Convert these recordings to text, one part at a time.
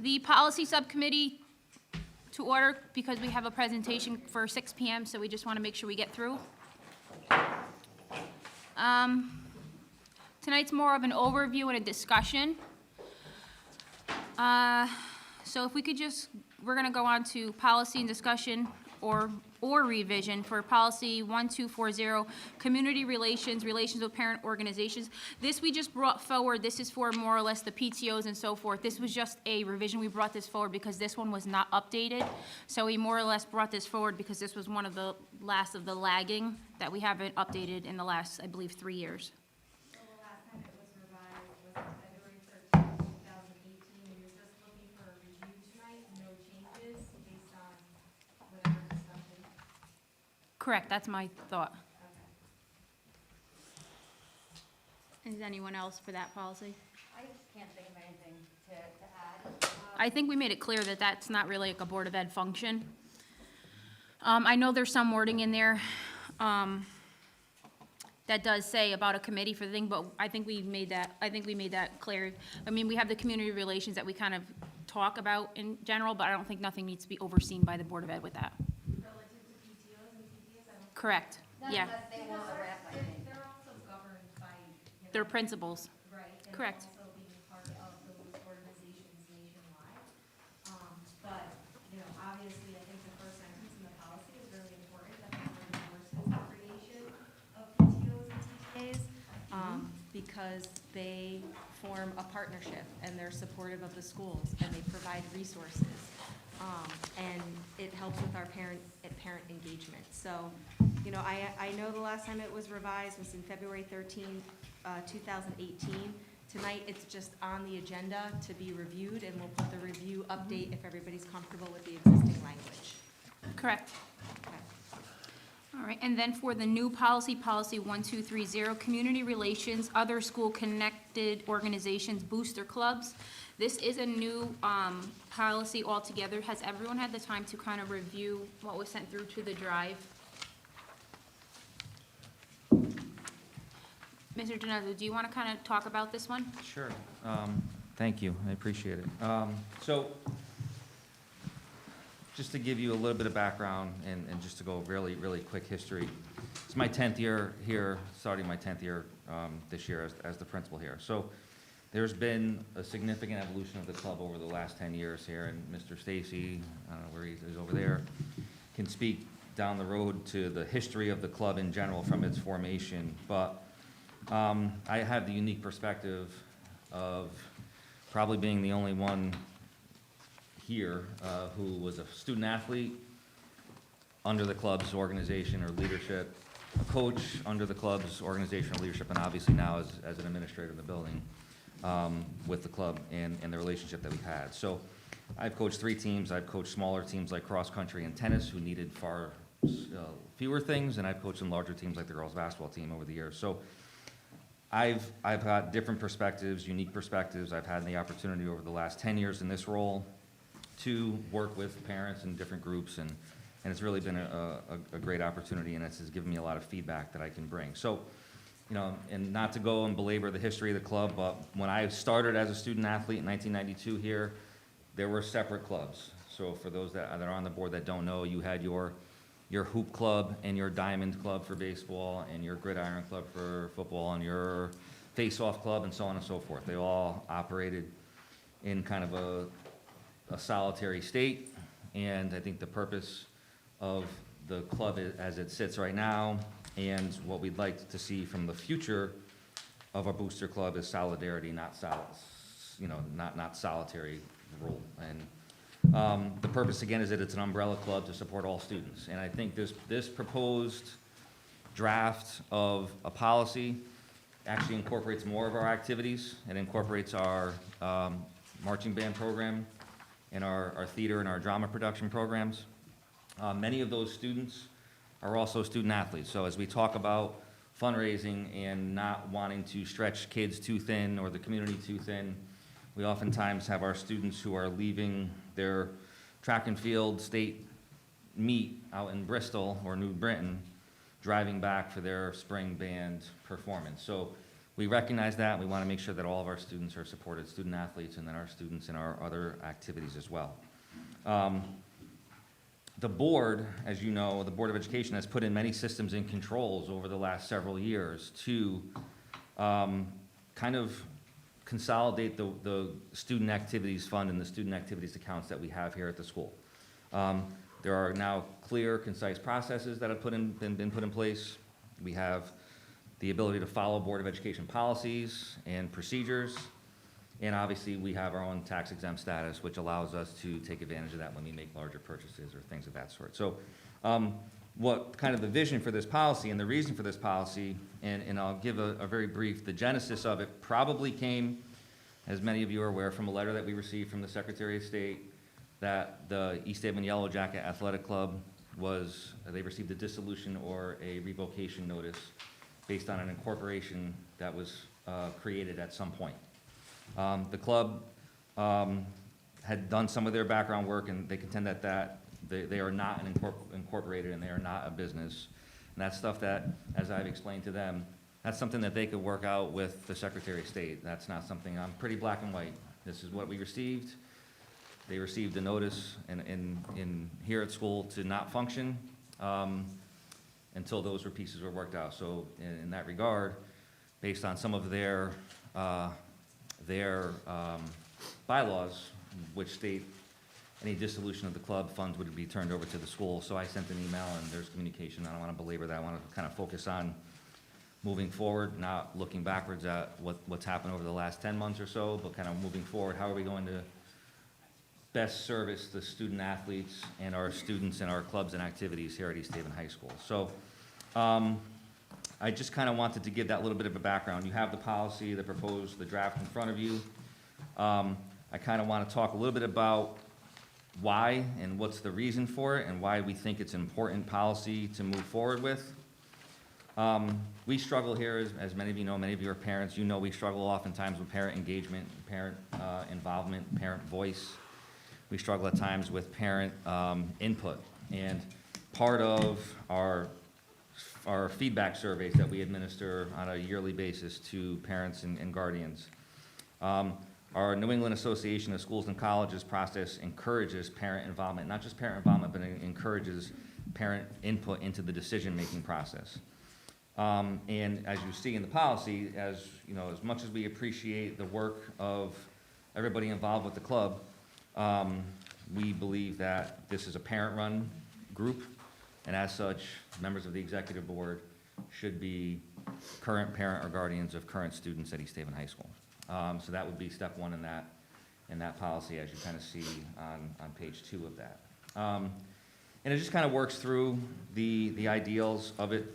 The Policy Subcommittee to order because we have a presentation for 6 p.m., so we just want to make sure we get through. Tonight's more of an overview and a discussion. So if we could just, we're going to go on to policy and discussion or revision for policy 1240, community relations with parent organizations. This we just brought forward. This is for more or less the PTOs and so forth. This was just a revision. We brought this forward because this one was not updated. So we more or less brought this forward because this was one of the last of the lagging that we haven't updated in the last, I believe, 3 years. So the last time it was revised was on February 13th, 2018. You're just looking for a review tonight, no changes based on whatever discussion. Correct, that's my thought. Okay. Is anyone else for that policy? I just can't think of anything to add. I think we made it clear that that's not really like a Board of Ed function. I know there's some wording in there that does say about a committee for the thing, but I think we made that clear. I mean, we have the community relations that we kind of talk about in general, but I don't think nothing needs to be overseen by the Board of Ed with that. Relative to PTOs and PTS, I don't. Correct, yeah. Unless they want to wrap, I think. They're also governed by, They're principals. right, and Correct. also being part of those organizations nationwide. But, obviously, I think the first sentence in the policy is really important, that the board endorses the creation of PTOs and TTAs, because they form a partnership, and they're supportive of the schools, and they provide resources. And it helps with our parent engagement. So, I know the last time it was revised was in February 13th, 2018. Tonight, it's just on the agenda to be reviewed, and we'll put the review update if everybody's comfortable with the existing language. Correct. Okay. All right, and then for the new policy, policy 1230, community relations, other school-connected organizations, booster clubs. This is a new policy altogether. Has everyone had the time to kind of review what was sent through to the drive? Mr. Donato, do you want to kind of talk about this one? Sure. Thank you. I appreciate it. So just to give you a little bit of background and just to go really, really quick history. It's my 10th year here, starting my 10th year this year as the principal here. So there's been a significant evolution of the club over the last 10 years here, and Mr. Stacy, I don't know where he is over there, can speak down the road to the history of the club in general from its formation. But I have the unique perspective of probably being the only one here who was a student athlete under the club's organization or leadership, a coach under the club's organizational leadership, and obviously now as an administrator in the building with the club and the relationship that we've had. So I've coached 3 teams. I've coached smaller teams like cross country and tennis who needed far fewer things, and I've coached some larger teams like the girls basketball team over the years. So I've got different perspectives, unique perspectives. I've had the opportunity over the last 10 years in this role to work with parents in different groups, and it's really been a great opportunity, and it's given me a lot of feedback that I can bring. So, and not to go and belabor the history of the club, but when I started as a student athlete in 1992 here, there were separate clubs. So for those that are on the board that don't know, you had your hoop club and your diamond club for baseball and your gridiron club for football and your face-off club and so on and so forth. They all operated in kind of a solitary state, and I think the purpose of the club as it sits right now and what we'd like to see from the future of our booster club is solidarity, not solitary rule. And the purpose again is that it's an umbrella club to support all students. And I think this proposed draft of a policy actually incorporates more of our activities. It incorporates our marching band program and our theater and our drama production programs. Many of those students are also student athletes. So as we talk about fundraising and not wanting to stretch kids too thin or the community too thin, we oftentimes have our students who are leaving their track and field state meet out in Bristol or New Britain, driving back for their spring band performance. So we recognize that. We want to make sure that all of our students are supported, student athletes, and then our students in our other activities as well. The board, as you know, the Board of Education has put in many systems and controls over the last several years to kind of consolidate the student activities fund and the student activities accounts that we have here at the school. There are now clear, concise processes that have been put in place. We have the ability to follow Board of Education policies and procedures. And obviously, we have our own tax exempt status, which allows us to take advantage of that when we make larger purchases or things of that sort. So what kind of the vision for this policy and the reason for this policy, and I'll give a very brief, the genesis of it probably came, as many of you are aware, from a letter that we received from the Secretary of State that the East Haven Yellow Jacket Athletic Club they received a dissolution or a revocation notice based on an incorporation that was created at some point. The club had done some of their background work, and they contend that they are not incorporated and they are not a business. And that's stuff that, as I've explained to them, that's something that they could work out with the Secretary of State. That's not something, I'm pretty black and white. This is what we received. They received a notice in here at school to not function until those pieces were worked out. So in that regard, based on some of their bylaws, which state any dissolution of the club funds would be turned over to the school. So I sent an email and there's communication. I don't want to belabor that. I want to kind of focus on moving forward, not looking backwards at what's happened over the last 10 months or so, but kind of moving forward. How are we going to best service the student athletes and our students and our clubs and activities here at East Haven High School? So I just kind of wanted to give that little bit of a background. You have the policy, the proposed, the draft in front of you. I kind of want to talk a little bit about why and what's the reason for it and why we think it's an important policy to move forward with. We struggle here, as many of you know, many of you are parents, you know we struggle oftentimes with parent engagement, parent involvement, parent voice. We struggle at times with parent input. And part of our feedback surveys that we administer on a yearly basis to parents and guardians. Our New England Association of Schools and Colleges process encourages parent involvement, not just parent involvement, but it encourages parent input into the decision-making process. And as you see in the policy, as you know, as much as we appreciate the work of everybody involved with the club, we believe that this is a parent-run group, and as such, members of the executive board should be current parent or guardians of current students at East Haven High School. So that would be step one in that policy, as you kind of see on page 2 of that. And it just kind of works through the ideals of it.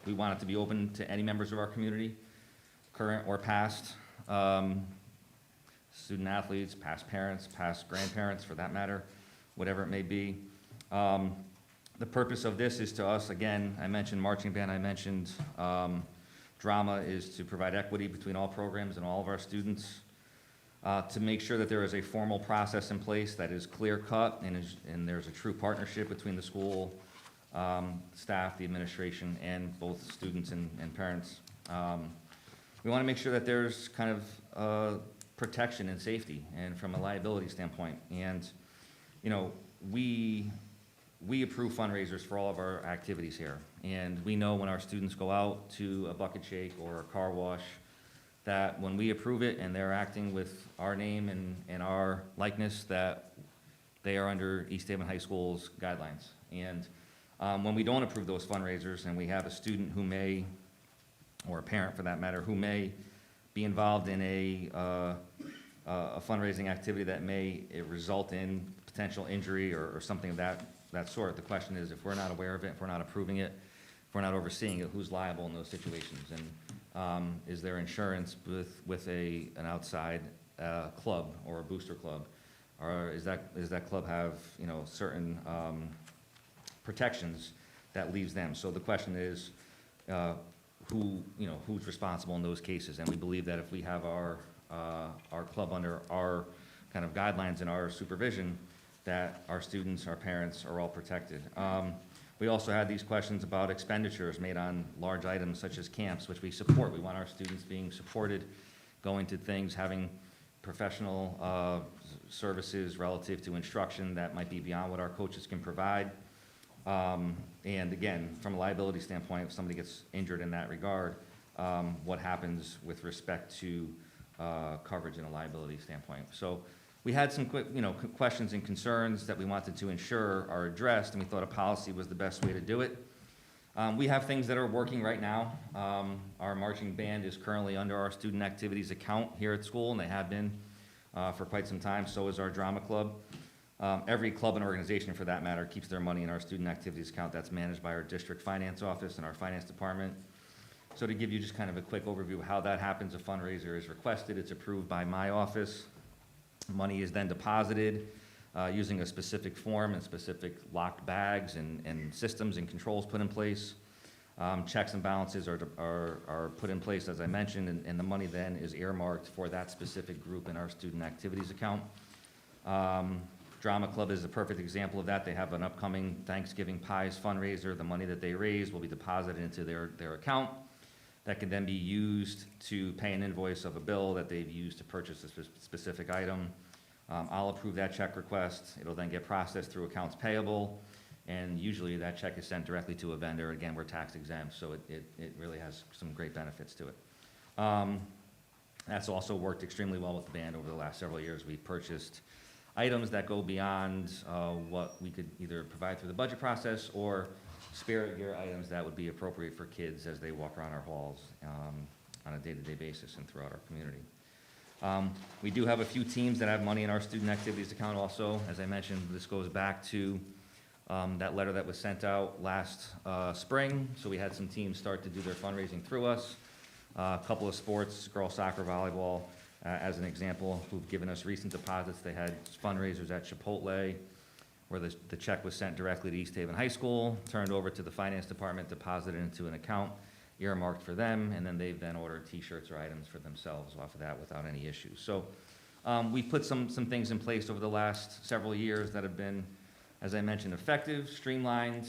We want it to be open to any members of our community, current or past, student athletes, past parents, past grandparents, for that matter, whatever it may be. The purpose of this is to us, again, I mentioned marching band, I mentioned drama, is to provide equity between all programs and all of our students, to make sure that there is a formal process in place that is clear-cut and there's a true partnership between the school, staff, the administration, and both students and parents. We want to make sure that there's kind of protection and safety, and from a liability standpoint. And, you know, we approve fundraisers for all of our activities here. And we know when our students go out to a bucket shake or a car wash, that when we approve it and they're acting with our name and our likeness, that they are under East Haven High School's guidelines. And when we don't approve those fundraisers and we have a student who may, or a parent for that matter, who may be involved in a fundraising activity that may result in potential injury or something of that sort, the question is, if we're not aware of it, if we're not approving it, if we're not overseeing it, who's liable in those situations? And is there insurance with an outside club or a booster club? Or does that club have, you know, certain protections that leaves them? So the question is, who's responsible in those cases? And we believe that if we have our club under our kind of guidelines and our supervision, that our students, our parents are all protected. We also had these questions about expenditures made on large items such as camps, which we support. We want our students being supported, going to things, having professional services relative to instruction that might be beyond what our coaches can provide. And again, from a liability standpoint, if somebody gets injured in that regard, what happens with respect to coverage in a liability standpoint. So we had some quick, questions and concerns that we wanted to ensure are addressed, and we thought a policy was the best way to do it. We have things that are working right now. Our marching band is currently under our student activities account here at school, and they have been for quite some time. So is our drama club. Every club and organization, for that matter, keeps their money in our student activities account. That's managed by our district finance office and our finance department. So to give you just kind of a quick overview of how that happens, a fundraiser is requested, it's approved by my office. Money is then deposited using a specific form and specific locked bags and systems and controls put in place. Checks and balances are put in place, as I mentioned, and the money then is earmarked for that specific group in our student activities account. Drama Club is a perfect example of that. They have an upcoming Thanksgiving Pies fundraiser. The money that they raise will be deposited into their account. That can then be used to pay an invoice of a bill that they've used to purchase a specific item. I'll approve that check request. It'll then get processed through accounts payable, and usually that check is sent directly to a vendor. Again, we're tax exempt, so it really has some great benefits to it. That's also worked extremely well with the band over the last several years. We've purchased items that go beyond what we could either provide through the budget process or spirit gear items that would be appropriate for kids as they walk around our halls on a day-to-day basis and throughout our community. We do have a few teams that have money in our student activities account also. As I mentioned, this goes back to that letter that was sent out last spring. So we had some teams start to do their fundraising through us. A couple of sports, girls soccer, volleyball, as an example, who've given us recent deposits. They had fundraisers at Chipotle, where the check was sent directly to East Haven High School, turned over to the finance department, deposited into an account earmarked for them, and then they've then ordered T-shirts or items for themselves off of that without any issues. So we put some things in place over the last several years that have been, as I mentioned, effective, streamlined,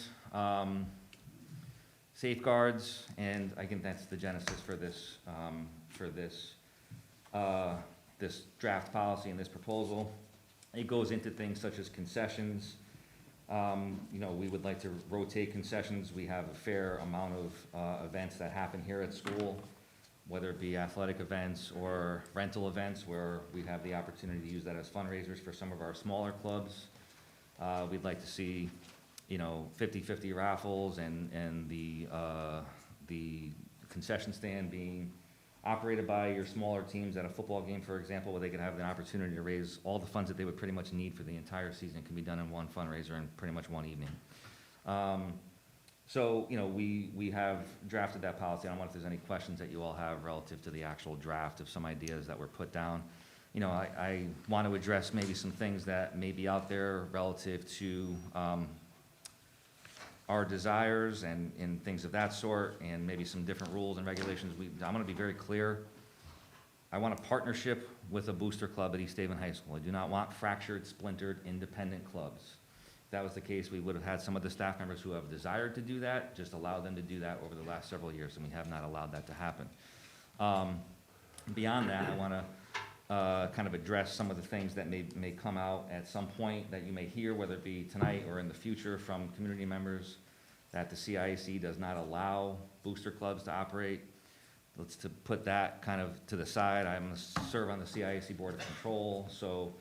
safeguards, and I think that's the genesis for this this draft policy and this proposal. It goes into things such as concessions. We would like to rotate concessions. We have a fair amount of events that happen here at school, whether it be athletic events or rental events where we have the opportunity to use that as fundraisers for some of our smaller clubs. We'd like to see, 50-50 raffles and the concession stand being operated by your smaller teams at a football game, for example, where they could have the opportunity to raise all the funds that they would pretty much need for the entire season. It can be done in one fundraiser in pretty much one evening. We have drafted that policy. I don't know if there's any questions that you all have relative to the actual draft of some ideas that were put down. I want to address maybe some things that may be out there relative to our desires and things of that sort, and maybe some different rules and regulations. I'm going to be very clear. I want a partnership with a booster club at East Haven High School. I do not want fractured, splintered, independent clubs. If that was the case, we would have had some of the staff members who have desired to do that, just allow them to do that over the last several years, and we have not allowed that to happen. Beyond that, I want to kind of address some of the things that may come out at some point that you may hear, whether it be tonight or in the future, from community members, that the CIAC does not allow booster clubs to operate. Let's to put that kind of to the side. I'm going to serve on the CIAC Board of Control, so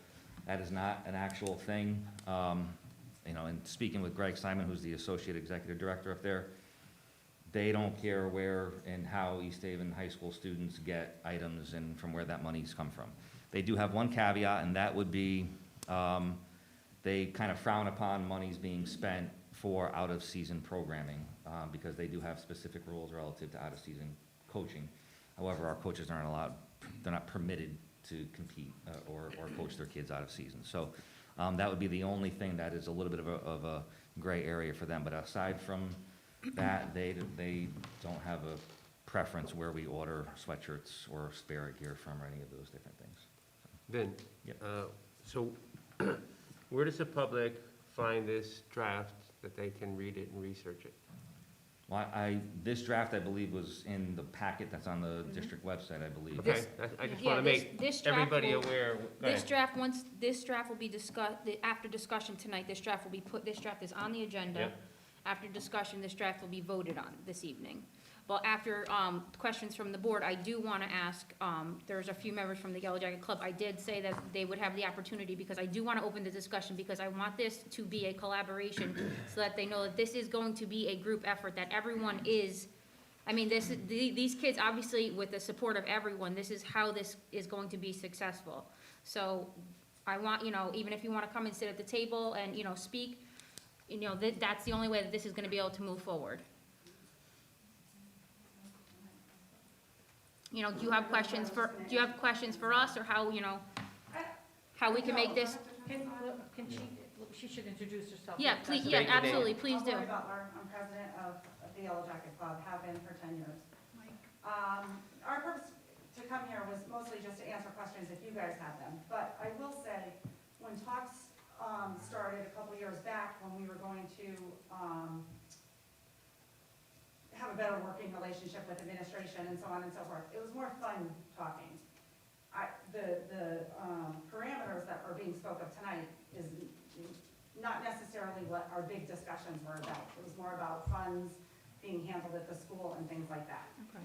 that is not an actual thing. And speaking with Greg Simon, who's the Associate Executive Director up there, they don't care where and how East Haven High School students get items and from where that money's come from. They do have one caveat, and that would be they kind of frown upon monies being spent for out-of-season programming because they do have specific rules relative to out-of-season coaching. However, our coaches aren't allowed, they're not permitted to compete or coach their kids out of season. So that would be the only thing that is a little bit of a gray area for them. But aside from that, they don't have a preference where we order sweatshirts or spare gear from or any of those different things. Vin, Yep. so where does the public find this draft that they can read it and research it. Well, this draft, I believe, was in the packet that's on the district website, I believe. Okay, I just Yeah, want to make this draft everybody will- aware. Go This ahead. draft, once, this draft will be discussed, after discussion tonight, this draft will be put, this draft is on the agenda. Yep. After discussion, this draft will be voted on this evening. Well, after, questions from the board, I do want to ask, there's a few members from the Yellow Jacket Club. I did say that they would have the opportunity, because I do want to open the discussion, because I want this to be a collaboration, so that they know that this is going to be a group effort, that everyone is, I mean, these kids, obviously, with the support of everyone, this is how this is going to be successful. So I want, even if you want to come and sit at the table and, speak, that's the only way that this is going to be able to move forward. Do you have questions for us, or how, how we can make this? She should introduce herself. Yeah, please, State yeah, your name. absolutely, please do. I'm Lori Butler. I'm president of the Yellow Jacket Club, have been for 10 years. Our purpose to come here was mostly just to answer questions if you guys had them. But I will say, when talks started a couple years back, when we were going to have a better working relationship with administration and so on and so forth, it was more fun talking. The parameters that are being spoke of tonight is not necessarily what our big discussions were about. It was more about funds being handled at the school and things like that. Okay.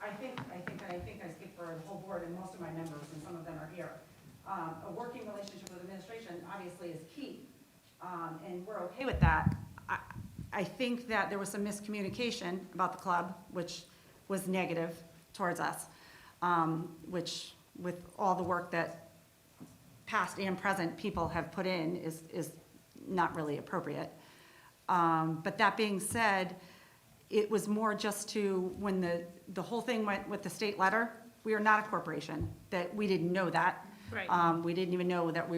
I think I speak for the whole board and most of my members, and some of them are here. A working relationship with administration obviously is key, and we're okay with that. I think that there was some miscommunication about the club, which was negative towards us, which with all the work that past and present people have put in is not really appropriate. But that being said, it was more just to, when the whole thing went with the state letter, we are not a corporation, that we didn't know that. Right. We didn't even know that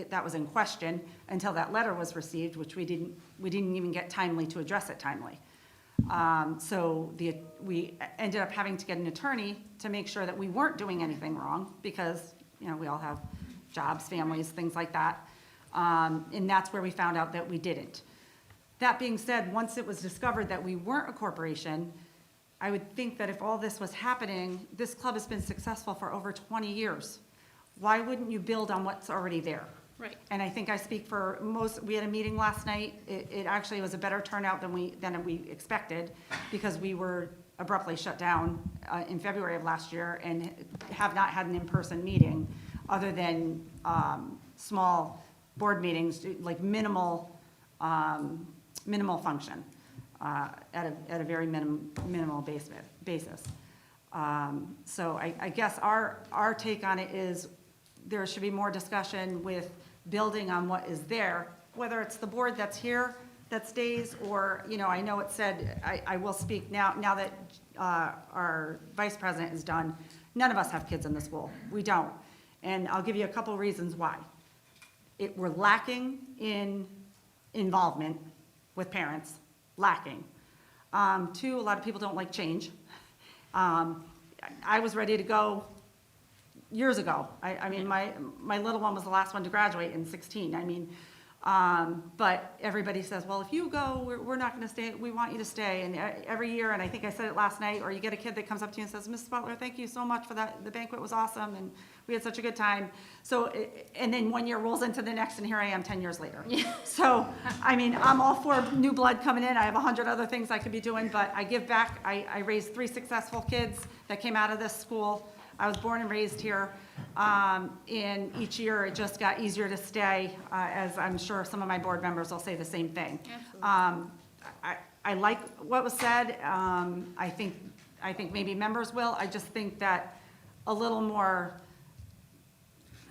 that was in question until that letter was received, which we didn't even get timely to address it timely. So we ended up having to get an attorney to make sure that we weren't doing anything wrong, because, we all have jobs, families, things like that. And that's where we found out that we didn't. That being said, once it was discovered that we weren't a corporation, I would think that if all this was happening, this club has been successful for over 20 years. Why wouldn't you build on what's already there? Right. And I think I speak for most. We had a meeting last night. It actually was a better turnout than we expected, because we were abruptly shut down in February of last year and have not had an in-person meeting other than small board meetings, like minimal function at a very minimal basis. So I guess our take on it is there should be more discussion with building on what is there, whether it's the board that's here that stays, or, I know it said, I will speak now that our vice president is done, none of us have kids in the school. We don't. And I'll give you a couple reasons why. We're lacking in involvement with parents, lacking. Two, a lot of people don't like change. I was ready to go years ago. I mean, my little one was the last one to graduate in 16. I mean, but everybody says, well, if you go, we're not going to stay. We want you to stay. And every year, and I think I said it last night, or you get a kid that comes up to you and says, Mrs. Butler, thank you so much for that. The banquet was awesome, and we had such a good time. So, and then 1 year rolls into the next, and here I am 10 years later. So, I mean, I'm all for new blood coming in. I have 100 other things I could be doing, but I give back. I raised 3 successful kids that came out of this school. I was born and raised here, and each year it just got easier to stay, as I'm sure some of my board members will say the same thing. I like what was said. I think maybe members will. I just think that a little more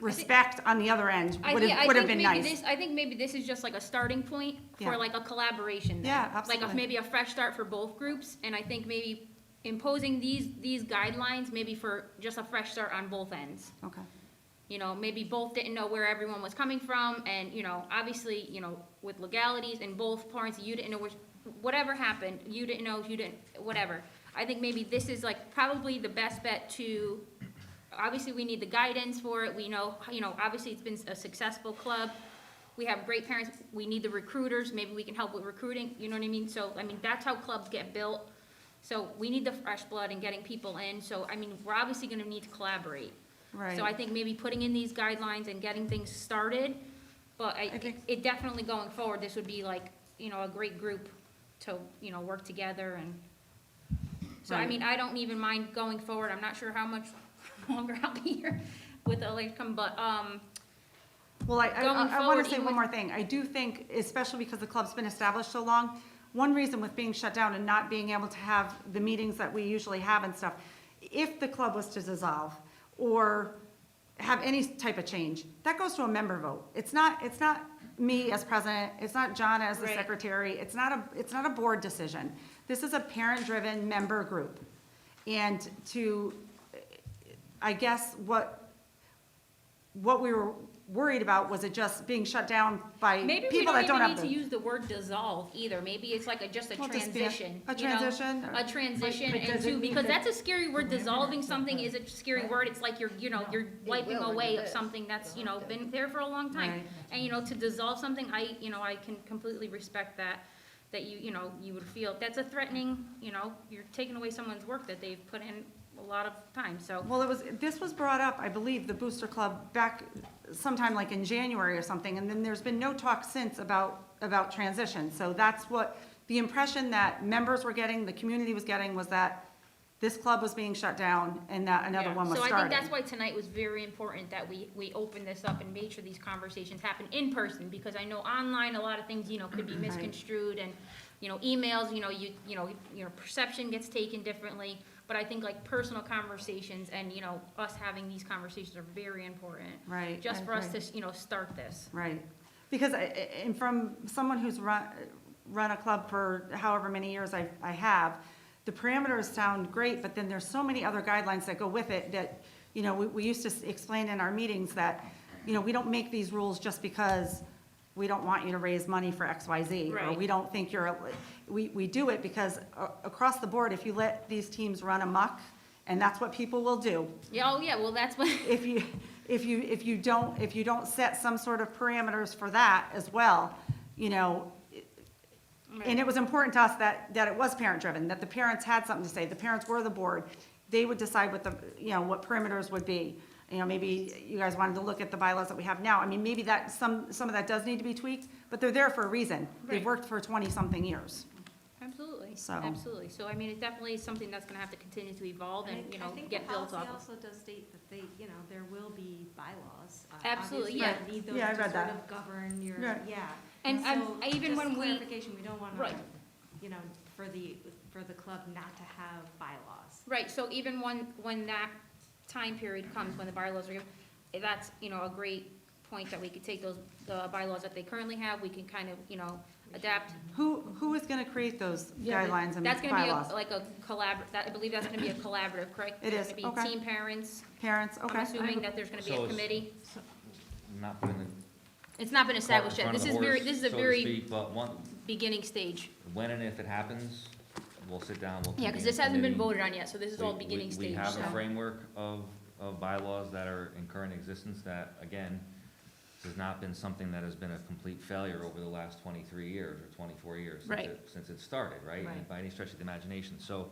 respect on the other end would have been nice. I think maybe this is just like a starting point for Yeah. like a collaboration then. Yeah, absolutely. Like maybe a fresh start for both groups, and I think maybe imposing these guidelines, maybe for just a fresh start on both ends. Okay. Maybe both didn't know where everyone was coming from, and, obviously, with legalities and both parents, you didn't know whatever happened, you didn't know, whatever. I think maybe this is like probably the best bet to, obviously, we need the guidance for it. We know, obviously, it's been a successful club. we have great parents, we need the recruiters, maybe we can help with recruiting, you know what I mean? So, I mean, that's how clubs get built. So we need the fresh blood and getting people in, so, I mean, we're obviously gonna need to collaborate. Right. So I think maybe putting in these guidelines and getting things started, but I think- it definitely going forward, this would be like, you know, a great group to, you know, work together and, so I Right. mean, I don't even mind going forward, I'm not sure how much longer I'll be here with the election, but, Well, I Going want forward, to say even one with- more thing. I do think, especially because the club's been established so long, one reason with being shut down and not being able to have the meetings that we usually have and stuff, if the club was to dissolve or have any type of change, that goes to a member vote. It's not me as president, it's not John as the Right. secretary, it's not a board decision. This is a parent-driven member group. And I guess what we were worried about was it just being shut down by maybe we people don't that don't even have need to the. use the word dissolve either, maybe it's like just a Well, disband- transition, a you know? transition, or- A transition, But and does it two, mean because that- that's a scary word, dissolving something is a scary word, it's like you're wiping will when away you of live. something that's, you know, been there for a long time. Right. And, you know, to dissolve something, I can completely respect that you know, you would feel, that's a threatening, you know, you're taking away someone's work that they've put in a lot of time, so. Well, this was brought up, I believe, the Booster Club back sometime like in January or something, and then there's been no talk since about transition. So that's what, the impression that members were getting, the community was getting, was that this club was being shut down and that another Yeah. one was So I starting. think that's why tonight was very important that we opened this up and made sure these conversations happen in person, because I know online, a lot of things, you know, could be misconstrued and, you know, emails, you know, perception gets taken differently, but I think like personal conversations and, you know, us having these conversations are very important. Right. Just I for us agree. to, you know, start this. Right, because and from someone who's run a club for however many years I have, the parameters sound great, but then there's so many other guidelines that go with it that, you know, we used to explain in our meetings that, you know, we don't make these rules just because we don't want you to raise money for X, Y, Z. Or Right. we don't think we do it because across the board, if you let these teams run amok, and that's what people will do, Yeah, oh, yeah, well, that's what, if you don't set some sort of parameters for that as well, you know, and it was important to us that it was parent-driven, that the parents had something to say, the parents were the board, they would decide what what perimeters would be. You know, maybe you guys wanted to look at the bylaws that we have now, I mean, maybe that, some of that does need to be tweaked, but they're there for a reason. They've Right. worked for 20-something years. absolutely, So- absolutely. So, I mean, it definitely is something that's gonna have to continue to evolve and, you know, I think get the built policy off of. also does state that they, you know, there will be bylaws. Absolutely, Obviously, yeah. you need those Yeah, I to read sort that. of govern your, Right. yeah. And so even just when we- clarification, we don't want Right. to, you know, for the club not to have bylaws. Right, so even when that time period comes, when the bylaws are, that's, you know, a great point that we could take the bylaws that they currently have, we can kind of, you know, adapt. Who is gonna create those Yeah, but guidelines and That's gonna be bylaws? like a I believe that's gonna be a collaborative, correct? It is, It's okay. gonna be team parents, Parents, I'm okay. assuming that there's gonna be So a it's- committee. Not putting the It's not been cart in established yet, front of this the is very, horse, this is a so to very speak, but beginning stage. when and if it happens, we'll sit down, we'll. Yeah, because convene this a hasn't been committee. voted on yet, so this is all beginning We stage, have a so. framework of bylaws that are in current existence that, again, has not been something that has been a complete failure over the last 23 years or 24 years. Right. Since it started, right? Right. By any stretch of the imagination. So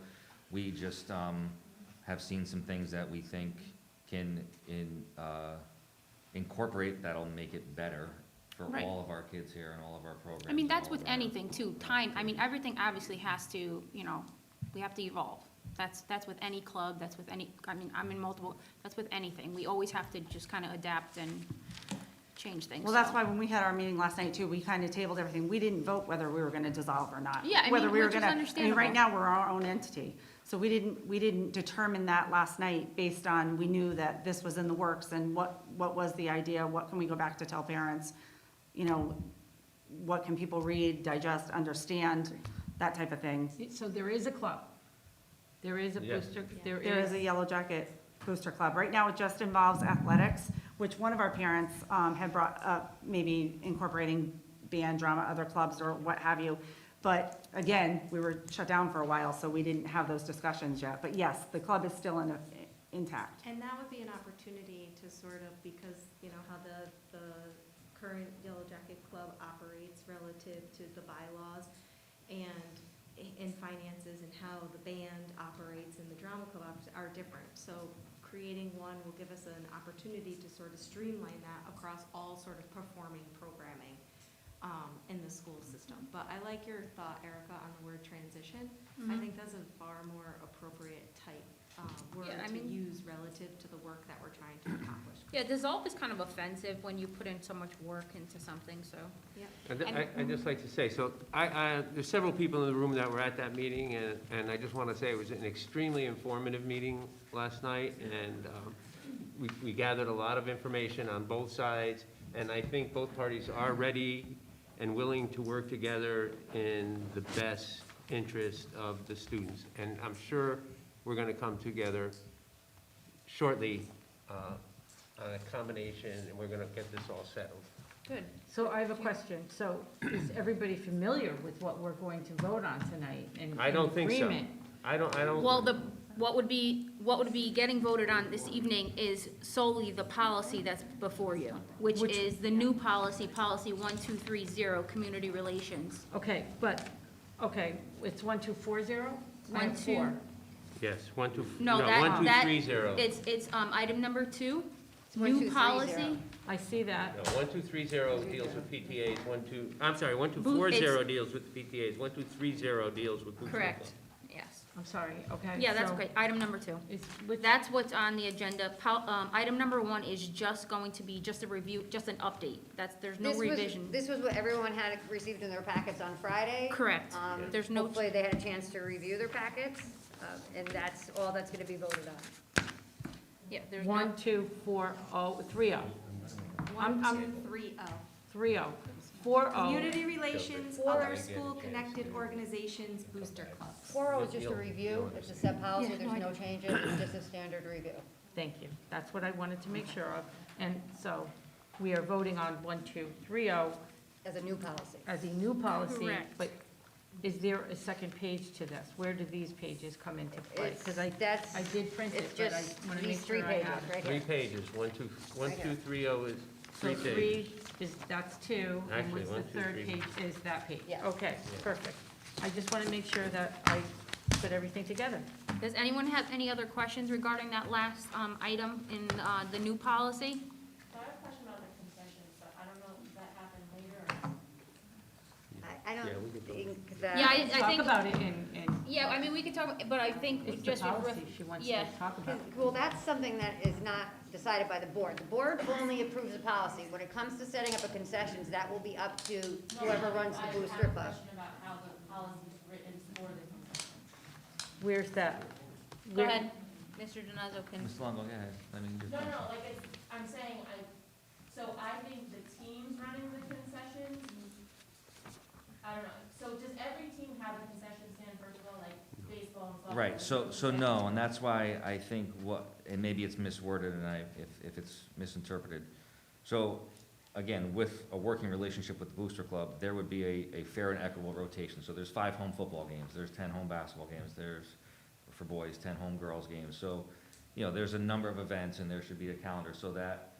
we just have seen some things that we think can incorporate that'll make it better for Right. all of our kids here and all of our programs. I mean, and that's all with of our- anything too, time, I mean, everything obviously has to, you know, we have to evolve. That's with any club, that's with any, I mean, I'm in multiple, that's with anything. We always have to just kind of adapt and change things. Well, that's so. why when we had our meeting last night too, we kind of tabled everything. We didn't vote whether we were gonna dissolve or not. Yeah, I Whether mean, we were which is gonna. I mean, right understandable. now, we're our own entity. So we didn't determine that last night based on, we knew that this was in the works and what was the idea, what can we go back to tell parents? You know, what can people read, digest, understand, that type of thing. So there is a club. There is a Yeah. booster, There is a Yellow Jacket Booster Club. Right now, it just involves athletics, which one of our parents had brought up, maybe incorporating band, drama, other clubs, or what have you. But again, we were shut down for a while, so we didn't have those discussions yet. But yes, the club is still intact. And that would be an opportunity to sort of, because, you know, how the current Yellow Jacket Club operates relative to the bylaws and in finances and how the band operates and the drama club are different. So creating one will give us an opportunity to sort of streamline that across all sort of performing programming in the school system. But I like your thought, Erica, on the word transition. I Mhm. think that's a far more appropriate type word Yeah, I to mean- use relative to the work that we're trying to accomplish. Yeah, dissolve is kind of offensive when you put in so much work into something, so. And And- I'd just like to say, so there's several people in the room that were at that meeting, and I just want to say it was an extremely informative meeting last night, and we gathered a lot of information on both sides, and I think both parties are ready and willing to work together in the best interest of the students. And I'm sure we're going to come together shortly on a combination, and we're going to get this all settled. Good. So I have a question. So is everybody familiar with what we're going to vote on tonight? And I don't in think so. agreement? I don't. Well, what would be getting voted on this evening is solely the policy that's before you, which Which- is the new policy, policy 1230, community relations. Okay, it's 1240? I have 1, 2. four. Yes, 1, 2, No, no, that, 1, 2, that, 3, 0. it's, item number 2, It's 1, 2, new 3, 0. policy. I see that. No, 1, 2, 3, 0 deals with PTAs, 1, 2, I'm sorry, 1, 2, Boo- 4, it's- 0 deals with PTAs, 1, 2, 3, 0 deals with booster Correct, club. yes. I'm sorry, okay. Yeah, that's so okay, item number 2. Is, which, That's what's on the agenda. Item number 1 is just going to be just a review, just an update. There's no revision. This was what everyone had received in their packets on Friday. Correct. There's no, Hopefully, they had a chance to review their packets, and that's all that's going to be voted on. yeah, there's no. 124030. I'm- 1230. 30. 40. Community relations, Four- other school-connected organizations, booster clubs. 4.0 is just a review, it's a set policy, there's no changes, it's just a standard review. Thank you. That's what I wanted to make sure of. And so we are voting on 1230 As a new policy. as a new policy. Correct. But is there a second page to this? Where do these pages come into play? Because I did print it, It's but I just want to these make three sure I pages, have it. right 3 here. pages, 1, 2, 1, Right 2, here. 3, 0 is So 3 pages. 3 is, that's 2, and Actually, what's 1, the 2, third 3. page is that page? Yeah. Okay, Yeah. perfect. I just want to make sure that I put everything together. Does anyone have any other questions regarding that last item in the new policy? So I have a question about the concessions, but I don't know, does that happen later or? I Yeah, don't we could vote. think that. Yeah, I Talk think, about it in, yeah, I mean, we could talk, but I think it's the just. policy she wants to yeah. talk about. Well, that's something that is not decided by the board. The board only approves the policy. When it comes to setting up a concessions, that will be up to whoever runs the booster I have a club. question about how the policy is written for the concessions. Where's that? Go Where- ahead, Mr. Donazo can. Ms. Longo, go ahead. I mean, just. No, like I'm saying, so I think the teams running the concessions, I don't know, so does every team have a concession stand first of all, like baseball and softball? Right, so no, and that's why I think and maybe it's misworded and if it's misinterpreted. So, again, with a working relationship with the Booster Club, there would be a fair and equitable rotation. So there's 5 home football games, there's 10 home basketball games, there's, for boys, 10 home girls games. So, there's a number of events and there should be a calendar so that,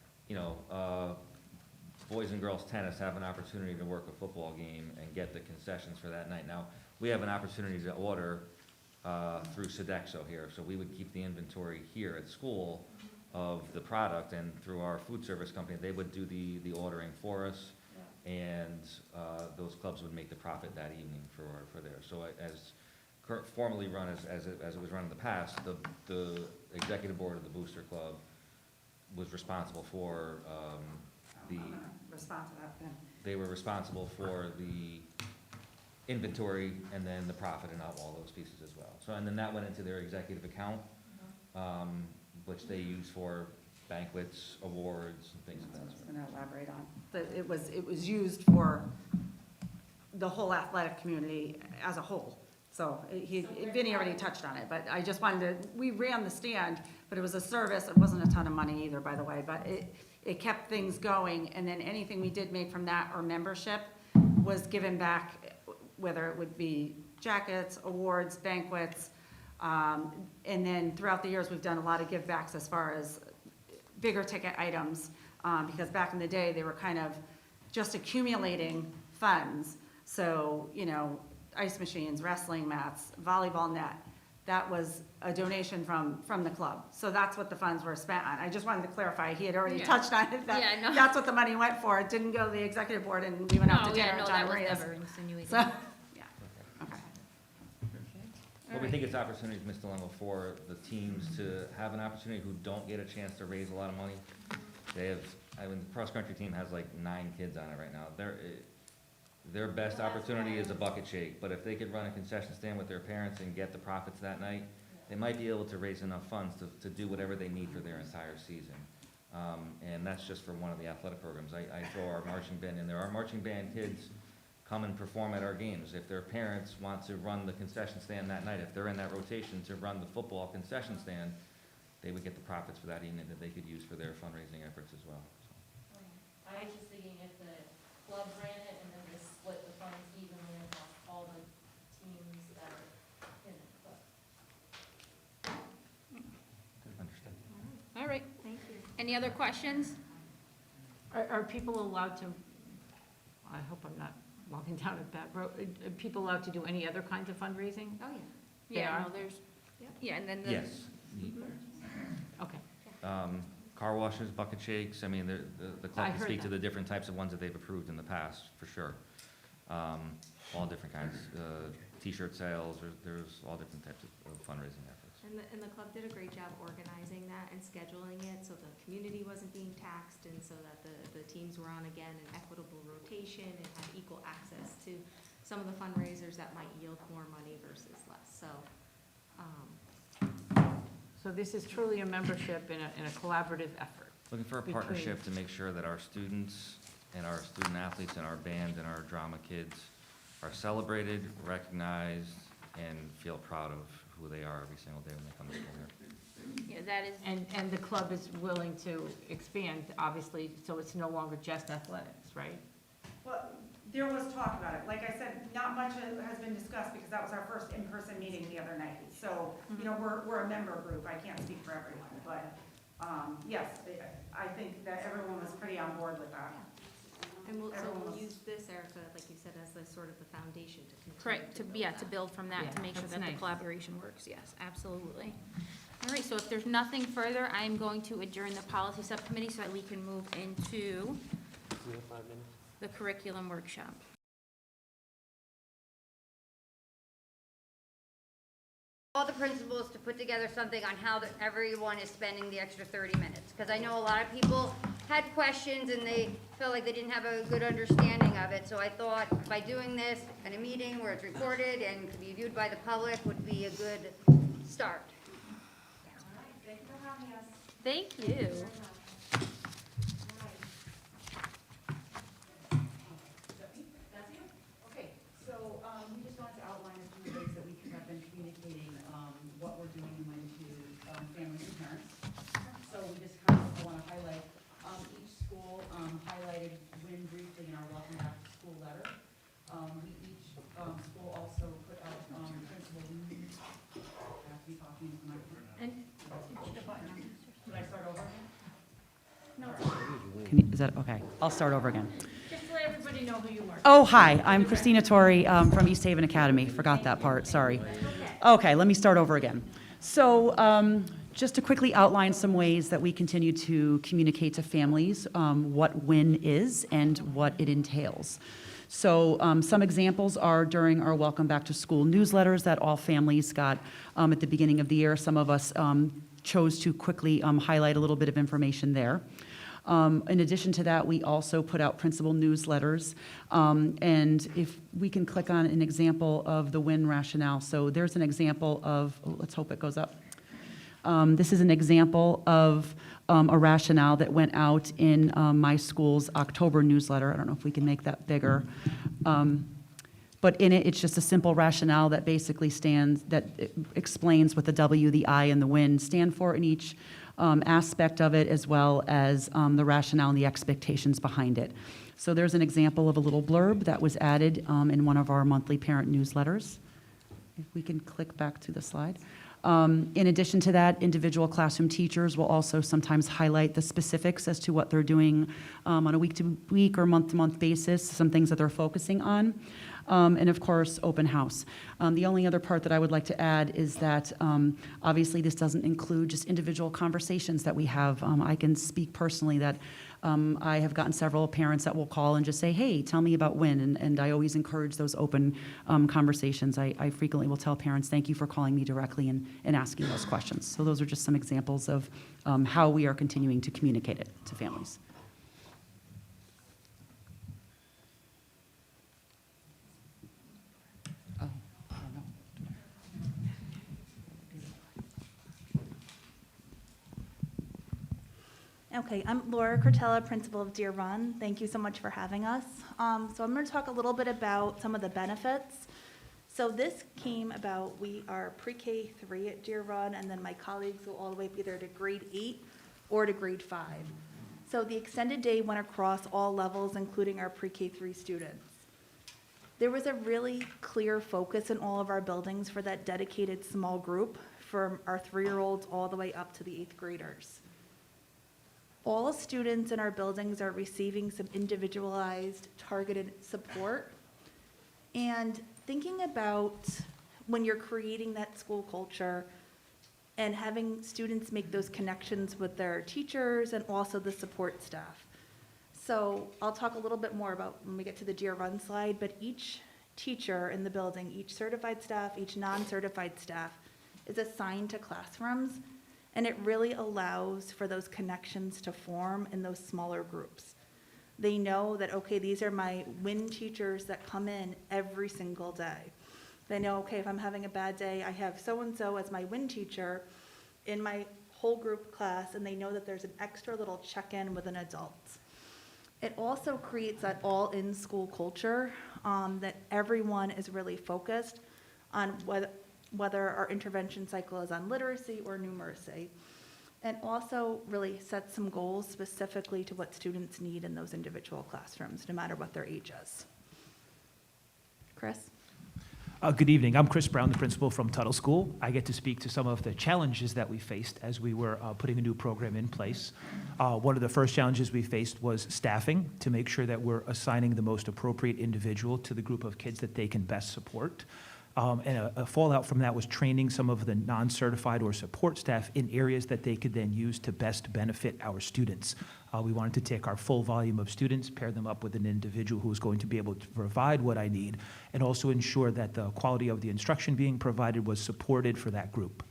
boys and girls tennis have an opportunity to work a football game and get the concessions for that night. Now, we have an opportunity to order through Sodexo here, so we would keep the inventory here at school of the product, and through our food service company, they would do the ordering for us, and those clubs would make the profit that evening for theirs. So as formerly run as it was run in the past, the executive board of the Booster Club was responsible for Respond to that, yeah. they were responsible for the inventory and then the profit and all those pieces as well. So, and then that went into their executive account, which they use for banquets, awards, and things of That's that what I was sort. gonna elaborate on. That it was used for the whole athletic community as a whole. So Vinnie already touched on it, but I just wanted to, we ran the stand, but it was a service, it wasn't a ton of money either, by the way, but it kept things going, and then anything we did make from that or membership was given back, whether it would be jackets, awards, banquets, and then throughout the years, we've done a lot of give-backs as far as bigger ticket items, because back in the day, they were kind of just accumulating funds. So, you know, ice machines, wrestling mats, volleyball net, that was a donation from the club. So that's what the funds were spent on. I just wanted to clarify, he had already Yeah. touched on it, Yeah, that, no. that's what the money went for. It didn't go to the executive board and we went out to No, dinner yeah, at no, John that was Maria's. never insinuated. So, yeah, okay. But we think it's opportunities, Ms. DeLemo, for the teams to have an opportunity who don't get a chance to raise a lot of money. They have, I mean, the cross-country team has like 9 kids on it right now. Their best opportunity is a bucket shake, but if they could run a concession stand with their parents and get the profits that night, they might be able to raise enough funds to do whatever they need for their entire season. And that's just for one of the athletic programs. I throw our marching band in there. Our marching band kids come and perform at our games. If their parents want to run the concession stand that night, if they're in that rotation to run the football concession stand, they would get the profits for that evening that they could use for their fundraising efforts as well. I was just thinking if the club ran it and then they split the funds evenly across all the teams that are in it, but. Understood. All right. Thank you. Any other questions? Are people allowed to, I hope I'm not walking down a bad road, are people allowed to do any other kinds of fundraising? Oh, yeah. They Yeah, are? no, there's, Yep. yeah, and then the. Yes. Okay. Car washes, bucket shakes, I mean, the I club can heard speak to that. the different types of ones that they've approved in the past, for sure. All different kinds, T-shirt sales, there's all different types of fundraising efforts. And the club did a great job organizing that and scheduling it, so the community wasn't being taxed, and so that the teams were on, again, an equitable rotation and had equal access to some of the fundraisers that might yield more money versus less, so, So this is truly a membership in a collaborative effort. Looking for a Between- partnership to make sure that our students and our student athletes and our band and our drama kids are celebrated, recognized, and feel proud of who they are every single day when they come to school here. Yeah, that is, And the club is willing to expand, obviously, so it's no longer just athletics, right? Well, there was talk about it. Like I said, not much has been discussed because that was our first in-person meeting the other night. So, you know, we're a member group. I can't speak for everyone, but, yes, I think that everyone was pretty on board with that. and we'll Everyone was- use this, Erica, like you said, as the sort of the foundation to continue correct, to, build yeah, that. to build from that, to Yeah, make sure that's that the nice. collaboration works, yes, absolutely. All right, so if there's nothing further, I'm going to adjourn the policy subcommittee so that we can move into We have 5 minutes. the curriculum workshop. All the principals to put together something on how everyone is spending the extra 30 minutes. Because I know a lot of people had questions and they felt like they didn't have a good understanding of it. So I thought by doing this in a meeting where it's recorded and could be viewed by the public would be a good start. Thank you for having us. Thank you. Okay, so, we just wanted to outline a few ways that we have been communicating, what we're doing and when to, families and parents. So we just kind of want to highlight, each school, highlighted when briefly in our welcome back to school letter. Each, school also put out, principal news. I have to be talking into my. Should I start over again? Is that, okay, I'll start over again. Just let everybody know who you are. Oh, hi, I'm Christina Torrey from East Haven Academy. Forgot that part, sorry. Okay, let me start over again. So just to quickly outline some ways that we continue to communicate to families what WIN is and what it entails. So some examples are during our Welcome Back to School newsletters that all families got at the beginning of the year. Some of us chose to quickly highlight a little bit of information there. In addition to that, we also put out principal newsletters. And if we can click on an example of the WIN rationale. So there's an example of, oh, let's hope it goes up. This is an example of a rationale that went out in my school's October newsletter. I don't know if we can make that bigger. But in it, it's just a simple rationale that basically explains what the W, the I, and the WIN stand for in each aspect of it, as well as the rationale and the expectations behind it. So there's an example of a little blurb that was added in one of our monthly parent newsletters. If we can click back to the slide. In addition to that, individual classroom teachers will also sometimes highlight the specifics as to what they're doing on a week-to-week or month-to-month basis, some things that they're focusing on. And of course, open house. The only other part that I would like to add is that obviously this doesn't include just individual conversations that we have. I can speak personally that I have gotten several parents that will call and just say, hey, tell me about when, and I always encourage those open conversations. I frequently will tell parents, thank you for calling me directly and asking those questions. So those are just some examples of how we are continuing to communicate it to families. Oh, I don't know. Okay, I'm Laura Cortella, principal of Deer Run. Thank you so much for having us. So I'm going to talk a little bit about some of the benefits. So this came about, we are pre-K 3 at Deer Run, and then my colleagues go all the way up either to grade 8 or to grade 5. So the extended day went across all levels, including our pre-K 3 students. There was a really clear focus in all of our buildings for that dedicated small group from our 3-year-olds all the way up to the 8th graders. All students in our buildings are receiving some individualized, targeted support. And thinking about when you're creating that school culture and having students make those connections with their teachers and also the support staff. So I'll talk a little bit more about when we get to the Deer Run slide, but each teacher in the building, each certified staff, each non-certified staff is assigned to classrooms. And it really allows for those connections to form in those smaller groups. They know that, okay, these are my WIN teachers that come in every single day. They know, okay, if I'm having a bad day, I have so-and-so as my WIN teacher in my whole group class, and they know that there's an extra little check-in with an adult. It also creates that all-in school culture that everyone is really focused on whether our intervention cycle is on literacy or numeracy, and also really set some goals specifically to what students need in those individual classrooms, no matter what their age is. Chris? Good evening. I'm Chris Brown, the principal from Tuttle School. I get to speak to some of the challenges that we faced as we were putting a new program in place. One of the first challenges we faced was staffing, to make sure that we're assigning the most appropriate individual to the group of kids that they can best support. And a fallout from that was training some of the non-certified or support staff in areas that they could then use to best benefit our students. We wanted to take our full volume of students, pair them up with an individual who is going to be able to provide what I need, and also ensure that the quality of the instruction being provided was supported for that group.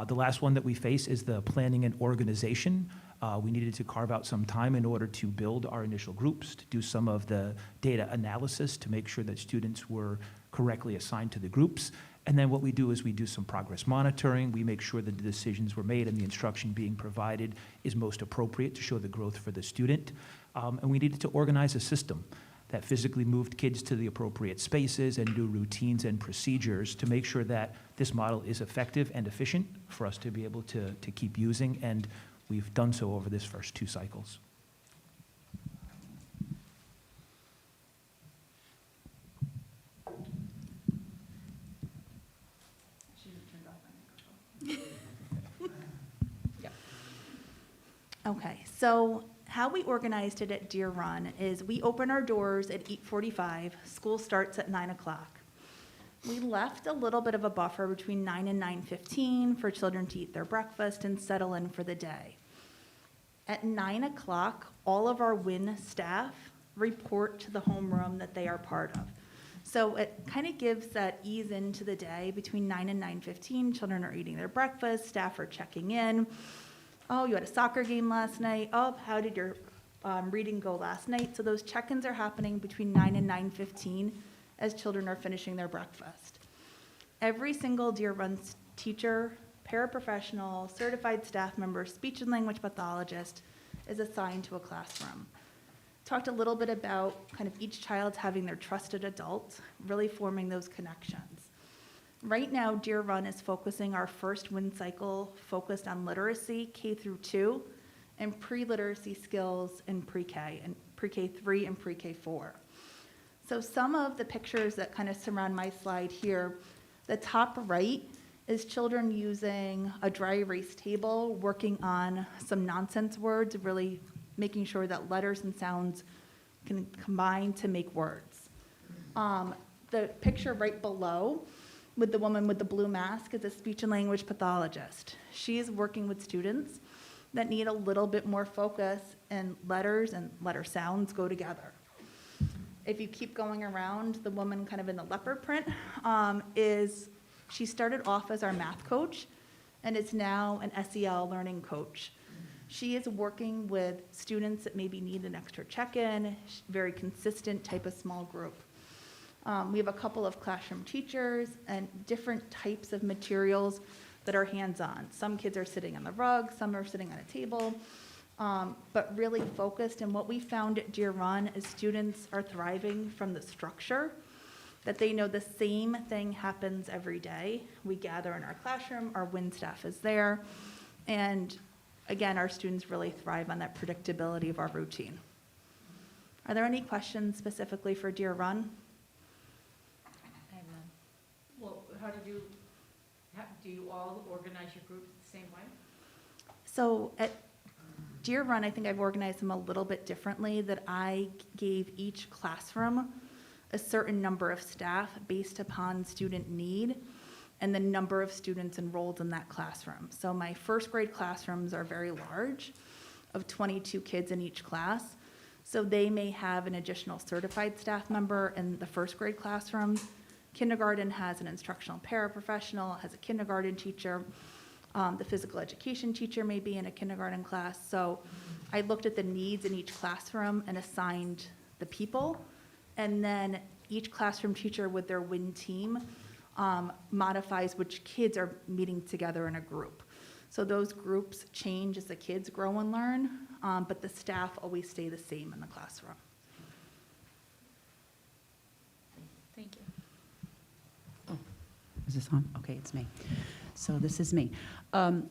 The last one that we face is the planning and organization. We needed to carve out some time in order to build our initial groups, to do some of the data analysis to make sure that students were correctly assigned to the groups. And then what we do is we do some progress monitoring. We make sure that the decisions were made and the instruction being provided is most appropriate to show the growth for the student. And we needed to organize a system that physically moved kids to the appropriate spaces and do routines and procedures to make sure that this model is effective and efficient for us to be able to keep using. And we've done so over this first 2 cycles. Okay, so how we organized it at Deer Run is we open our doors at 8:45, school starts at 9 o'clock. We left a little bit of a buffer between 9 and 9:15 for children to eat their breakfast and settle in for the day. At 9 o'clock, all of our WIN staff report to the homeroom that they are part of. So it kind of gives that ease into the day between 9 and 9:15. Children are eating their breakfast, staff are checking in. Oh, you had a soccer game last night. Oh, how did your reading go last night? So those check-ins are happening between 9 and 9:15 as children are finishing their breakfast. Every single Deer Run teacher, paraprofessional, certified staff member, speech and language pathologist is assigned to a classroom. Talked a little bit about kind of each child having their trusted adult, really forming those connections. Right now, Deer Run is focusing our first WIN cycle focused on literacy, K through 2, and pre-literacy skills in pre-K, and pre-K 3 and pre-K 4. So some of the pictures that kind of surround my slide here, the top right is children using a dry erase table, working on some nonsense words, really making sure that letters and sounds can combine to make words. The picture right below with the woman with the blue mask is a speech and language pathologist. She is working with students that need a little bit more focus, and letters and letter sounds go together. If you keep going around, the woman kind of in the leopard print she started off as our math coach and is now an SEL learning coach. She is working with students that maybe need an extra check-in, very consistent type of small group. We have a couple of classroom teachers and different types of materials that are hands-on. Some kids are sitting on the rug, some are sitting on a table, but really focused. And what we found at Deer Run is students are thriving from the structure, that they know the same thing happens every day. We gather in our classroom, our WIN staff is there, and again, our students really thrive on that predictability of our routine. Are there any questions specifically for Deer Run? Well, do you all organize your groups the same way? So at Deer Run, I think I've organized them a little bit differently, that I gave each classroom a certain number of staff based upon student need and the number of students enrolled in that classroom. So my first grade classrooms are very large, of 22 kids in each class. So they may have an additional certified staff member in the first grade classrooms. Kindergarten has an instructional paraprofessional, has a kindergarten teacher. The physical education teacher may be in a kindergarten class. So I looked at the needs in each classroom and assigned the people. And then each classroom teacher with their WIN team modifies which kids are meeting together in a group. So those groups change as the kids grow and learn, but the staff always stay the same in the classroom. Thank you. Is this on? Okay, it's me. So this is me.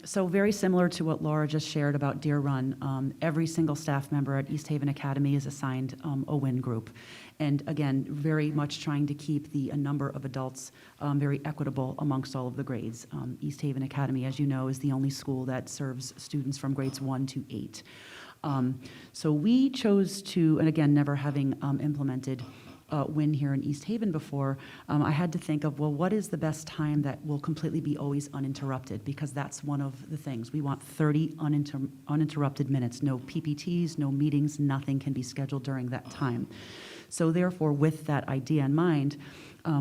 So very similar to what Laura just shared about Deer Run, every single staff member at East Haven Academy is assigned a WIN group. And again, very much trying to keep the number of adults very equitable amongst all of the grades. East Haven Academy, as you know, is the only school that serves students from grades 1 to 8. So we chose to, and again, never having implemented WIN here in East Haven before, I had to think of, well, what is the best time that will completely be always uninterrupted? Because that's one of the things. We want 30 uninterrupted minutes, no PPTs, no meetings, nothing can be scheduled during that time. So therefore, with that idea in mind,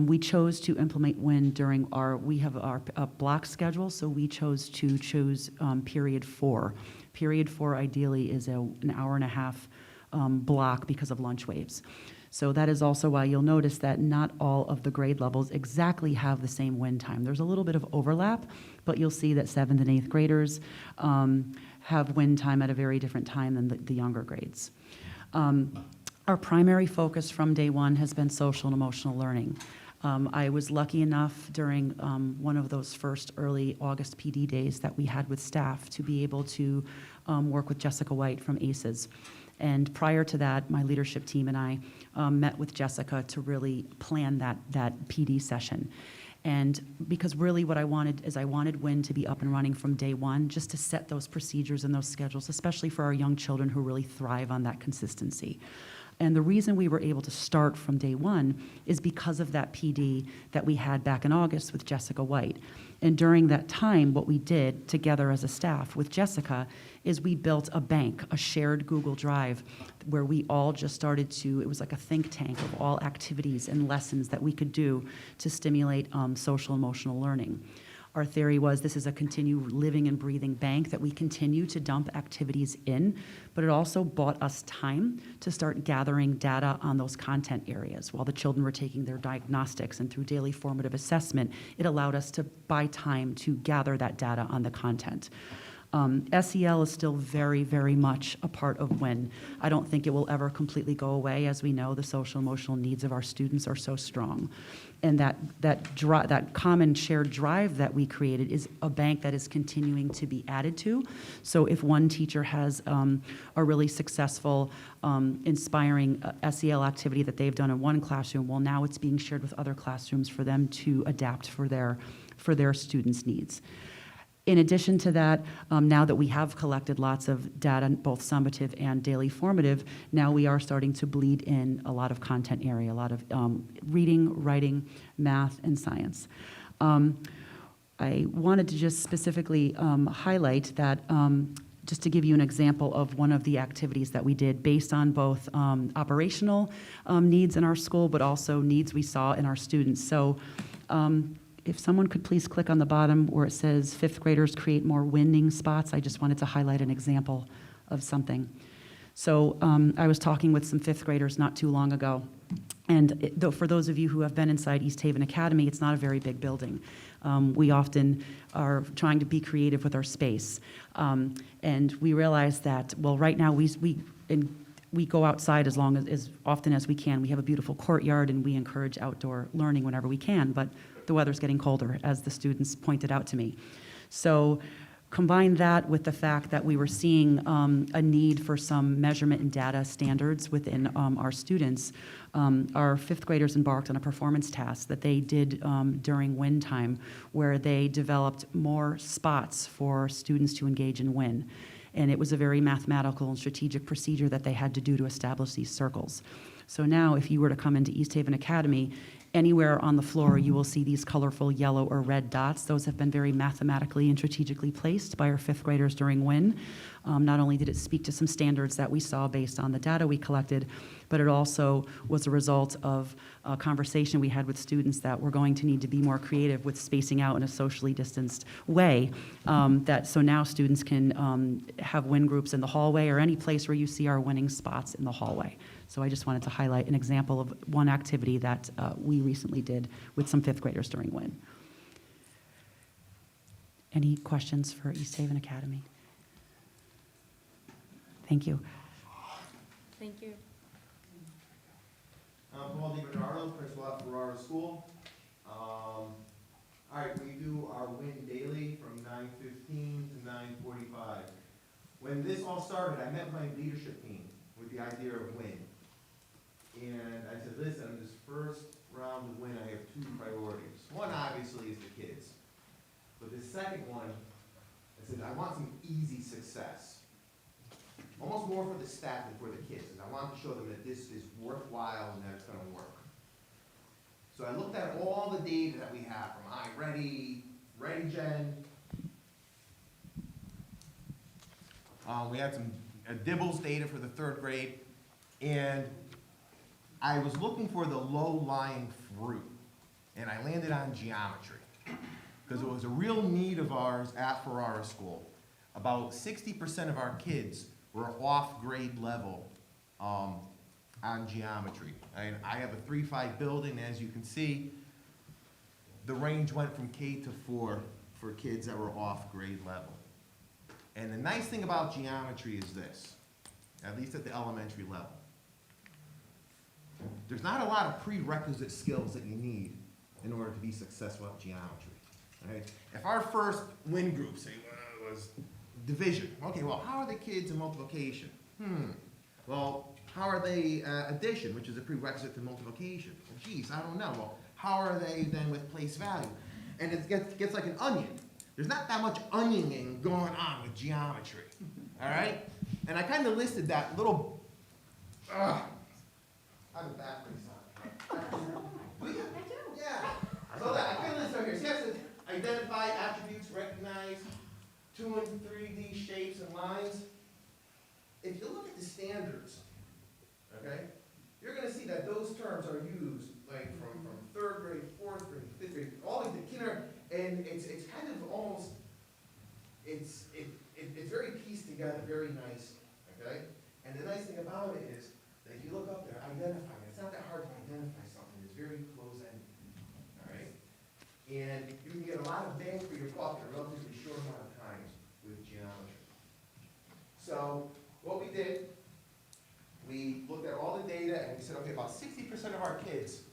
we chose to implement WIN during we have our block schedule, so we chose to choose period 4. Period 4 ideally is an hour and a half block because of lunch waves. So that is also why you'll notice that not all of the grade levels exactly have the same WIN time. There's a little bit of overlap, but you'll see that 7th and 8th graders have WIN time at a very different time than the younger grades. Our primary focus from day one has been social and emotional learning. I was lucky enough during one of those first early August PD days that we had with staff to be able to work with Jessica White from ACES. And prior to that, my leadership team and I met with Jessica to really plan that PD session. And because really what I wanted is I wanted WIN to be up and running from day one, just to set those procedures and those schedules, especially for our young children who really thrive on that consistency. And the reason we were able to start from day one is because of that PD that we had back in August with Jessica White. And during that time, what we did together as a staff with Jessica is we built a bank, a shared Google Drive, where we all just started it was like a think tank of all activities and lessons that we could do to stimulate social emotional learning. Our theory was this is a continued living and breathing bank that we continue to dump activities in, but it also bought us time to start gathering data on those content areas. While the children were taking their diagnostics and through daily formative assessment, it allowed us to buy time to gather that data on the content. SEL is still very, very much a part of WIN. I don't think it will ever completely go away. As we know, the social emotional needs of our students are so strong. And that common shared drive that we created is a bank that is continuing to be added to. So if one teacher has a really successful, inspiring SEL activity that they've done in one classroom, well, now it's being shared with other classrooms for them to adapt for their for their students' needs. In addition to that, now that we have collected lots of data, both summative and daily formative, now we are starting to bleed in a lot of content area, a lot of reading, writing, math, and science. I wanted to just specifically highlight that, just to give you an example of one of the activities that we did based on both operational needs in our school, but also needs we saw in our students. So if someone could please click on the bottom where it says fifth graders create more winning spots, I just wanted to highlight an example of something. So I was talking with some fifth graders not too long ago, and for those of you who have been inside East Haven Academy, it's not a very big building. We often are trying to be creative with our space, and we realize that, well, right now we go outside as often as we can. We have a beautiful courtyard, and we encourage outdoor learning whenever we can, but the weather's getting colder, as the students pointed out to me. So combine that with the fact that we were seeing a need for some measurement and data standards within our students. Our fifth graders embarked on a performance task that they did during WIN time, where they developed more spots for students to engage in WIN. And it was a very mathematical and strategic procedure that they had to do to establish these circles. So now, if you were to come into East Haven Academy, anywhere on the floor you will see these colorful yellow or red dots. Those have been very mathematically and strategically placed by our fifth graders during WIN. Not only did it speak to some standards that we saw based on the data we collected, but it also was a result of a conversation we had with students that we're going to need to be more creative with spacing out in a socially distanced way. So now students can have WIN groups in the hallway or any place where you see our winning spots in the hallway. So I just wanted to highlight an example of one activity that we recently did with some fifth graders during WIN. Any questions for East Haven Academy? Thank you. Thank you. I'm Paul DiBernardo, principal at Ferrara School. All right, we do our WIN daily from 9:15 to 9:45. When this all started, I met my leadership team with the idea of WIN. And I said, listen, in this first round of WIN, I have two priorities. One, obviously, is the kids. But the second one, I said, I want some easy success. Almost more for the staff than for the kids. And I want to show them that this is worthwhile and that it's going to work. So I looked at all the data that we have from iReady, ReadyGen. We had some Dibbles data for the third grade. And I was looking for the low-lying fruit. And I landed on geometry. Because it was a real need of ours at Ferrara School. About 60% of our kids were off grade level on geometry. And I have a 3-5 building, as you can see, the range went from K to 4 for kids that were off grade level. And the nice thing about geometry is this, at least at the elementary level. There's not a lot of prerequisite skills that you need in order to be successful at geometry. Right? If our first WIN group, say, was division. Okay, well, how are the kids in multiplication? Well, how are they addition, which is a prerequisite to multiplication? Well, geez, I don't know. Well, how are they then with place value? And it gets like an onion. There's not that much onioning going on with geometry. All right? And I kind of listed that little. I have a back brace on. Do you? I do. Yeah. So that I kind of listed over here. So you have to identify attributes, recognize 2 and 3D shapes and lines. If you look at the standards, okay, you're going to see that those terms are used like from 3rd grade, 4th grade, 5th grade, all the way to kindergarten, and it's kind of almost it's very pieced together, very nice, okay. And the nice thing about it is that if you look up there, identify it. It's not that hard to identify something. It's very close-ended, all right. And you can get a lot of bang for your buck in a relatively short amount of time with geometry. So what we did, we looked at all the data and we said, okay, about 60% of our kids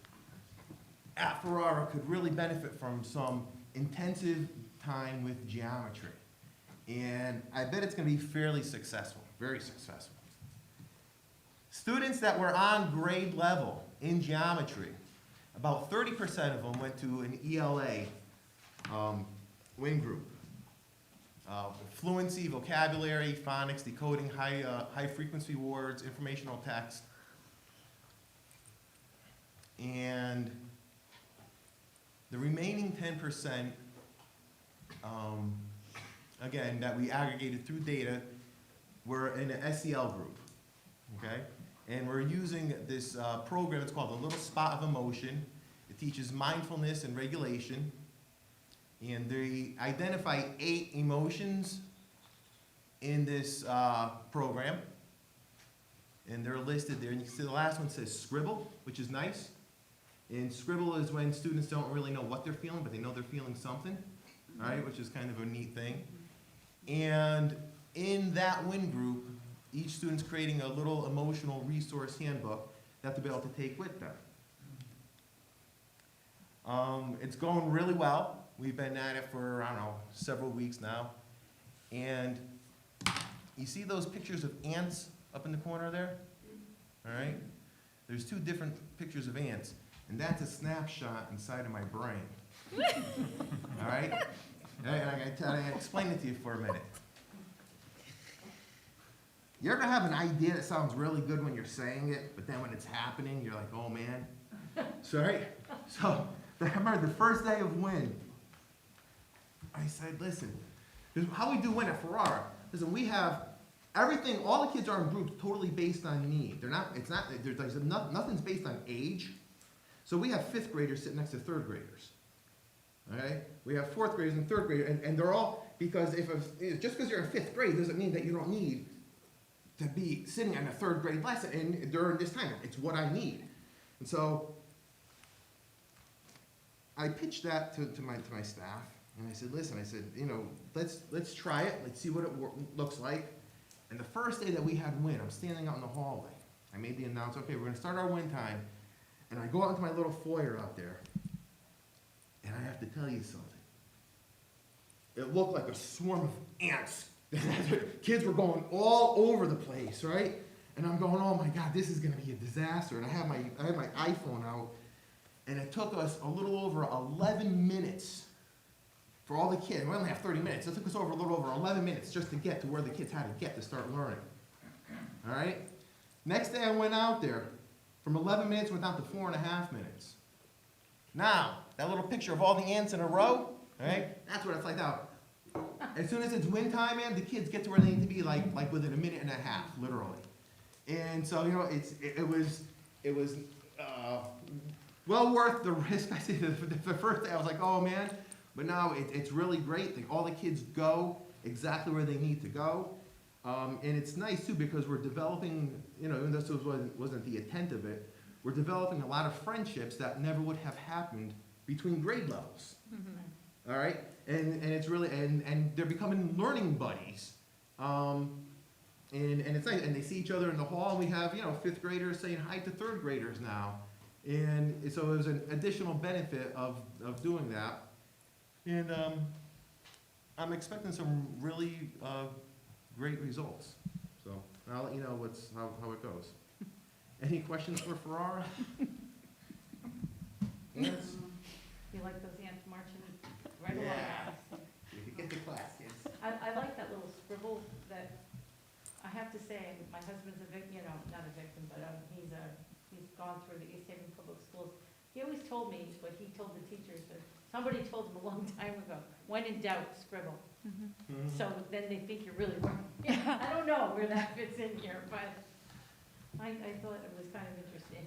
at Ferrara could really benefit from some intensive time with geometry. And I bet it's going to be fairly successful, very successful. Students that were on grade level in geometry, about 30% of them went to an ELA WIN group. Fluency, vocabulary, phonics, decoding, high-frequency words, informational text. And the remaining 10%, again, that we aggregated through data, we're in an SEL group, okay? And we're using this program, it's called The Little Spot of Emotion. It teaches mindfulness and regulation. And they identify 8 emotions in this program. And they're listed there. And you can see the last one says scribble, which is nice. And scribble is when students don't really know what they're feeling, but they know they're feeling something, all right, which is kind of a neat thing. And in that WIN group, each student's creating a little emotional resource handbook that they'll be able to take with them. It's going really well. We've been at it for, I don't know, several weeks now. And you see those pictures of ants up in the corner there? All right? There's 2 different pictures of ants, and that's a snapshot inside of my brain. All right? And I'm going to explain it to you for a minute. You ever have an idea that sounds really good when you're saying it, but then when it's happening, you're like, oh man? Sorry? So, I remember the first day of WIN, I said, listen, how we do WIN at Ferrara, listen, we have everything, all the kids are in groups totally based on need. Nothing's based on age. So we have 5th graders sitting next to 3rd graders. Okay? We have 4th graders and 3rd graders, and they're all, because just because you're in 5th grade doesn't mean that you don't need to be sitting in a 3rd grade lesson and during this time. It's what I need. And so I pitched that to my staff, and I said, listen, let's try it. Let's see what it looks like. And the first day that we had WIN, I'm standing out in the hallway. I made the announcement, okay, we're going to start our WIN time. And I go out into my little foyer out there, and I have to tell you something. It looked like a swarm of ants. Kids were going all over the place, right? And I'm going, oh my God, this is going to be a disaster. And I had my iPhone out, and it took us a little over 11 minutes for all the kids. We only have 30 minutes. It took us a little over 11 minutes just to get to where the kids had to get to start learning. All right? Next day I went out there. From 11 minutes went down to 4.5 minutes. Now, that little picture of all the ants in a row, right? That's what it's like now. As soon as it's WIN time, man, the kids get to where they need to be like within 1.5 minutes, literally. And so, it was well worth the risk. I see the first day I was like, oh man, but now it's really great. All the kids go exactly where they need to go. And it's nice too because we're developing, even though this wasn't the intent of it, we're developing a lot of friendships that never would have happened between grade levels. Mm-hmm. All right? And it's really, and they're becoming learning buddies. And it's nice, and they see each other in the hall, and we have, 5th graders saying hi to 3rd graders now. And so it was an additional benefit of doing that. And I'm expecting some really great results. So I'll let you know how it goes. Any questions for Ferrara? Ants? You like those ants marching right along? Yeah. You can get to class, kids. I like that little scribble that, I have to say, my husband's a victim, not a victim, but he's gone through the East Haven Public Schools. He always told me, but he told the teachers that somebody told him a long time ago, when in doubt, scribble. Mm-hmm. So then they think you're really wrong. I don't know where that fits in here, but I thought it was kind of interesting.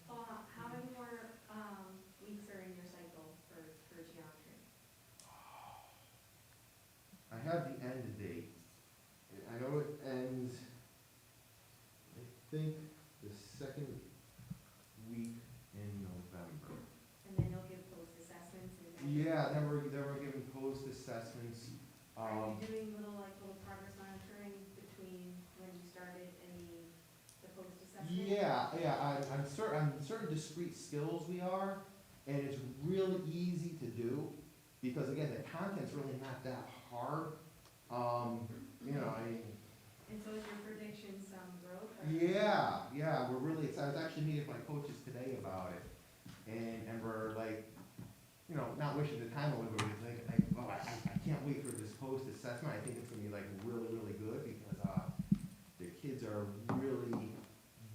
How many more weeks are in your cycle for geometry? I have the end date. I know it ends, I think, the 2nd week in November. And then you'll give post-assessments? Yeah, then we're giving post-assessments. Are you doing little progress monitoring between when you started and the post-assessment? Yeah, on certain discrete skills we are, and it's really easy to do, because again, the content's really not that hard. And so is your prediction some growth? Yeah, we're really excited. I was actually meeting with my coaches today about it, and we're like, not wishing the time away, but post-assessment, I think it's gonna be like really, really good because, the kids are really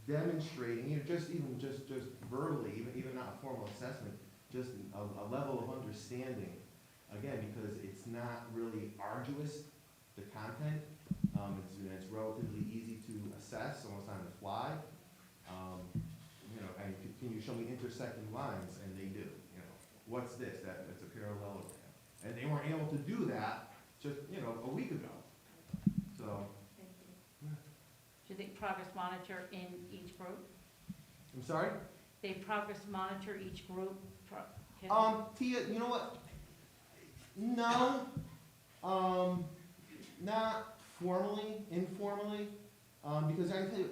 demonstrating, just verbally, even not a formal assessment, just a level of understanding. Again, because it's not really arduous, the content, it's relatively easy to assess, almost on the fly. And can you show me intersecting lines? And they do, what's this? That's a parallelogram. And they weren't able to do that just, a week ago. So, Do they progress monitor in each group? I'm sorry? They progress monitor each group? Tia, you know what? No, not formally, informally, because I tell you,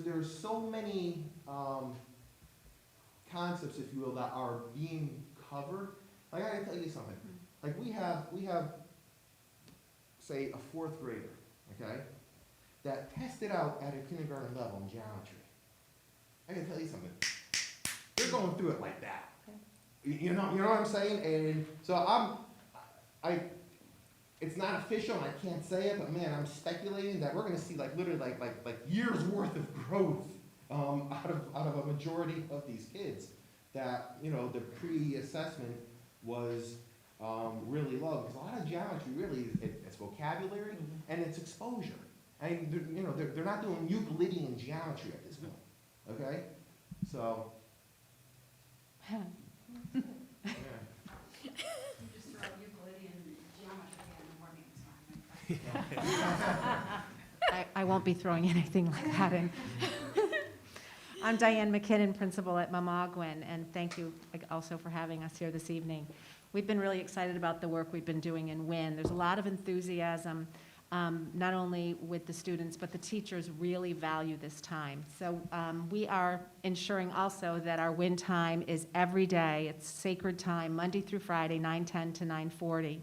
there's so many, concepts, if you will, that are being covered. Like, I gotta tell you something. Like, we have, say, a fourth grader, okay, that tested out at a kindergarten level in geometry. I gotta tell you something. They're going through it like that. You know what I'm saying? And so it's not official, and I can't say it, but man, I'm speculating that we're gonna see like literally like years worth of growth out of a majority of these kids that, the pre-assessment was really low. Because a lot of geometry really it's vocabulary and it's exposure. And they're not doing Euclidean geometry at this point. Okay? So yeah. Just throw Euclidean geometry in the morning, it's fine. I won't be throwing anything like that in. I'm Diane McKinnon, principal at Mamagwin, and thank you also for having us here this evening. We've been really excited about the work we've been doing in WIN. There's a lot of enthusiasm, not only with the students, but the teachers really value this time. So we are ensuring also that our WIN time is every day. It's sacred time, Monday through Friday, 9:10 to 9:40.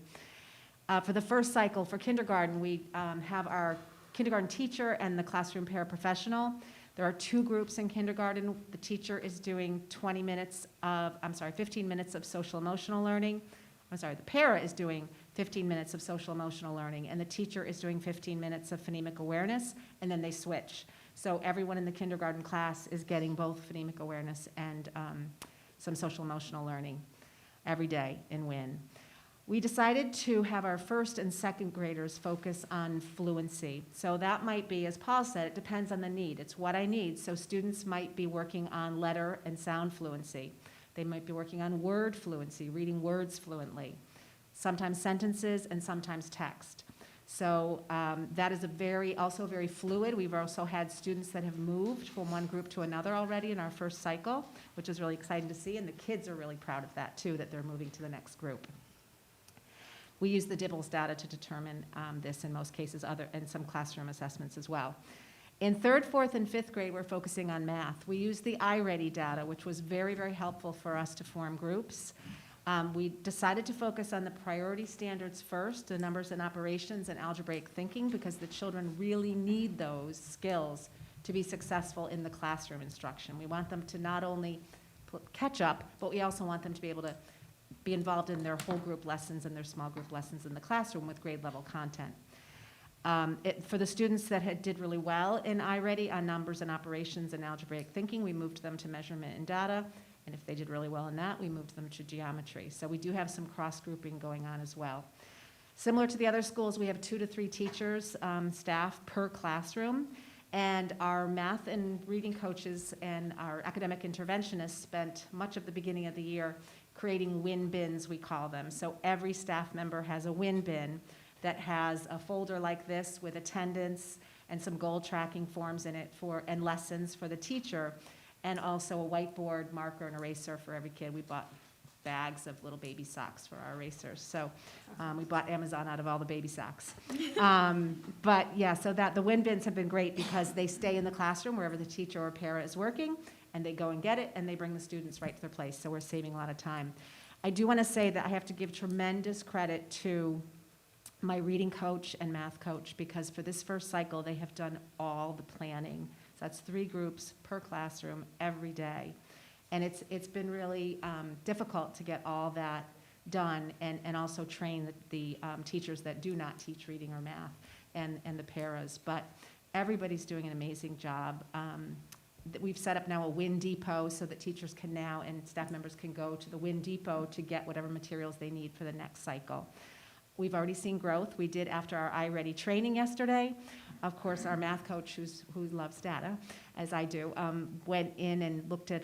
For the first cycle, for kindergarten, we have our kindergarten teacher and the classroom paraprofessional. There are 2 groups in kindergarten. The teacher is doing 15 minutes of social emotional learning. The para is doing 15 minutes of social emotional learning, and the teacher is doing 15 minutes of phonemic awareness, and then they switch. So everyone in the kindergarten class is getting both phonemic awareness and some social emotional learning every day in WIN. We decided to have our first and second graders focus on fluency. So that might be, as Paul said, it depends on the need. It's what I need. So students might be working on letter and sound fluency. They might be working on word fluency, reading words fluently, sometimes sentences and sometimes text. So that is also very fluid. We've also had students that have moved from one group to another already in our first cycle, which is really exciting to see, and the kids are really proud of that too, that they're moving to the next group. We use the DIBELS data to determine this in most cases, and some classroom assessments as well. In 3rd, 4th, and 5th grade, we're focusing on math. We use the iReady data, which was very, very helpful for us to form groups. We decided to focus on the priority standards first, the numbers and operations and algebraic thinking, because the children really need those skills to be successful in the classroom instruction. We want them to not only catch up, but we also want them to be able to be involved in their whole group lessons and their small group lessons in the classroom with grade level content. For the students that did really well in iReady on numbers and operations and algebraic thinking, we moved them to measurement and data. And if they did really well in that, we moved them to geometry. So we do have some cross-grouping going on as well. Similar to the other schools, we have 2 to 3 teachers, staff per classroom. And our math and reading coaches and our academic interventionists spent much of the beginning of the year creating WIN bins, we call them. So every staff member has a WIN bin that has a folder like this with attendance and some goal tracking forms in it and lessons for the teacher, and also a whiteboard, marker, and eraser for every kid. We bought bags of little baby socks for our erasers. So we bought Amazon out of all the baby socks. But yeah, so the WIN bins have been great because they stay in the classroom wherever the teacher or para is working, and they go and get it, and they bring the students right to their place. So we're saving a lot of time. I do want to say that I have to give tremendous credit to my reading coach and math coach, because for this first cycle, they have done all the planning. So that's 3 groups per classroom every day. And it's been really difficult to get all that done, and also train the teachers that do not teach reading or math, and the paras. But everybody's doing an amazing job. We've set up now a Win Depot so that teachers can now, and staff members can go to the Win Depot to get whatever materials they need for the next cycle. We've already seen growth. We did after our iReady training yesterday. Of course, our math coach, who loves data, as I do, went in and looked at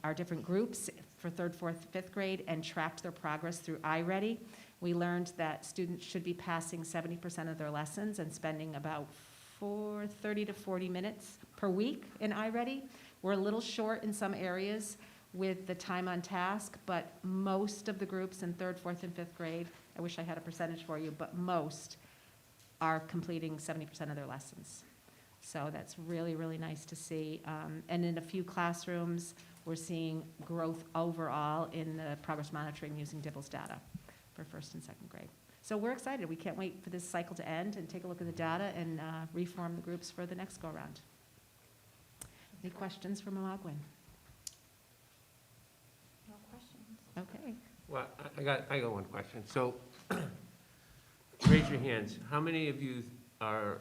our different groups for 3rd, 4th, 5th grade and tracked their progress through iReady. We learned that students should be passing 70% of their lessons and spending about 30 to 40 minutes per week in iReady. We're a little short in some areas with the time on task, but most of the groups in 3rd, 4th, and 5th grade, I wish I had a percentage for you, but most are completing 70% of their lessons. So that's really, really nice to see. And in a few classrooms, we're seeing growth overall in the progress monitoring using Dibble's data for 1st and 2nd grade. So we're excited. We can't wait for this cycle to end and take a look at the data and reform the groups for the next go-around. Any questions from Mamaguin? No questions. Okay. Well, I got one question. So, raise your hands. How many of you are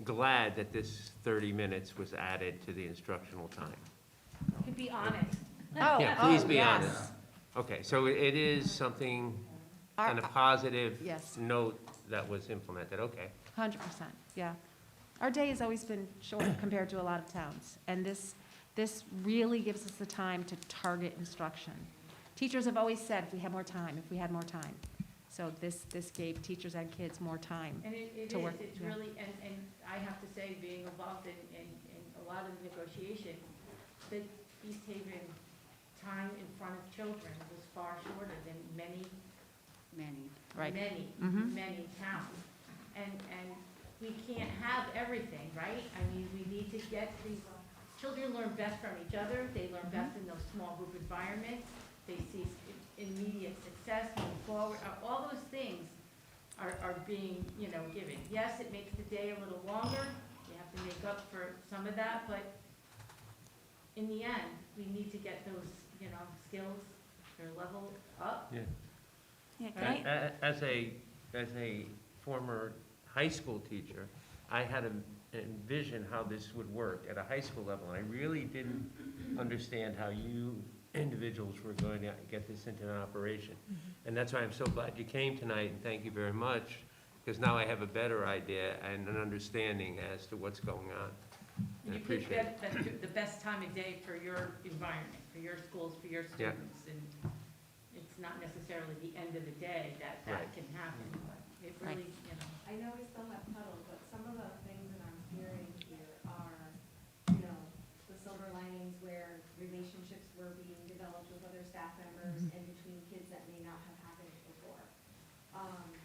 glad that this 30 minutes was added to the instructional time? You can be honest. Yeah, please be yes. honest. Okay, so it is something Our- on a positive Yes. note that was implemented, okay. 100%, yeah. Our day has always been short compared to a lot of towns, and this really gives us the time to target instruction. Teachers have always said, if we had more time. So this gave teachers and kids more time. And it To is, work, it's yeah. really, and I have to say, being involved in a lot of negotiation, the East Haven time in front of children was far shorter than many Right. many, many towns. And we can't have everything, right? I mean, we need to get these, children learn best from each other, they learn best in those small group environments, they see immediate success, move forward, all those things are being, given. Yes, it makes the day a little longer, you have to make up for some of that, but in the end, we need to get those, skills, their level up. Yeah. Yeah, can I, As a former high school teacher, I had to envision how this would work at a high school level, and I really didn't understand how you individuals were going to get this into an operation. And that's why I'm so glad you came tonight, and thank you very much, because now I have a better idea and an understanding as to what's going on. And I you pick appreciate it. the best time of day for your environment, for your schools, for your Yeah. students, and it's not necessarily the end of the day that Right. can happen, but it Right. really, I know we still have puddles, but some of the things that I'm hearing here are, the silver linings where relationships were being developed with other staff members and between kids that may not have happened before.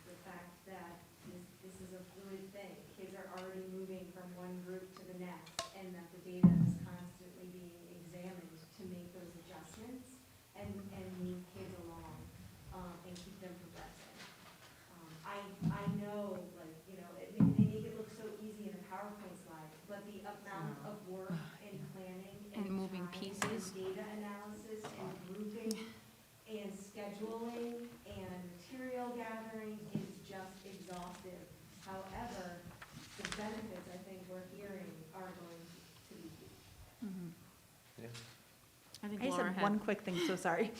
The fact that this is a fluid thing, kids are already moving from one group to the next, and that the data is constantly being examined to make those adjustments and move kids along, and keep them progressing. I know, they make it look so easy in a PowerPoint slide, but the amount of work and planning and And moving time pieces. and data analysis and grouping and scheduling and material gathering is just exhaustive. However, the benefits I think we're hearing are going to be huge. I think I just Laura have had. one quick thing, so sorry.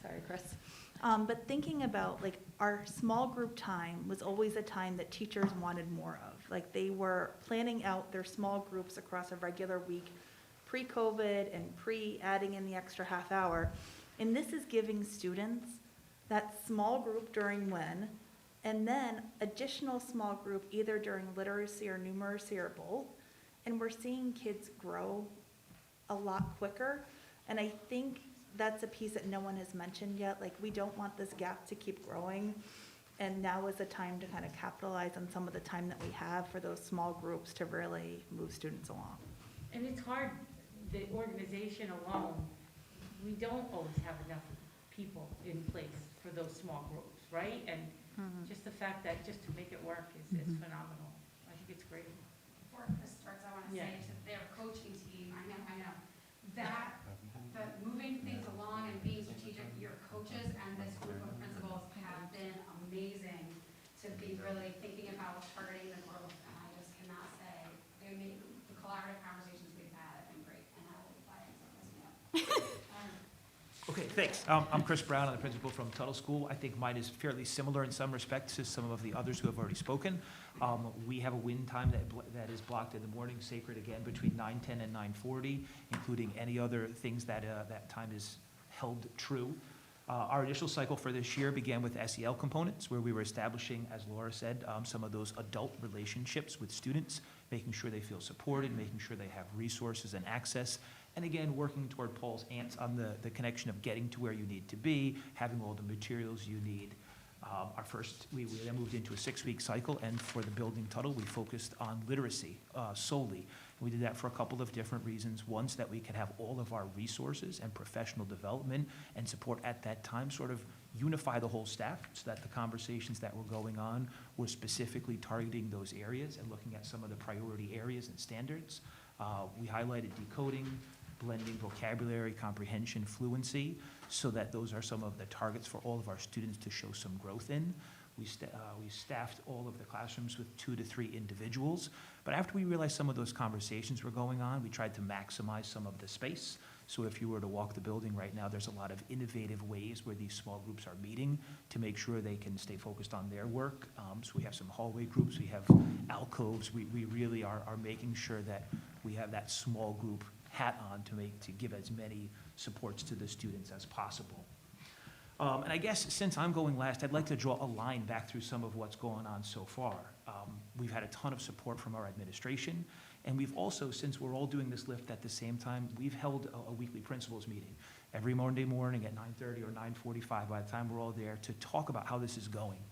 Sorry, Chris. But thinking about, our small group time was always a time that teachers wanted more of. Like, they were planning out their small groups across a regular week, pre-COVID and pre-adding in the extra half hour. And this is giving students that small group during when, and then additional small group either during literacy or numeracy or both. And we're seeing kids grow a lot quicker. And I think that's a piece that no one has mentioned yet. Like, we don't want this gap to keep growing. And now is the time to kind of capitalize on some of the time that we have for those small groups to really move students along. and it's hard, the organization alone, we don't always have enough people in place for those small groups, right? And just the fact that, just to make it work is phenomenal. I think it's great. Before Chris starts, I want to Yeah. say to their coaching team, I know, that moving things along and being strategic, your coaches really thinking about targeting the growth, and I just cannot say, the collaborative conversations we've had have been great, and I will buy it, so that's me up. Okay, thanks. I'm Chris Brown, I'm the principal from Tuttle School. I think mine is fairly similar in some respects to some of the others who have already spoken. We have a win time that is blocked in the morning, sacred again, between 9:10 and 9:40, including any other things that that time is held true. Our initial cycle for this year began with SEL components, where we were establishing, as Laura said, some of those adult relationships with students, making sure they feel supported, making sure they have resources and access, and again, working toward Paul's ants on the connection of getting to where you need to be, having all the materials you need. We then moved into a 6-week cycle, and for the building Tuttle, we focused on literacy solely. We did that for a couple of different reasons. One, so that we could have all of our resources and professional development and support at that time sort of unify the whole staff, so that the conversations that were going on were specifically targeting those areas and looking at some of the priority areas and standards. We highlighted decoding, blending vocabulary, comprehension, fluency, so that those are some of the targets for all of our students to show some growth in. We staffed all of the classrooms with 2 to 3 individuals, but after we realized some of those conversations were going on, we tried to maximize some of the space. So if you were to walk the building right now, there's a lot of innovative ways where these small groups are meeting to make sure they can stay focused on their work. So we have some hallway groups, we have alcoves, we really are making sure that we have that small group hat on to give as many supports to the students as possible. And I guess since I'm going last, I'd like to draw a line back through some of what's going on so far. We've had a ton of support from our administration, and we've also, since we're all doing this lift at the same time, we've held a weekly principals meeting every Monday morning at 9:30 or 9:45 by the time we're all there to talk about how this is going.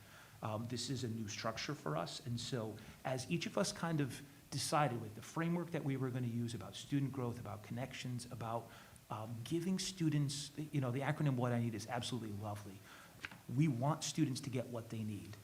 This is a new structure for us, and so as each of us kind of decided with the framework that we were going to use about student growth, about connections, about giving students, the acronym What I Need is absolutely lovely. We want students to get what they need.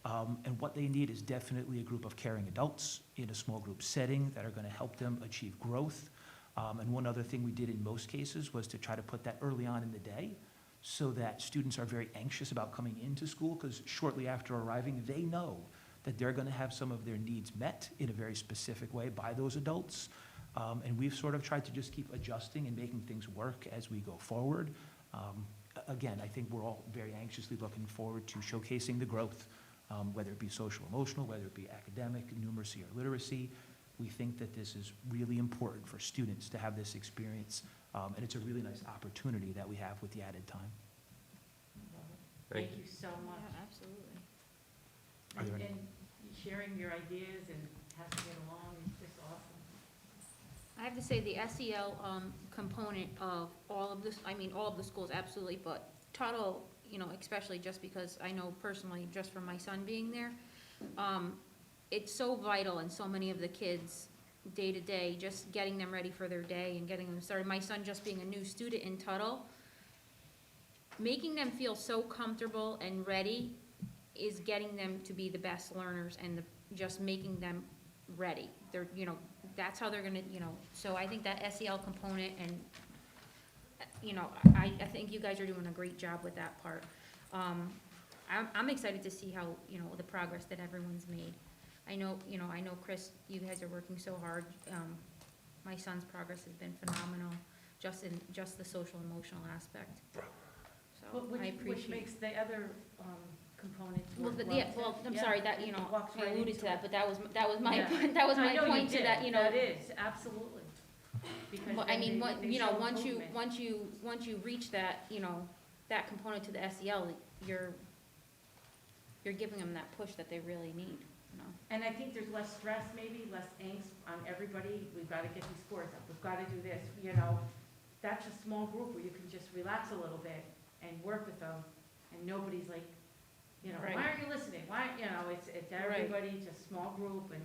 And what they need is definitely a group of caring adults in a small group setting that are going to help them achieve growth. And one other thing we did in most cases was to try to put that early on in the day so that students are very anxious about coming into school, because shortly after arriving, they know that they're going to have some of their needs met in a very specific way by those adults. And we've sort of tried to just keep adjusting and making things work as we go forward. Again, I think we're all very anxiously looking forward to showcasing the growth, whether it be social emotional, whether it be academic, numeracy, or literacy. We think that this is really important for students to have this experience, and it's a really nice opportunity that we have with the added time. Thank you so much. Absolutely. Are there any- And sharing your ideas and passing it along is just awesome. I have to say, the SEL component of all of this, all of the schools, absolutely, but Tuttle, especially just because I know personally, just from my son being there, it's so vital in so many of the kids' day-to-day, just getting them ready for their day and getting them started. My son just being a new student in Tuttle, making them feel so comfortable and ready is getting them to be the best learners and just making them ready. They're, that's how they're gonna, so I think that SEL component and, I think you guys are doing a great job with that part. I'm excited to see how, the progress that everyone's made. I know, Chris, you guys are working so hard. My son's progress has been phenomenal, just in the social emotional aspect. So I Which appreciate. makes the other components Well, work yeah, well. well, I'm Yeah, sorry that, it walks I right alluded into to that, it. but that was my Yeah. point, that was my I know you point to did. that, That is, absolutely. Because Well, then they show once improvement. you reach that, that component to the SEL, you're giving them that push that they really need, And I think there's less stress, maybe, less angst on everybody. We've got to get these scores up, we've got to do this, That's a small group where you can just relax a little bit and work with them, and nobody's like, Right. why aren't you listening? Why, it's Right. everybody, just small group, and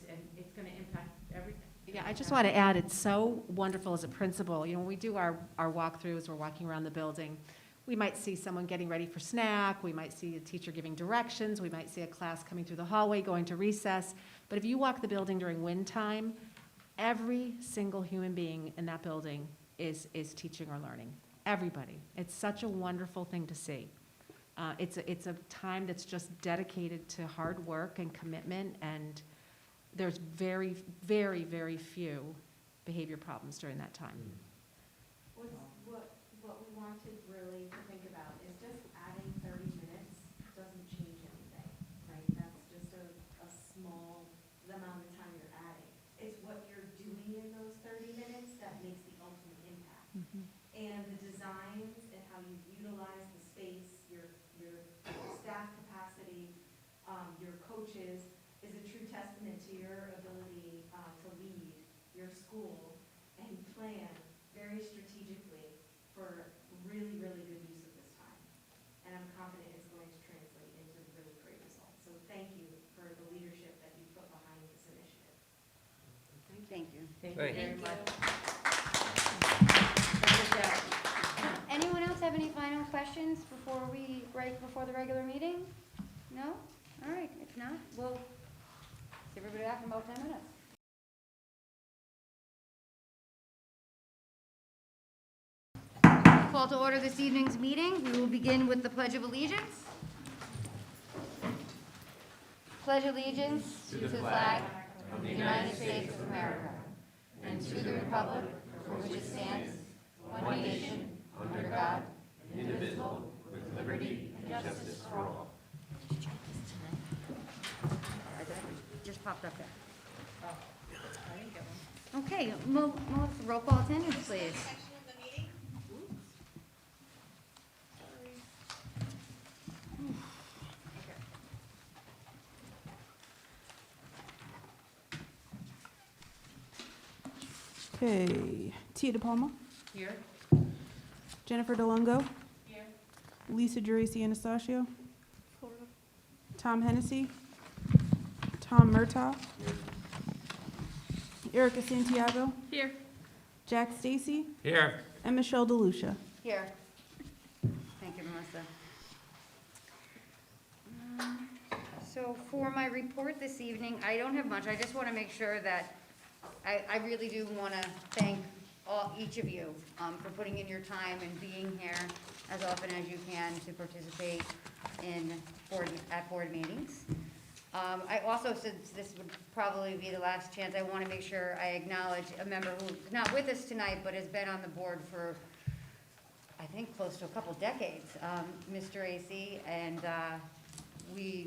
and it's going to impact everything. Yeah, I just want to add, it's so wonderful as a principal, when we do our walkthroughs, we're walking around the building, we might see someone getting ready for snack, we might see a teacher giving directions, we might see a class coming through the hallway, going to recess, but if you walk the building during wind time, every single human being in that building is teaching or learning, everybody. It's such a wonderful thing to see. It's a time that's just dedicated to hard work and commitment, and there's very, very, very few behavior problems during that time. What we wanted really to think about is just adding 30 minutes doesn't change anything, right? That's just a small amount of time you're adding. It's what you're doing in those 30 minutes that makes the ultimate impact. And the designs and how you utilize the space, your staff capacity, your coaches, is a true testament to your ability to lead your school and plan very strategically for really, really good use of this time. And I'm confident it's going to translate into really great results. So thank you for the leadership that you put behind this initiative. Thank you. Thank Thank you very much. Anyone else have any final questions right before the regular meeting? No? All right, if not, we'll see everybody back in about 10 minutes. Call to order this evening's meeting. We will begin with the Pledge of Allegiance. Pledge allegiance to the flag of the United States of America and to the republic for which it stands, one nation, under God, indivisible, with liberty and justice for all. Just popped up there. Okay, Melissa, roll call attendance, please. Okay, Tia DePalma, Here? Jennifer DeLongo, Here. Lisa Geraci Anastasio, Tom Hennessy, Tom Murtaugh, Erica Santiago, Here. Jack Stacy, Here. and Michelle DeLucia. Here. Thank you, Melissa. So for my report this evening, I don't have much. I just want to make sure that I really do want to thank each of you for putting in your time and being here as often as you can to participate at board meetings. I also, since this would probably be the last chance, I want to make sure I acknowledge a member who's not with us tonight, but has been on the board for, I think, close to a couple decades, Mr. AC, and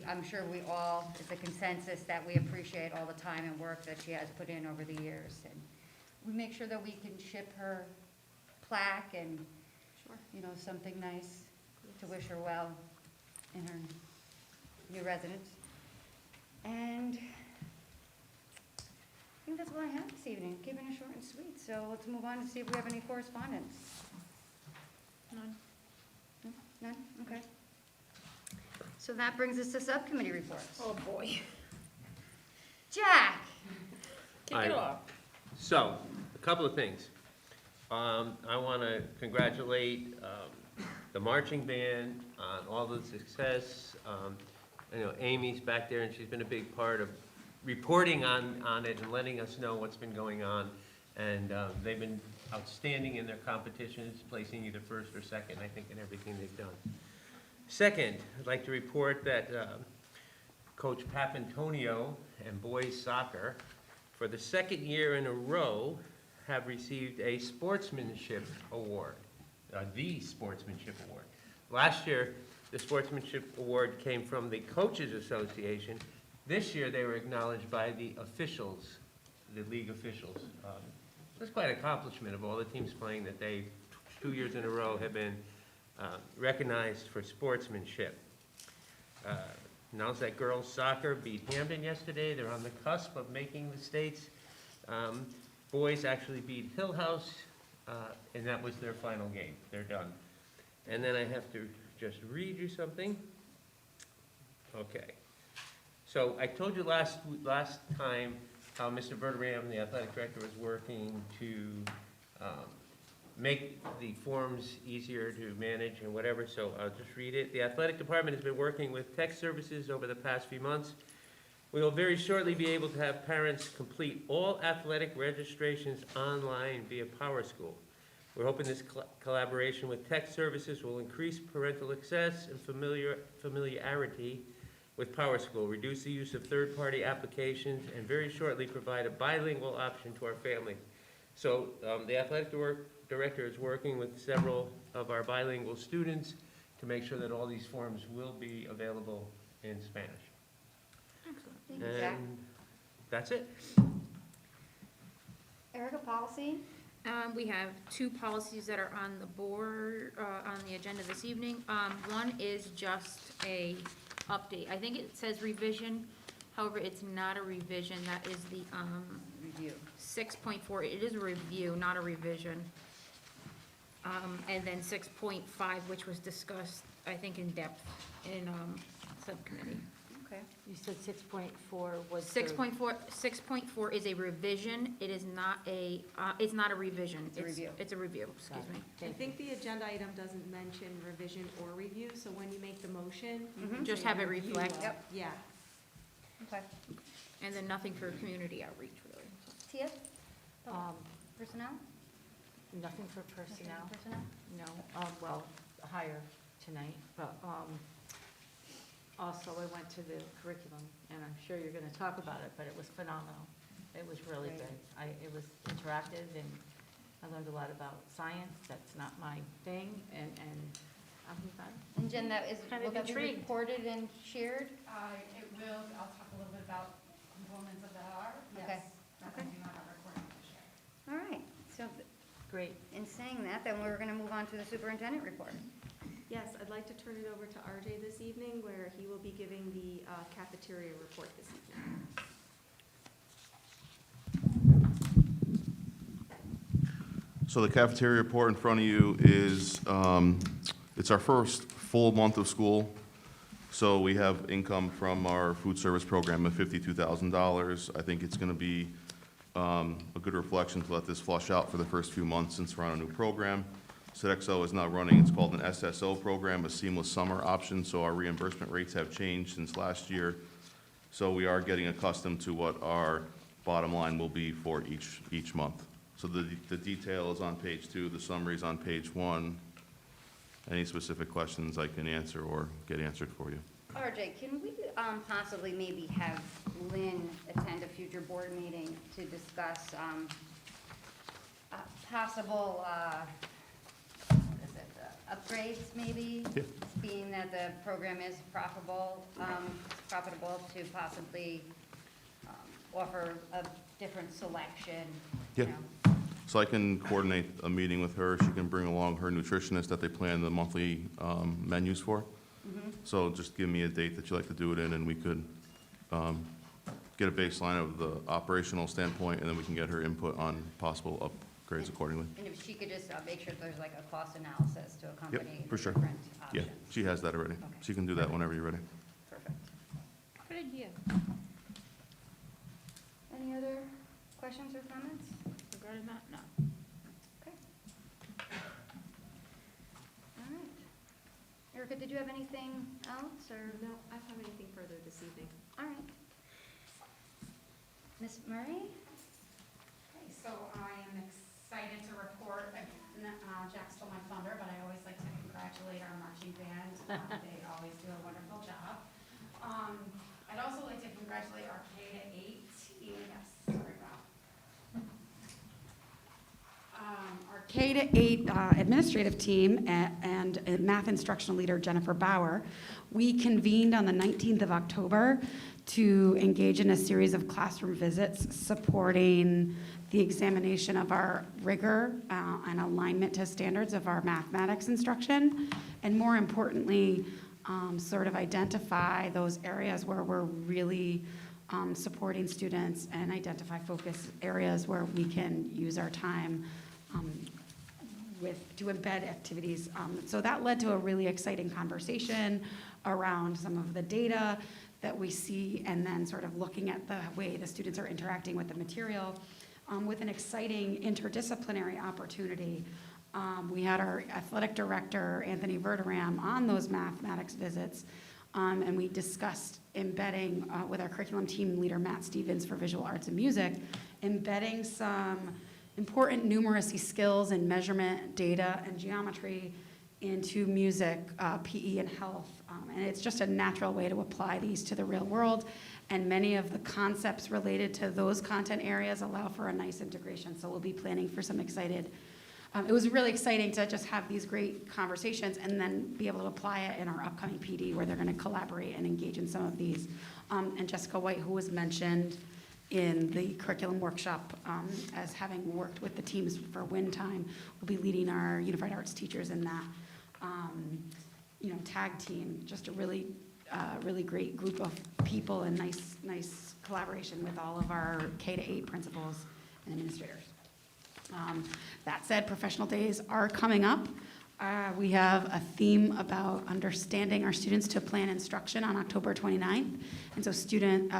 I'm sure we all, it's a consensus that we appreciate all the time and work that she has put in over the years. And we make sure that we can ship her plaque and, something nice to wish her well in her new residence. And I think that's all I have this evening, keeping it short and sweet. So let's move on to see if we have any correspondence. None. No? None? Okay. So that brings us to subcommittee reports. Oh, boy. Jack? Kick it off. So, a couple of things. I want to congratulate the marching band on all the success. I know Amy's back there, and she's been a big part of reporting on it and letting us know what's been going on. And they've been outstanding in their competitions, placing either first or second, I think, in everything they've done. Second, I'd like to report that Coach Papantonio and boys soccer, for the second year in a row, have received a sportsmanship award, the sportsmanship award. Last year, the sportsmanship award came from the Coaches Association. This year, they were acknowledged by the officials, the league officials. So it's quite an accomplishment of all the teams playing that they, 2 years in a row, have been recognized for sportsmanship. Announced that girls soccer beat Hamden yesterday. They're on the cusp of making the states. Boys actually beat Hill House, and that was their final game. They're done. And then I have to just read you something. Okay. So I told you last time how Mr. Verderam, the athletic director, was working to make the forms easier to manage and whatever, so I'll just read it. The athletic department has been working with tech services over the past few months. We will very shortly be able to have parents complete all athletic registrations online via PowerSchool. We're hoping this collaboration with tech services will increase parental access and familiarity with PowerSchool, reduce the use of third-party applications, and very shortly provide a bilingual option to our families. So the athletic director is working with several of our bilingual students to make sure that all these forms will be available in Spanish. Thank you, Jack. And that's it. Erica, policy? We have two policies that are on the board, on the agenda this evening. One is just a update. I think it says revision, however, it's not a revision. That is the, Review. 6.4, it is a review, not a revision. And then 6.5, which was discussed, I think, in depth in, subcommittee. Okay. You said 6.4 was. 6.4 is a revision. It is not a, it's not a revision. It's a review. It's a review, excuse me. I think the agenda item doesn't mention revision or review, so when you make the motion, you can Just say have it review reflect. of- Yep. Yeah. Okay. And then nothing for community outreach, really. Tia? Um, Personnel? Nothing for personnel? Personnel? No, well, hire tonight, but, also I went to the curriculum, and I'm sure you're gonna talk about it, but it was phenomenal. It was really Great. good. It was interactive, and I learned a lot about science. That's not my thing, and I'm fun. And Jen, that is, Kind will of that be intrigued. recorded and shared? It will, I'll talk a little bit about components of that are, Okay. yes, that I do not have recording to share. All right, so Great. in saying that, then we're gonna move on to the superintendent report. Yes, I'd like to turn it over to RJ this evening, where he will be giving the cafeteria report this evening. So the cafeteria report in front of you is, it's our first full month of school. So we have income from our food service program of $52,000. I think it's going to be a good reflection to let this flush out for the first few months since we're on a new program. Sodexo is now running, it's called an SSO program, a seamless summer option, so our reimbursement rates have changed since last year. So we are getting accustomed to what our bottom line will be for each month. So the detail is on page 2, the summary is on page 1. Any specific questions I can answer or get answered for you. RJ, can we possibly maybe have Lynn attend a future board meeting to discuss possible, upgrades maybe? Yeah. Being that the program is profitable to possibly offer a different selection, you Yeah. know? So I can coordinate a meeting with her. She can bring along her nutritionist that they plan the monthly menus for. So just give me a date that you'd like to do it in, and we could get a baseline of the operational standpoint, and then we can get her input on possible upgrades accordingly. And if she could just make sure there's like a cost analysis to accompany for the sure. different Yeah, options. she has that already. Okay. She can do that whenever you're ready. Perfect. Good idea. Any other questions or comments? Regarding that, no. Okay. All right. Erica, did you have anything else, or? No, I don't have anything further this evening. All right. Ms. Murray? Okay, so I am excited to report, Jack stole my thunder, but I always like to congratulate our marching band. They always do a wonderful job. I'd also like to congratulate our K-8 team, yes, sorry, Rob. Our K-8 administrative team and math instructional leader Jennifer Bauer, we convened on the 19th of October to engage in a series of classroom visits supporting the examination of our rigor and alignment to standards of our mathematics instruction, and more importantly, sort of identify those areas where we're really supporting students and identify focus areas where we can use our time to embed activities. So that led to a really exciting conversation around some of the data that we see, and then sort of looking at the way the students are interacting with the material, with an exciting interdisciplinary opportunity. We had our athletic director, Anthony Verderam, on those mathematics visits, and we discussed embedding, with our curriculum team leader, Matt Stevens, for visual arts and music, embedding some important numeracy skills in measurement, data, and geometry into music, PE, and health. And it's just a natural way to apply these to the real world. And many of the concepts related to those content areas allow for a nice integration. So we'll be planning for some excited. It was really exciting to just have these great conversations and then be able to apply it in our upcoming PD where they're going to collaborate and engage in some of these. And Jessica White, who was mentioned in the curriculum workshop as having worked with the teams for Win Time, will be leading our Unified Arts teachers in that tag team. Just a really great group of people and nice collaboration with all of our K-8 principals and administrators. That said, professional days are coming up. We have a theme about understanding our students to plan instruction on October 29th. And so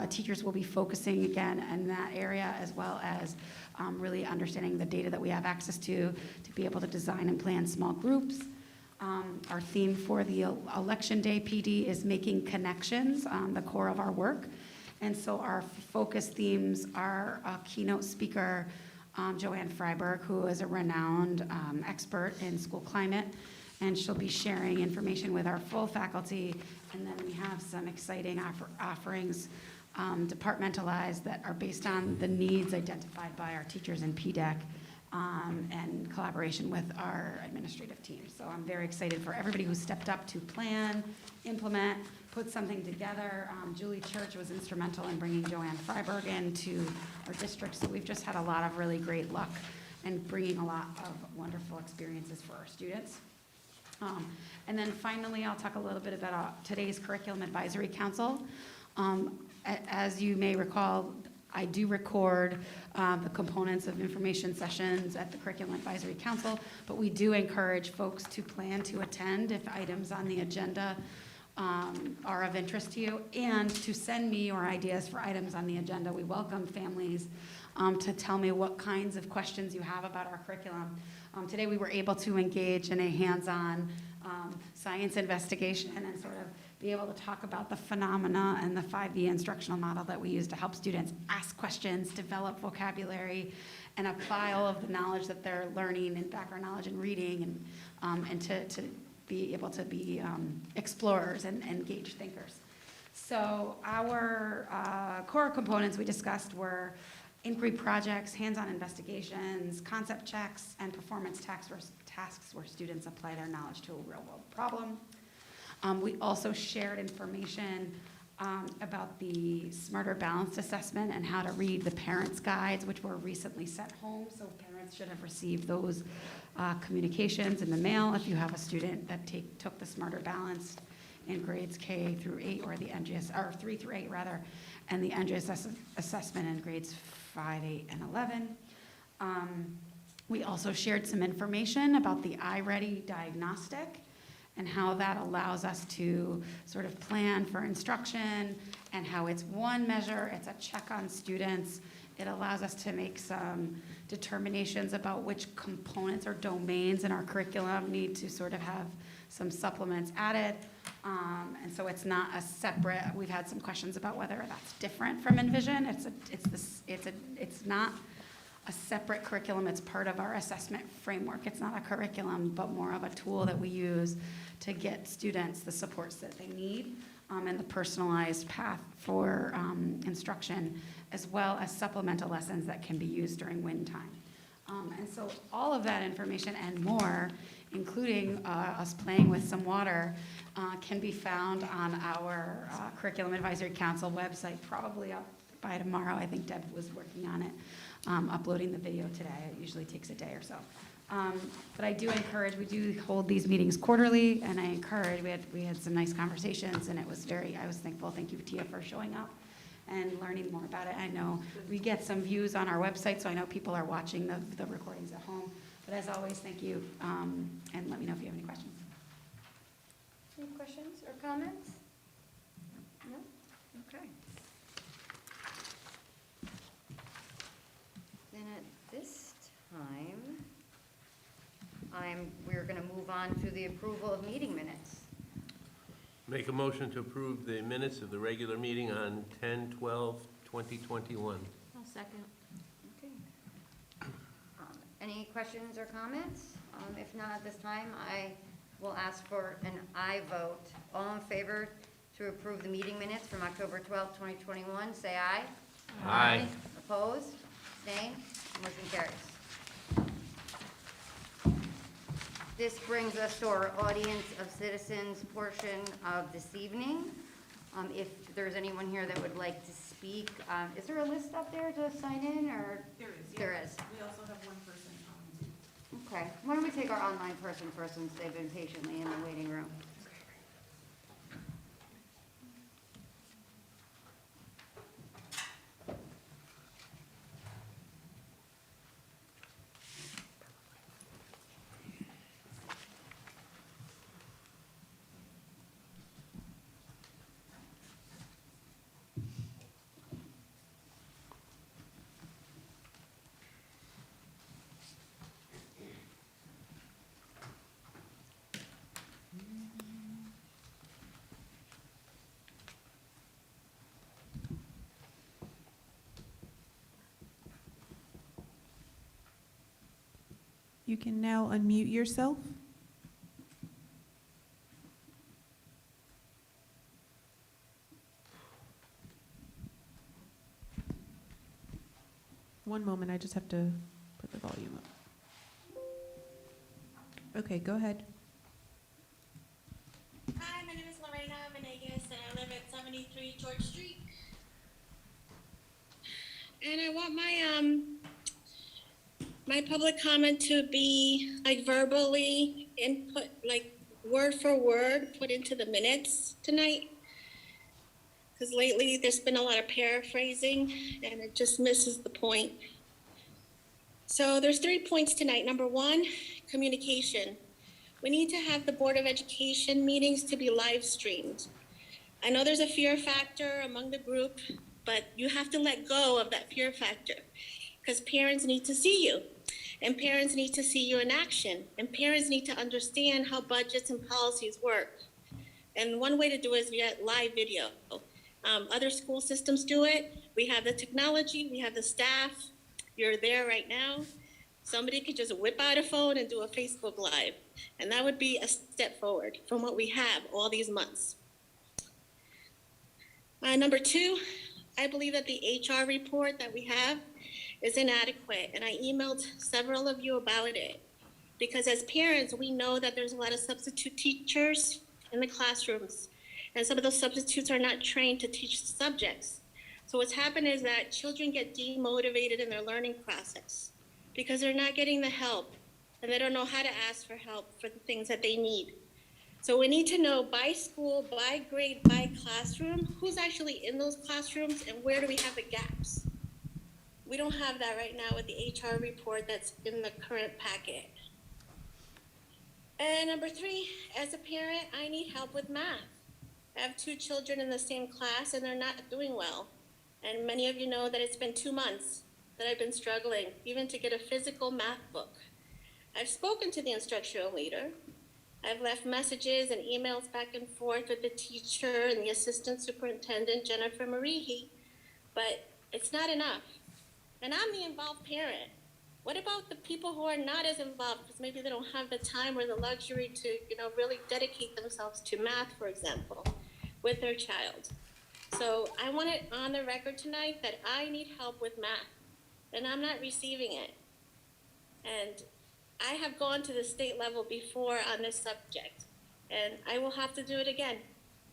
teachers will be focusing again in that area, as well as really understanding the data that we have access to be able to design and plan small groups. Our theme for the Election Day PD is making connections, the core of our work. And so our focus themes are a keynote speaker, Joanne Freiberg, who is a renowned expert in school climate, and she'll be sharing information with our full faculty. And then we have some exciting offerings departmentalized that are based on the needs identified by our teachers in PDEC and collaboration with our administrative team. So I'm very excited for everybody who stepped up to plan, implement, put something together. Julie Church was instrumental in bringing Joanne Freiberg into our district, so we've just had a lot of really great luck and bringing a lot of wonderful experiences for our students. And then finally, I'll talk a little bit about today's Curriculum Advisory Council. As you may recall, I do record the components of information sessions at the Curriculum Advisory Council, but we do encourage folks to plan to attend if items on the agenda are of interest to you, and to send me your ideas for items on the agenda. We welcome families to tell me what kinds of questions you have about our curriculum. Today we were able to engage in a hands-on science investigation and sort of be able to talk about the phenomena and the 5D instructional model that we use to help students ask questions, develop vocabulary, and apply all of the knowledge that they're learning and background knowledge and reading, and to be able to be explorers and engaged thinkers. So our core components we discussed were inquiry projects, hands-on investigations, concept checks, and performance tasks where students apply their knowledge to a real-world problem. We also shared information about the Smarter Balanced Assessment and how to read the parents' guides, which were recently sent home. So parents should have received those communications in the mail if you have a student that took the Smarter Balanced in grades K through 8, or the NGS, or 3 through 8 rather, and the NGS assessment in grades 5, 8, and 11. We also shared some information about the iReady diagnostic and how that allows us to sort of plan for instruction, and how it's one measure, it's a check on students. It allows us to make some determinations about which components or domains in our curriculum need to sort of have some supplements added. And so it's not a separate, we've had some questions about whether that's different from Envision. It's not a separate curriculum. It's part of our assessment framework. It's not a curriculum, but more of a tool that we use to get students the supports that they need, and the personalized path for instruction, as well as supplemental lessons that can be used during Win Time. And so all of that information and more, including us playing with some water, can be found on our Curriculum Advisory Council website, probably up by tomorrow. I think Deb was working on it, uploading the video today. It usually takes a day or so. But I do encourage, we do hold these meetings quarterly, and I encourage, we had some nice conversations, and I was thankful. Thank you, Tia, for showing up and learning more about it. I know we get some views on our website, so I know people are watching the recordings at home. But as always, thank you, and let me know if you have any questions. Any questions or comments? No? Okay. Then at this time, we're going to move on to the approval of meeting minutes. Make a motion to approve the minutes of the regular meeting on 10/12/2021. I'll second. Okay. Any questions or comments? If not at this time, I will ask for an aye vote. All in favor to approve the meeting minutes from October 12th, 2021, say aye. Aye. Opposed? Abstained? Motion carries. This brings us to our audience of citizens portion of this evening. If there's anyone here that would like to speak, is there a list up there to sign in, or? There is, There is. We also have one person on. Okay, why don't we take our online person first, since they've been patiently in the waiting room? You can now unmute yourself. One moment, I just have to put the volume up. Okay, go ahead. Hi, my name is Lorena Venegas, and I live at 73 George Street. And I want my public comment to be like verbally input, like word for word, put into the minutes tonight. Because lately there's been a lot of paraphrasing and it just misses the point. So there's 3 points tonight. Number 1, communication. We need to have the Board of Education meetings to be live streamed. I know there's a fear factor among the group, but you have to let go of that fear factor because parents need to see you, and parents need to see you in action, and parents need to understand how budgets and policies work. And one way to do it is via live video. Other school systems do it. We have the technology, we have the staff. You're there right now. Somebody could just whip out a phone and do a Facebook Live, and that would be a step forward from what we have all these months. Number 2, I believe that the HR report that we have is inadequate, and I emailed several of you about it. Because as parents, we know that there's a lot of substitute teachers in the classrooms, and some of those substitutes are not trained to teach subjects. So what's happened is that children get demotivated in their learning process because they're not getting the help, and they don't know how to ask for help for the things that they need. So we need to know by school, by grade, by classroom, who's actually in those classrooms and where do we have the gaps. We don't have that right now with the HR report that's in the current packet. And number 3, as a parent, I need help with math. I have 2 children in the same class and they're not doing well. And many of you know that it's been 2 months that I've been struggling even to get a physical math book. I've spoken to the instructional leader. I've left messages and emails back and forth with the teacher and the assistant superintendent, Jennifer Marihi, but it's not enough. And I'm the involved parent. What about the people who are not as involved because maybe they don't have the time or the luxury to, really dedicate themselves to math, for example, with their child? So I want it on the record tonight that I need help with math, and I'm not receiving it. And I have gone to the state level before on this subject, and I will have to do it again.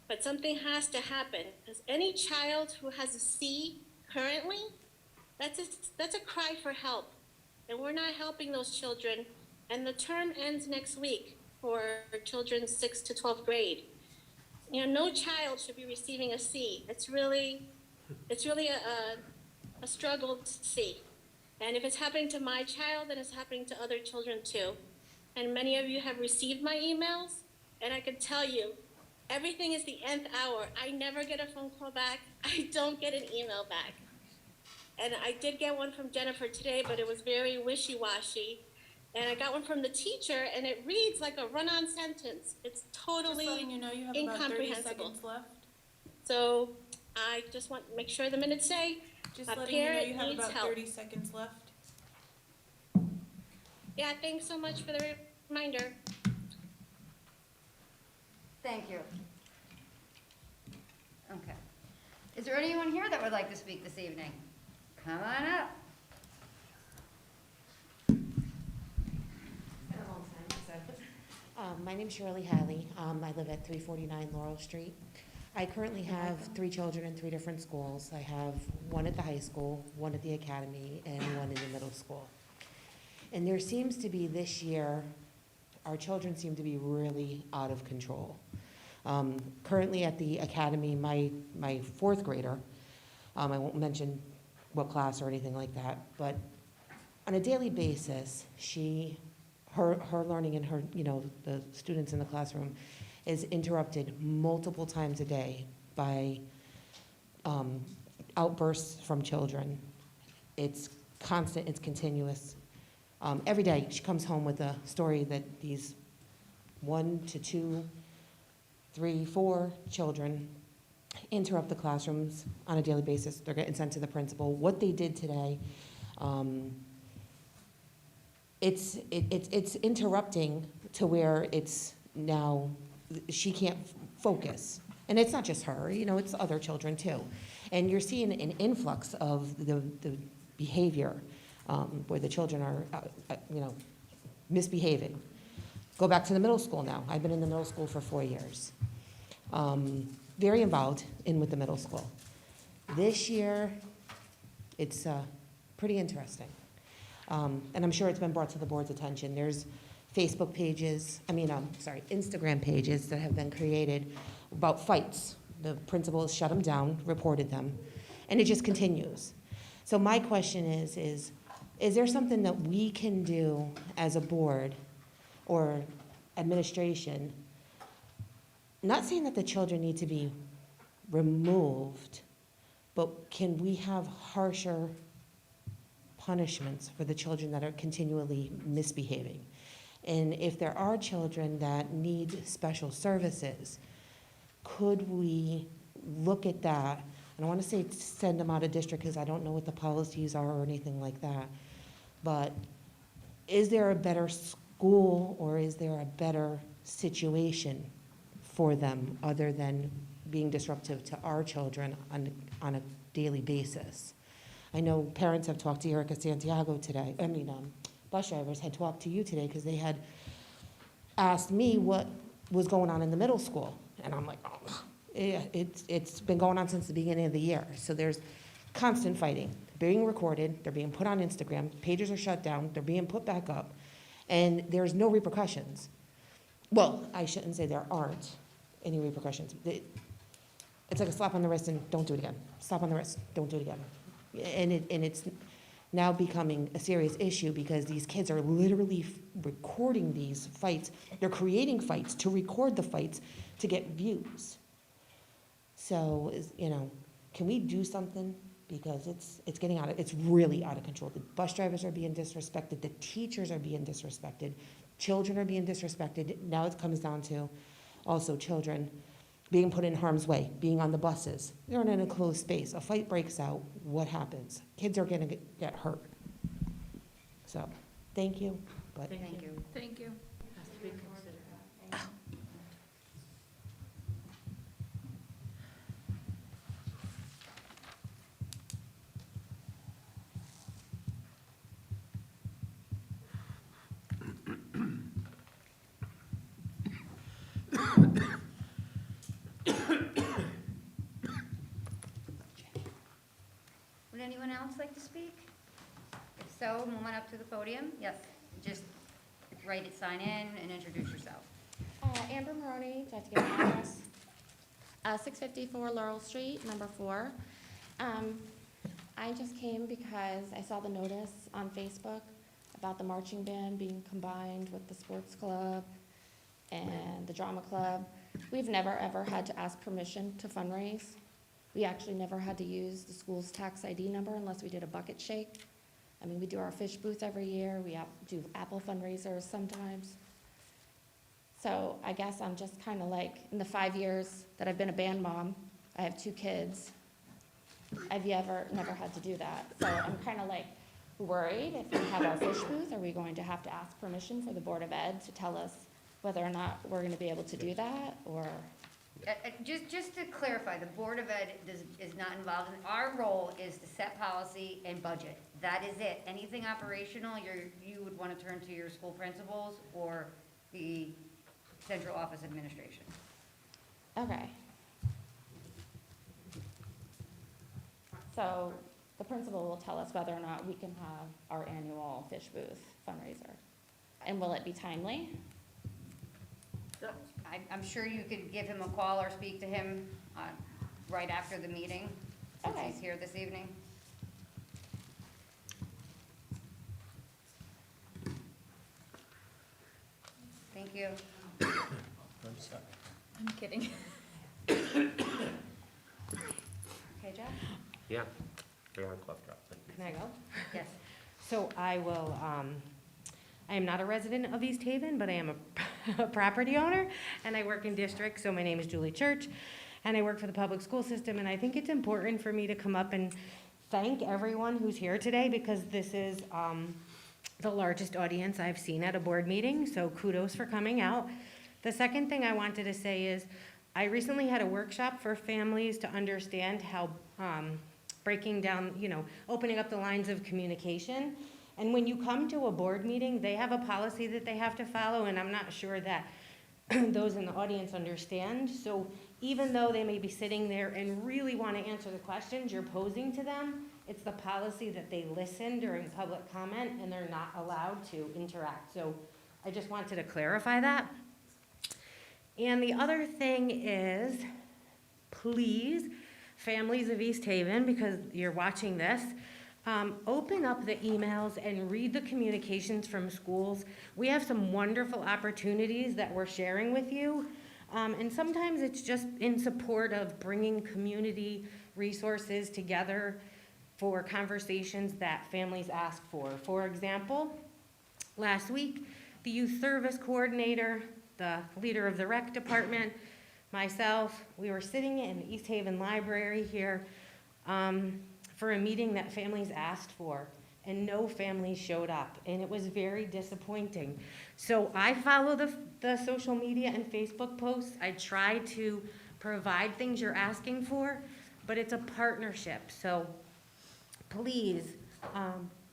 But something has to happen, because any child who has a C currently, that's a cry for help. And we're not helping those children, and the term ends next week for children 6th to 12th grade. No child should be receiving a C. It's really a struggle to see. And if it's happening to my child, then it's happening to other children too. And many of you have received my emails, and I can tell you, everything is the nth hour. I never get a phone call back. I don't get an email back. And I did get one from Jennifer today, but it was very wishy-washy. And I got one from the teacher, and it reads like a run-on sentence. It's totally Just letting you know you have about 30 incomprehensible. seconds left. So I just want to make sure the minutes say Just a letting you know parent you have needs about help. 30 seconds left. Yeah, thanks so much for the reminder. Thank you. Okay. Is there anyone here that would like to speak this evening? Come on up. My name's Shirley Hadley. I live at 349 Laurel Street. I currently have 3 children in 3 different schools. I have one at the high school, one at the academy, and one in the middle school. And there seems to be this year, our children seem to be really out of control. Currently at the academy, my 4th grader, I won't mention what class or anything like that, but on a daily basis, her learning and her, the students in the classroom is interrupted multiple times a day by outbursts from children. It's constant, it's continuous. Every day she comes home with a story that these 1 to 2, 3, 4 children interrupt the classrooms on a daily basis. They're getting sent to the principal. What they did today, it's interrupting to where it's now, she can't focus. And it's not just her, it's other children too. And you're seeing an influx of the behavior where the children are, misbehaving. Go back to the middle school now. I've been in the middle school for 4 years. Very involved with the middle school. This year, it's pretty interesting. And I'm sure it's been brought to the board's attention. There's Facebook pages, Instagram pages that have been created about fights. The principal has shut them down, reported them, and it just continues. So my question is there something that we can do as a board or administration, not saying that the children need to be removed, but can we have harsher punishments for the children that are continually misbehaving? And if there are children that need special services, could we look at that? And I want to say send them out of district because I don't know what the policies are or anything like that. But is there a better school or is there a better situation for them other than being disruptive to our children on a daily basis? I know parents have talked to Erica Santiago today. Bus drivers had talked to you today because they had asked me what was going on in the middle school. And I'm like, oh, yeah, it's been going on since the beginning of the year. So there's constant fighting. They're being recorded. They're being put on Instagram. Pages are shut down. They're being put back up. And there's no repercussions. Well, I shouldn't say there aren't any repercussions. It's like a slap on the wrist and don't do it again. Slap on the wrist, don't do it again. And it's now becoming a serious issue because these kids are literally recording these fights. They're creating fights to record the fights to get views. So, can we do something? Because it's getting it's really out of control. The bus drivers are being disrespected. The teachers are being disrespected. Children are being disrespected. Now it comes down to also children being put in harm's way, being on the buses. They're in an enclosed space. A fight breaks out. What happens? Kids are going to get hurt. So, thank you. But Thank you. Thank you. Has to be considered. Would anyone else like to speak? If so, move on up to the podium. Yes, just write it, sign in, and introduce yourself. Amber Maroney, do I have to give an address? 654 Laurel Street, number 4. I just came because I saw the notice on Facebook about the marching band being combined with the sports club and the drama club. We've never, ever had to ask permission to fundraise. We actually never had to use the school's tax ID number unless we did a bucket shake. We do our fish booth every year. We do Apple fundraisers sometimes. So I guess I'm just kind of like, in the 5 years that I've been a band mom, I have 2 kids. I've never had to do that. So I'm kind of like, worried if we have our fish booth, are we going to have to ask permission for the Board of Ed to tell us whether or not we're gonna be able to do that, or? Just to clarify, the Board of Ed is not involved, in our role is to set policy and budget. That is it. Anything operational, you would want to turn to your school principals or the central office administration. Okay. So the principal will tell us whether or not we can have our annual fish booth fundraiser. And will it be timely? I'm sure you could give him a call or speak to him right after the meeting, since Okay. he's here this evening. Thank you. I'm kidding. Okay, Jeff? Yeah. They're on Cleft Drop. Can I go? Yes. So I will, I am not a resident of East Haven, but I am a property owner, and I work in district, so my name is Julie Church, and I work for the public school system, and I think it's important for me to come up and thank everyone who's here today, because this is the largest audience I've seen at a board meeting, so kudos for coming out. The second thing I wanted to say is, I recently had a workshop for families to understand how breaking down, opening up the lines of communication. And when you come to a board meeting, they have a policy that they have to follow, and I'm not sure that those in the audience understand. So even though they may be sitting there and really want to answer the questions you're posing to them, it's the policy that they listen during public comment and they're not allowed to interact. So I just wanted to clarify that. And the other thing is, please, families of East Haven, because you're watching this, open up the emails and read the communications from schools. We have some wonderful opportunities that we're sharing with you. And sometimes it's just in support of bringing community resources together for conversations that families ask for. For example, last week, the youth service coordinator, the leader of the rec department, myself, we were sitting in the East Haven Library here for a meeting that families asked for, and no families showed up, and it was very disappointing. So I follow the social media and Facebook posts. I try to provide things you're asking for, but it's a partnership. So please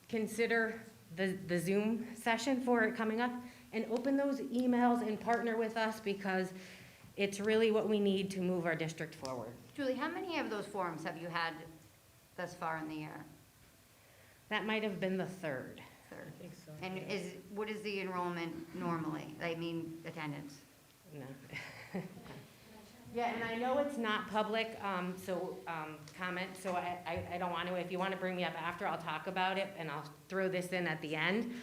consider the Zoom session for it coming up, and open those emails and partner with us, because it's really what we need to move our district forward. Julie, how many of those forums have you had thus far in the year? That might have been the third. Third. And what is the enrollment normally? I mean, attendance? No. Yeah, and I know it's not public, comment, so I don't want to. If you want to bring me up after, I'll talk about it, and I'll throw this in at the end.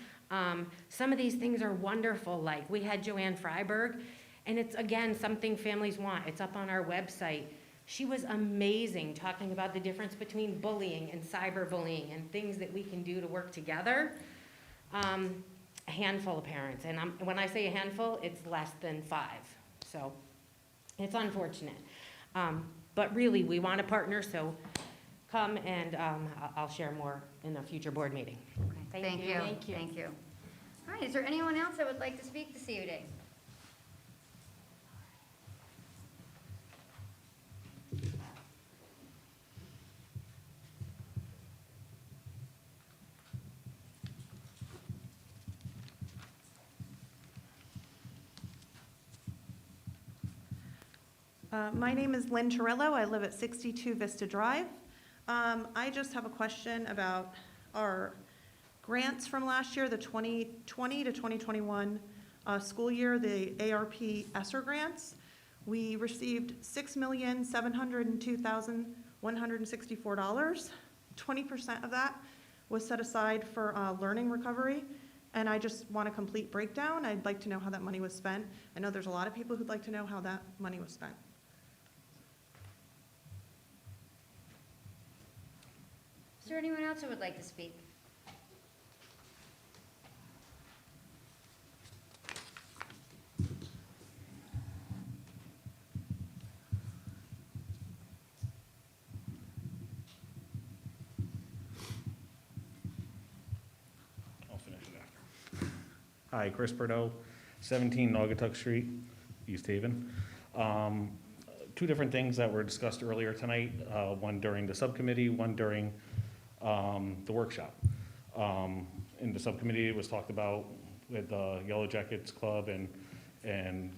Some of these things are wonderful, like we had Joanne Freiberg, and it's, again, something families want. It's up on our website. She was amazing, talking about the difference between bullying and cyberbullying and things that we can do to work together. A handful of parents, and when I say a handful, it's less than 5, so it's unfortunate. But really, we want to partner, so come, and I'll share more in a future board meeting. Okay, thank you. Thank you. All right, is there anyone else that would like to speak this evening? My name is Lynn Torello. I live at 62 Vista Drive. I just have a question about our grants from last year, the 2020 to 2021 school year, the ARP ESSER grants. We received $6,702,164. 20% of that was set aside for learning recovery. And I just want a complete breakdown. I'd like to know how that money was spent. I know there's a lot of people who'd like to know how that money was spent. Is there anyone else who would like to speak? Hi, Chris Bordeaux, 17 Naugatuck Street, East Haven. Two different things that were discussed earlier tonight, one during the subcommittee, one during the workshop. In the subcommittee, it was talked about with the Yellow Jackets Club and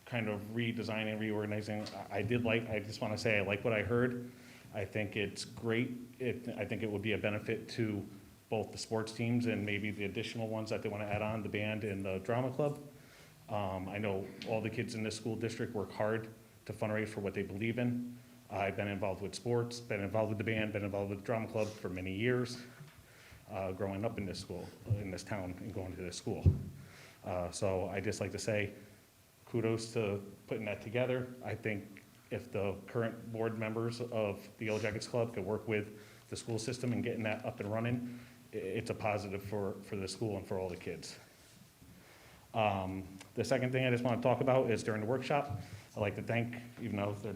kind of redesigning, reorganizing. I just want to say I like what I heard. I think it's great. I think it would be a benefit to both the sports teams and maybe the additional ones that they want to add on, the band and the drama club. I know all the kids in this school district work hard to fundraise for what they believe in. I've been involved with sports, been involved with the band, been involved with the drama club for many years, growing up in this school, in this town, and going to this school. So I just like to say kudos to putting that together. I think if the current board members of the Yellow Jackets Club could work with the school system and getting that up and running, it's a positive for the school and for all the kids. The second thing I just want to talk about is during the workshop, I'd like to thank, even though I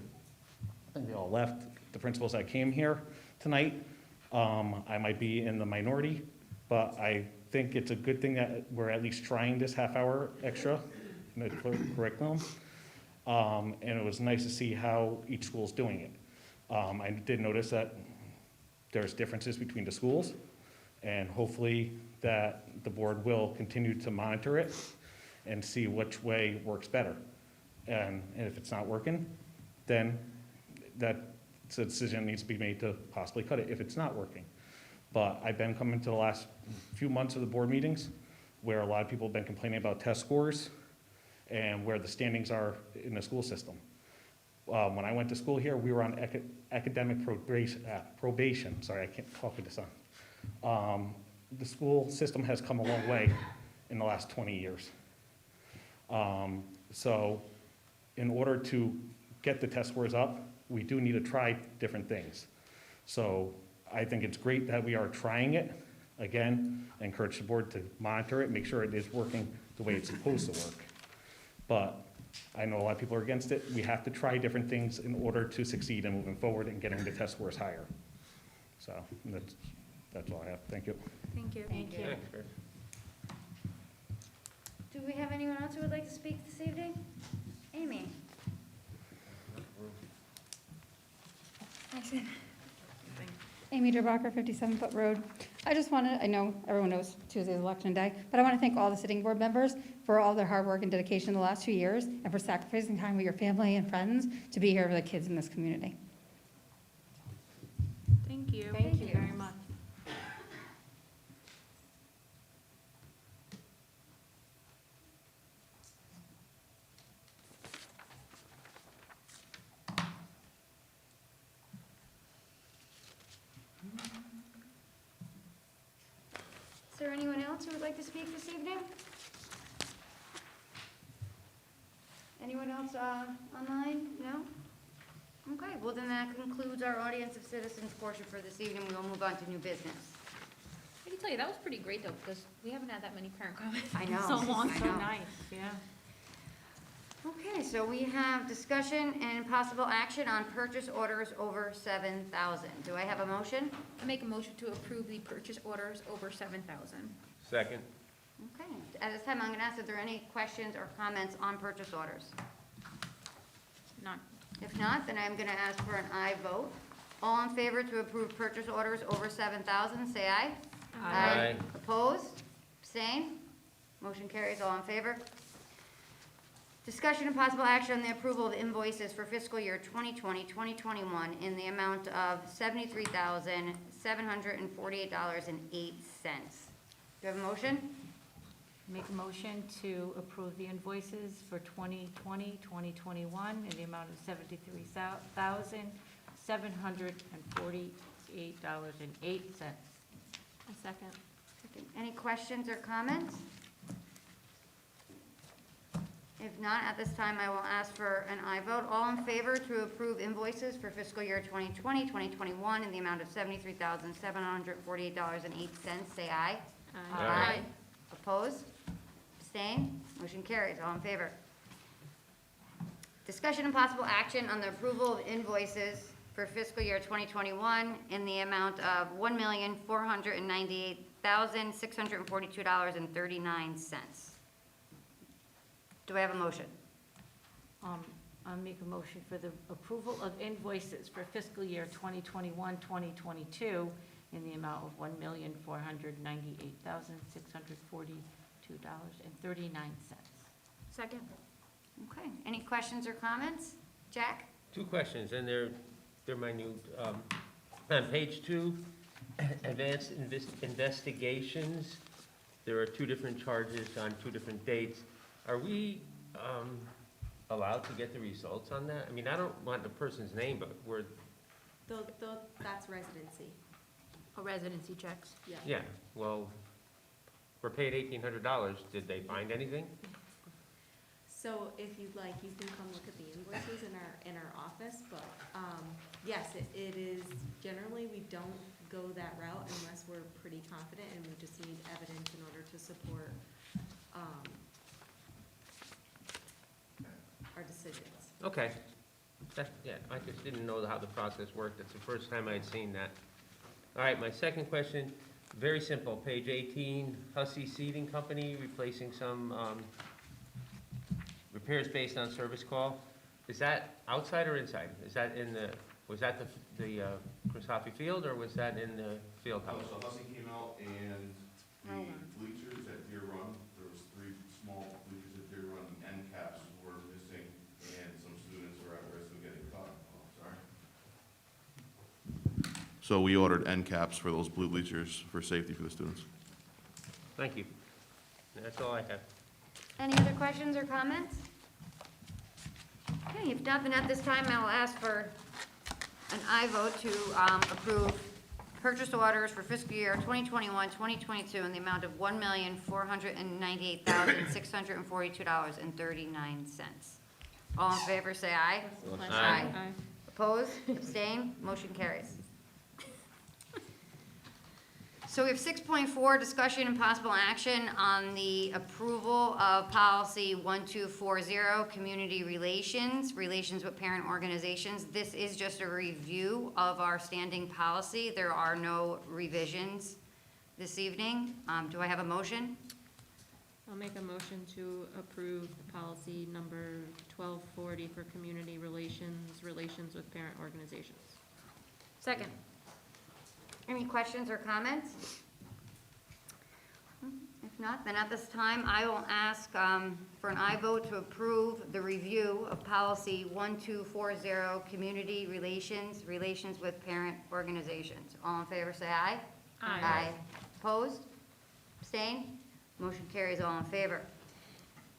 think they all left, the principals that came here tonight. I might be in the minority, but I think it's a good thing that we're at least trying this half hour extra in the curriculum. And it was nice to see how each school's doing it. I did notice that there's differences between the schools, and hopefully that the board will continue to monitor it and see which way works better. And if it's not working, then that decision needs to be made to possibly cut it if it's not working. But I've been coming to the last few months of the board meetings where a lot of people have been complaining about test scores and where the standings are in the school system. When I went to school here, we were on academic probation. Sorry, I can't talk with this on. The school system has come a long way in the last 20 years. So in order to get the test scores up, we do need to try different things. So I think it's great that we are trying it. Again, I encourage the board to monitor it, make sure it is working the way it's supposed to work. But I know a lot of people are against it. We have to try different things in order to succeed in moving forward and getting the test scores higher. So that's all I have. Thank you. Thank you. Thank you. Do we have anyone else who would like to speak this evening? Amy? Amy Derbacher, 57 Foot Road. I just want to, I know everyone knows Tuesday is election day, but I want to thank all the sitting board members for all their hard work and dedication the last 2 years and for sacrificing time with your family and friends to be here for the kids in this community. Thank you. Thank you very much. Is there anyone else who would like to speak this evening? Anyone else online? No? Okay, well then that concludes our audience of citizens portion for this evening. We will move on to new business. I can tell you, that was pretty great though, because we haven't had that many parent comments I in know. so long. I So know. nice, yeah. Okay, so we have discussion and possible action on purchase orders over 7,000. Do I have a motion? I make a motion to approve the purchase orders over 7,000. Second. Okay, at this time, I'm gonna ask if there are any questions or comments on purchase orders. None. If not, then I'm gonna ask for an aye vote. All in favor to approve purchase orders over 7,000, say aye. Aye. Opposed? Abstain? Motion carries. All in favor? Discussion and possible action on the approval of invoices for fiscal year 2020, 2021 in the amount of $73,748.08. Do you have a motion? Make a motion to approve the invoices for 2020, 2021 in the amount of $73,748.08. A second. Any questions or comments? If not, at this time, I will ask for an aye vote. All in favor to approve invoices for fiscal year 2020, 2021 in the amount of $73,748.08, say aye. Aye. Opposed? Abstain? Motion carries. All in favor. Discussion and possible action on the approval of invoices for fiscal year 2021 in the amount of $1,498,000 $1,642.39. Do I have a motion? I'll make a motion for the approval of invoices for fiscal year 2021, 2022 in the amount of $1,498,642.39. Second. Okay, any questions or comments? Jack? 2 questions, and they're minute. On page 2, advanced investigations, there are 2 different charges on 2 different dates. Are we allowed to get the results on that? I mean, I don't want the person's name, but we're, That's residency. Oh, residency checks. yeah, well, we're paid $1,800. Did they find anything? So if you'd like, you can come look at the invoices in our office, but, yes, it is, generally, we don't go that route unless we're pretty confident and we just need evidence in order to support, our decisions. Okay. Yeah, I just didn't know how the process worked. That's the first time I'd seen that. All right, my second question, very simple. Page 18, Hussey Seating Company replacing some repairs based on service call. Is that outside or inside? Is that in the, was that the Chris Hoffey Field, or was that in the field house? So Hussey came out and the bleachers at Deer Run, there was 3 small bleachers at Deer Run, and end caps were missing, and some students were at risk of getting caught. Oh, sorry. So we ordered end caps for those blue bleachers for safety for the students. Thank you. That's all I have. Any other questions or comments? Okay, if not, then at this time, I will ask for an aye vote to approve purchase orders for fiscal year 2021, 2022 in the amount of $1,498,642.39. All in favor, say aye. Aye. Opposed, abstain, motion carries. So we have 6.4, discussion and possible action on the approval of policy 1240, community relations, relations with parent organizations. This is just a review of our standing policy. There are no revisions this evening. Do I have a motion? I'll make a motion to approve policy number 1240 for community relations, relations with parent organizations. Second. Any questions or comments? If not, then at this time, I will ask for an aye vote to approve the review of policy 1240, community relations, relations with parent organizations. All in favor, say aye. Aye. Opposed? Abstain? Motion carries, all in favor.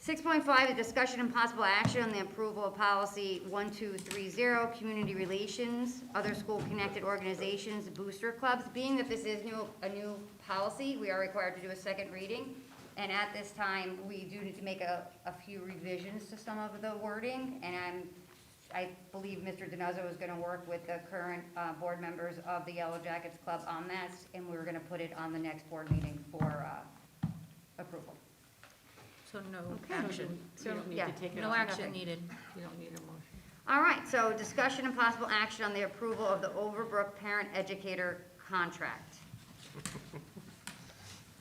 6.5, a discussion and possible action on the approval of policy 1230, community relations, other school-connected organizations, booster clubs. Being that this is a new policy, we are required to do a second reading. And at this time, we do need to make a few revisions to some of the wording. And I believe Mr. Donuzzo is gonna work with the current board members of the Yellow Jackets Club on that, and we're gonna put it on the next board meeting for approval. So no Okay. action. You don't need Yeah, to take it No off. action needed. You don't need a motion. All right, so discussion and possible action on the approval of the Overbrook parent-educator contract.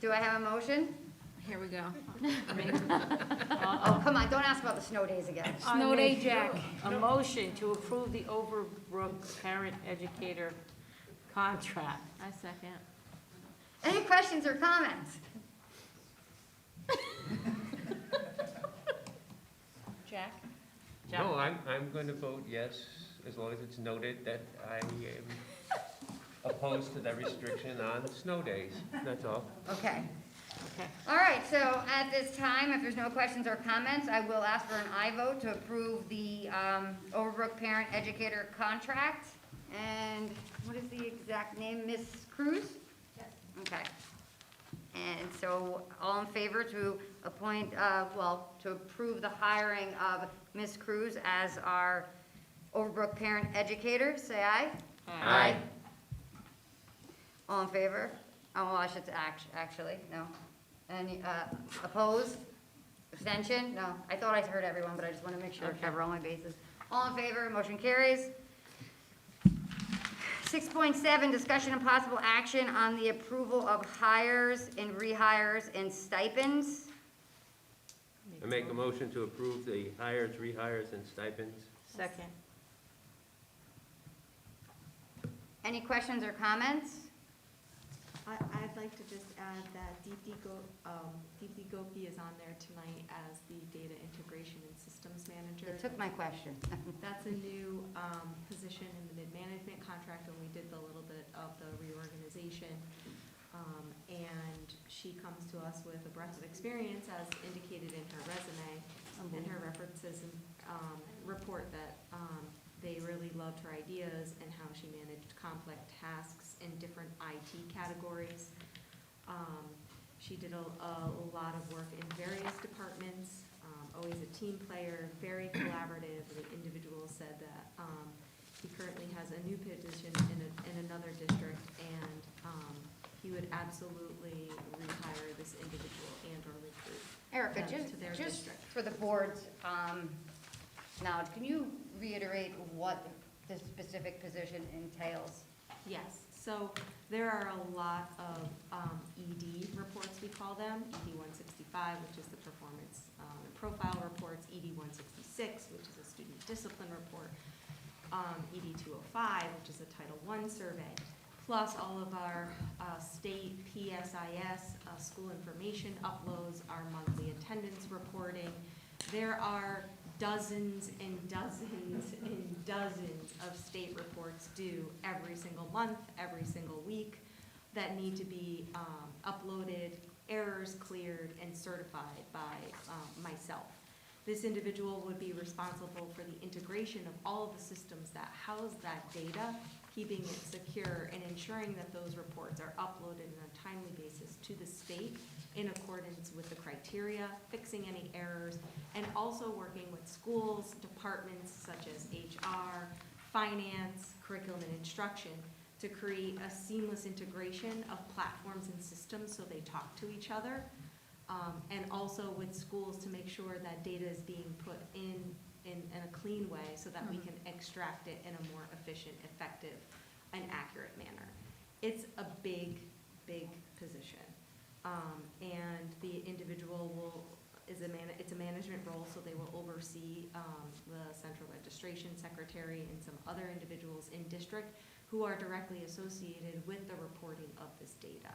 Do I have a motion? Here we go. Oh, come on, don't ask about the snow days again. Snow day Jack. A motion to approve the Overbrook parent educator contract. I second. Any questions or comments? Jack? No, I'm going to vote yes, as long as it's noted that I am opposed to that restriction on snow days. That's all. Okay. Okay. All right, so at this time, if there's no questions or comments, I will ask for an aye vote to approve the Overbrook parent-educator contract. And what is the exact name, Ms. Cruz? Yes. Okay. And so, all in favor to appoint, to approve the hiring of Ms. Cruz as our Overbrook parent educator, say aye. Aye. All in favor? Oh, well, I should actually, no. Any, opposed? Abstention? No. I thought I heard everyone, but I just want to make sure I cover all my bases. All in favor, motion carries. 6.7, discussion and possible action on the approval of hires and rehires and stipends. I make a motion to approve the hires, rehires, and stipends. Second. Any questions or comments? I'd like to just add that Deepti Gopi is on there tonight as the Data Integration and Systems Manager. It took my question. That's a new position in the mid-management contract, and we did the little bit of the reorganization. And she comes to us with a breadth of experience as indicated in her resume, and her references report that they really loved her ideas and how she managed complex tasks in different IT categories. She did a lot of work in various departments, always a team player, very collaborative. The individual said that he currently has a new position in another district, and he would absolutely rehire this individual and or recruit Erica, them to their just district. for the board's knowledge, can you reiterate what the specific position entails? Yes, so there are a lot of ED reports, we call them, ED 165, which is the performance profile reports, ED 166, which is a student discipline report, ED 205, which is a Title I survey, plus all of our state PSIS school information uploads, our monthly attendance reporting. There are dozens and dozens and dozens of state reports due every single month, every single week, that need to be uploaded, errors cleared, and certified by myself. This individual would be responsible for the integration of all of the systems that house that data, keeping it secure, and ensuring that those reports are uploaded on a timely basis to the state in accordance with the criteria, fixing any errors, and also working with schools, departments such as HR, finance, curriculum and instruction to create a seamless integration of platforms and systems so they talk to each other, and also with schools to make sure that data is being put in a clean way so that we can extract it in a more efficient, effective, and accurate manner. It's a big, big position. And the individual it's a management role, so they will oversee the central registration secretary and some other individuals in district who are directly associated with the reporting of this data.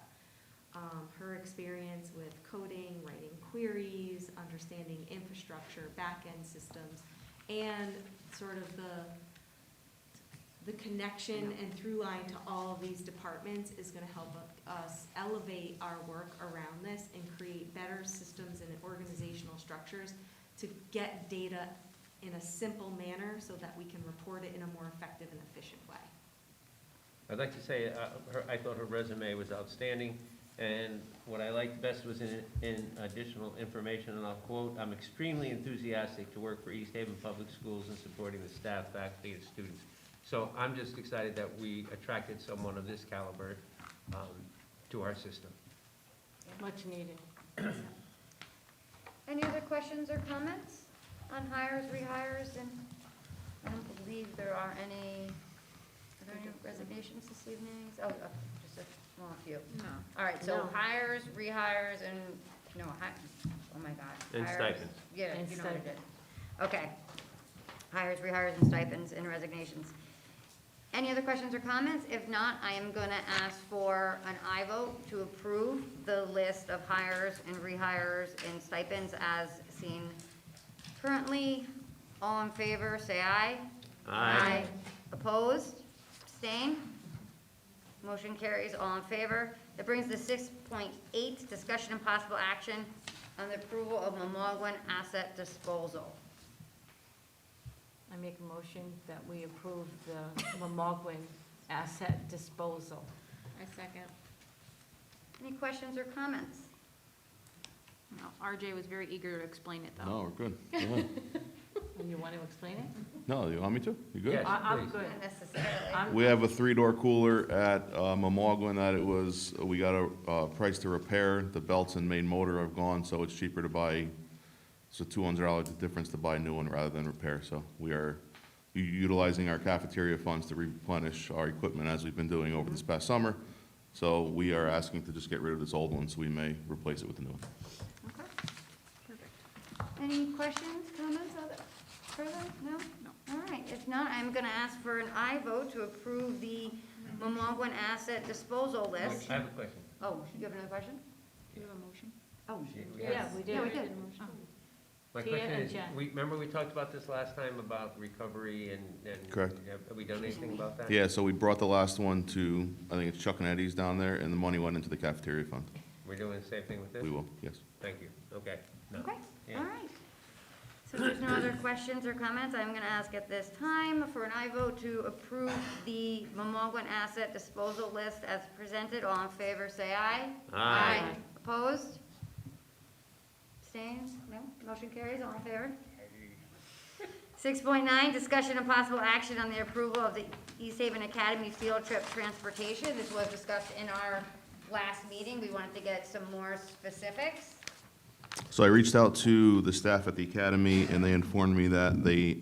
Her experience with coding, writing queries, understanding infrastructure, back-end systems, and sort of the connection and through line to all of these departments is going to help us elevate our work around this and create better systems and organizational structures to get data in a simple manner so that we can report it in a more effective and efficient way. I'd like to say, I thought her resume was outstanding, and what I liked best was in additional information, and I'll quote, "I'm extremely enthusiastic to work for East Haven Public Schools and supporting the staff, faculty, and students." So I'm just excited that we attracted someone of this caliber to our system. Much needed. Any other questions or comments on hires, rehires, and I don't believe there are any resignations this evening? Oh, just a small few. No. All right, so No. hires, rehires, and, oh my God. And Hires- stipends. Yeah, And you know what I did. stipends. Okay. Hires, rehires, and stipends, and resignations. Any other questions or comments? If not, I am going to ask for an aye vote to approve the list of hires and rehires and stipends as seen currently. All in favor, say aye. Aye. Opposed? Abstain? Motion carries, all in favor. That brings to 6.8, discussion and possible action on the approval of Memorgwin asset disposal. I make a motion that we approve the Memorgwin asset disposal. I second. Any questions or comments? No, RJ was very eager to explain it, though. No, we're good. Go ahead. And you want to explain it? No, you want me to? You good? Yes. I'm please. good. Not necessarily. I'm We have a 3-door cooler at Memorgwin that we got a price to repair. The belts and main motor have gone, so it's cheaper to buy, it's a $200 difference to buy a new one rather than repair. So we are utilizing our cafeteria funds to replenish our equipment as we've been doing over this past summer. So we are asking to just get rid of this old one so we may replace it with the new one. Any questions, comments, further? No? All right, if not, I'm gonna ask for an aye vote to approve the Memorgwin asset disposal list. I have a question. Oh, you have another question? Do you have a motion? Oh, Yeah, we did. yeah, we did. My Tia question and is, Jen. remember we talked about this last time about recovery and. Correct. Have we done anything about that? Yeah, so we brought the last one to, I think it's Chuck and Eddie's down there, and the money went into the cafeteria fund. We're doing the same thing with this? We will, yes. Thank you. Okay. No. Okay, Yeah. all right. So if there's no other questions or comments, I'm gonna ask at this time for an aye vote to approve the Memorgwin asset disposal list as presented. All in favor, say aye. Aye. Opposed? Abstains? No? Motion carries, all in favor? 6.9, discussion and possible action on the approval of the East Haven Academy field trip transportation. This was discussed in our last meeting. We wanted to get some more specifics. So I reached out to the staff at the academy, and they informed me that they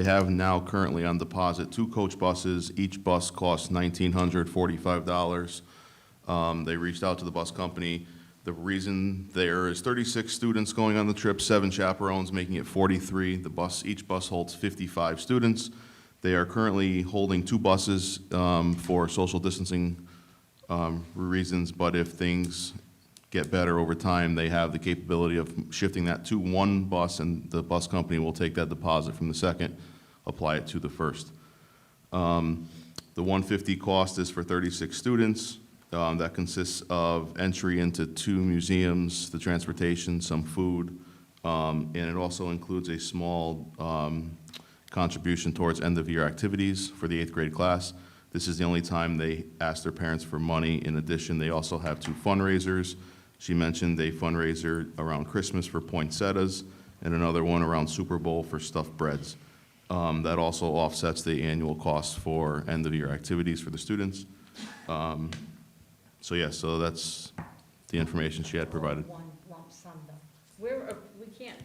have now currently on deposit 2 coach buses. Each bus costs $1,945. They reached out to the bus company. The reason there is 36 students going on the trip, 7 chaperones, making it 43. Each bus holds 55 students. They are currently holding 2 buses for social distancing reasons, but if things get better over time, they have the capability of shifting that to 1 bus, and the bus company will take that deposit from the second, apply it to the first. The $150 cost is for 36 students. That consists of entry into 2 museums, the transportation, some food, and it also includes a small contribution towards end-of-year activities for the 8th grade class. This is the only time they ask their parents for money. In addition, they also have 2 fundraisers. She mentioned a fundraiser around Christmas for poinsettias and another one around Super Bowl for stuffed breads. That also offsets the annual cost for end-of-year activities for the students. So that's the information she had provided. One lump sum though. We can't,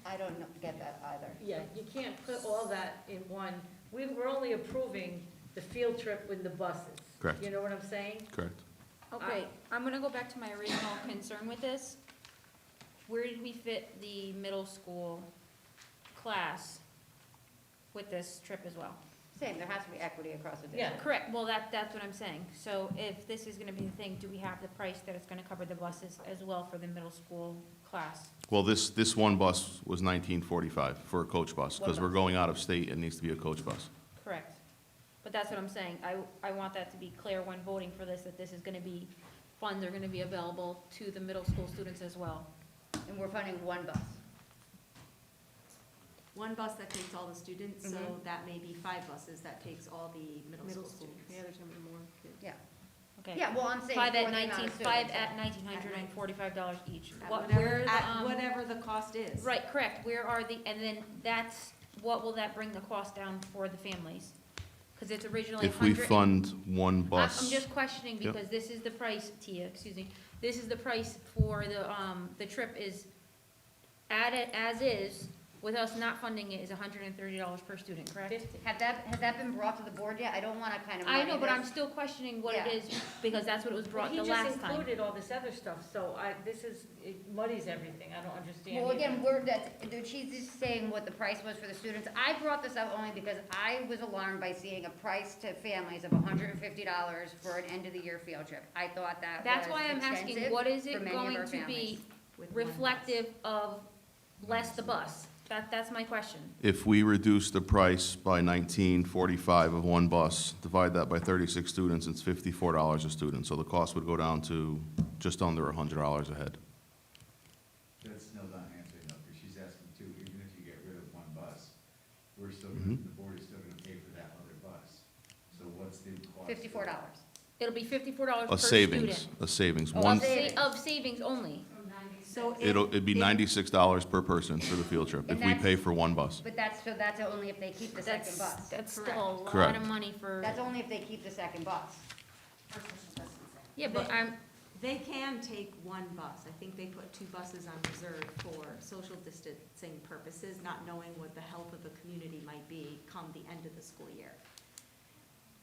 I don't get that either. yeah, you can't put all that in one. We're only approving the field trip with the buses. Correct. You know what I'm saying? Correct. Okay, I'm gonna go back to my original concern with this. Where did we fit the middle school class with this trip as well? Same, there has to be equity across the Yeah. district. Correct, well, that's what I'm saying. So if this is gonna be the thing, do we have the price that it's gonna cover the buses as well for the middle school class? Well, this one bus was $1,945 for a coach bus, because One we're bus. going out of state, it needs to be a coach bus. Correct. But that's what I'm saying. I want that to be clear when voting for this, that this is gonna be, funds are gonna be available to the middle school students as well. And we're funding 1 bus. One bus that takes all the students, so Mhm. that may be 5 buses that takes all the middle school students. Yeah, there's gonna be more kids. Yeah. Okay. Yeah, well, I'm saying Five for at the amount of 19, students. 5 at $1,945 each. At What, whatever- where the, at whatever the cost is. Right, correct. Where are the, and then that's, what will that bring the cost down for the families? Because it's originally If we 100 fund 1 bus. I'm just questioning Yep. because this is the price, Tia, excuse me, this is the price for the trip is added as is, with us not funding it is $130 per student, correct? Has that been brought to the board yet? I don't want to kind of. I know, muddy but I'm this. still questioning what it Yeah. is, because that's what it was brought the He last just time. included all this other stuff, so it muddies everything. I don't understand. Well, either. again, she's just saying what the price was for the students. I brought this up only because I was alarmed by seeing a price to families of $150 for an end-of-the-year field trip. I thought that was That's why I'm asking, extensive what is for it many of going our to families. be With one bus. reflective of less the bus? That's my question. If we reduce the price by $1,945 of 1 bus, divide that by 36 students, it's $54 a student. So the cost would go down to just under $100 a head. That's still not answering though, because she's asking too, even if you get rid of 1 bus, we're still, Mhm. the board is still gonna pay for that other bus. So what's the cost? $54. It'll be $54 per A student. savings, a savings. Oh, One, of savings only. So it'd be $96 per person for the field trip, if And we that's- pay for 1 bus. But that's only if they keep the second bus. That's still a lot Correct. of money for. That's only if they keep the second bus. Yeah, but They can take one bus. I think they put 2 buses on reserve for social distancing purposes, not knowing what the health of the community might be come the end of the school year.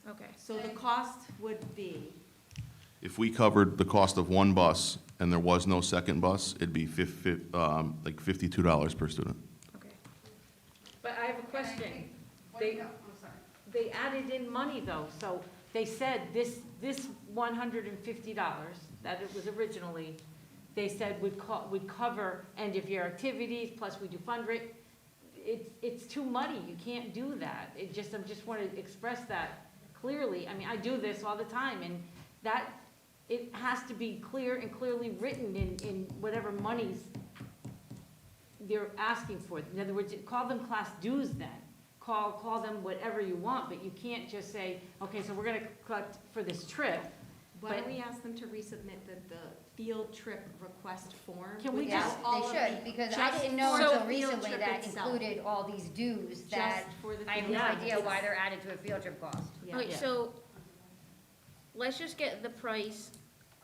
Okay. So the cost would be, If we covered the cost of one bus and there was no second bus, it'd be like $52 per student. Okay. But I have a question. They added in money though, so they said this $150 that it was originally, they said would cover end of year activities, plus we do fundraising. It's too muddy, you can't do that. I just want to express that clearly. I mean, I do this all the time, and that, it has to be clear and clearly written in whatever monies they're asking for. In other words, call them class dues then. Call them whatever you want, but you can't just say, okay, so we're gonna cut for this trip. why don't we ask them to resubmit the field trip request form? Can we without just- all They of should, the- because I just didn't know for until the field recently trip that itself. included all these dues that Just for the I have field no trip. idea why they're added to a field trip cost. Yeah. Okay, so let's just get the price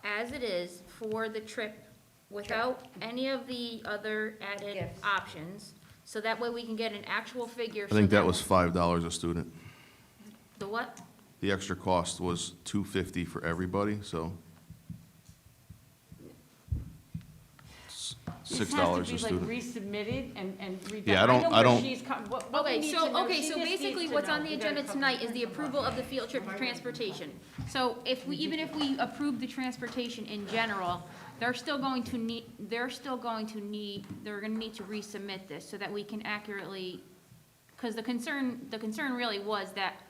as it is for the trip without any of the other added Gifts. options. So that way we can get an actual figure. I think that was $5 a student. The what? The extra cost was $250 for everybody, so This $6 a has to be like student. resubmitted and redone. Yeah, I know don't- where she's what we Okay, need to so, know, okay, she so just needs basically to what's know. on the We gotta agenda cover tonight is the approval of the field trip for transportation. So even if we approve the transportation in general, they're gonna need to resubmit this so that we can accurately, because the concern really was that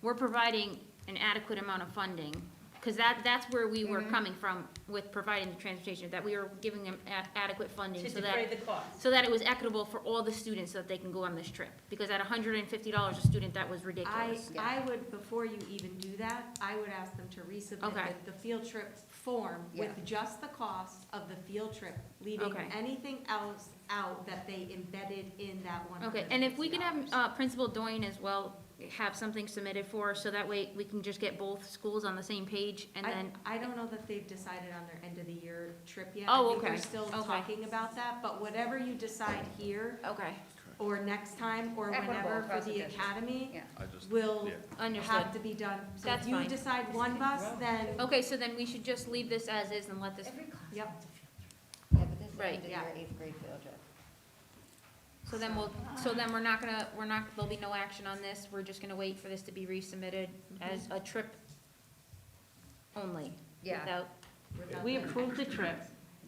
we're providing an adequate amount of funding. Because that's where we were coming from with providing the transportation, that we were giving them adequate funding To so that. defray the cost. So that it was equitable for all the students so that they can go on this trip. Because at $150 a student, that was ridiculous. I would, before you even do that, I would ask them to resubmit Okay. the field trip form with just the cost of the field trip, leaving Okay. anything else out that they embedded in that $150. Okay, and if we can have Principal Doyne as well have something submitted for us, so that way we can just get both schools on the same page, and then, I don't know that they've decided on their end of the year trip yet. Oh, I think okay. they're still Okay. talking about that, but whatever you decide here, okay, or next time, or Equitable whenever for across the the district. academy, Yeah. will understood. have to be done. So That's if you fine. decide one bus, then, Okay, so then we should just leave this as is and let this, yep. Yeah, but this is Right, end of yeah. your 8th grade field trip. so then there'll be no action on this, we're just gonna wait for this to be resubmitted as a trip only. Yeah. Without, We approved the trip,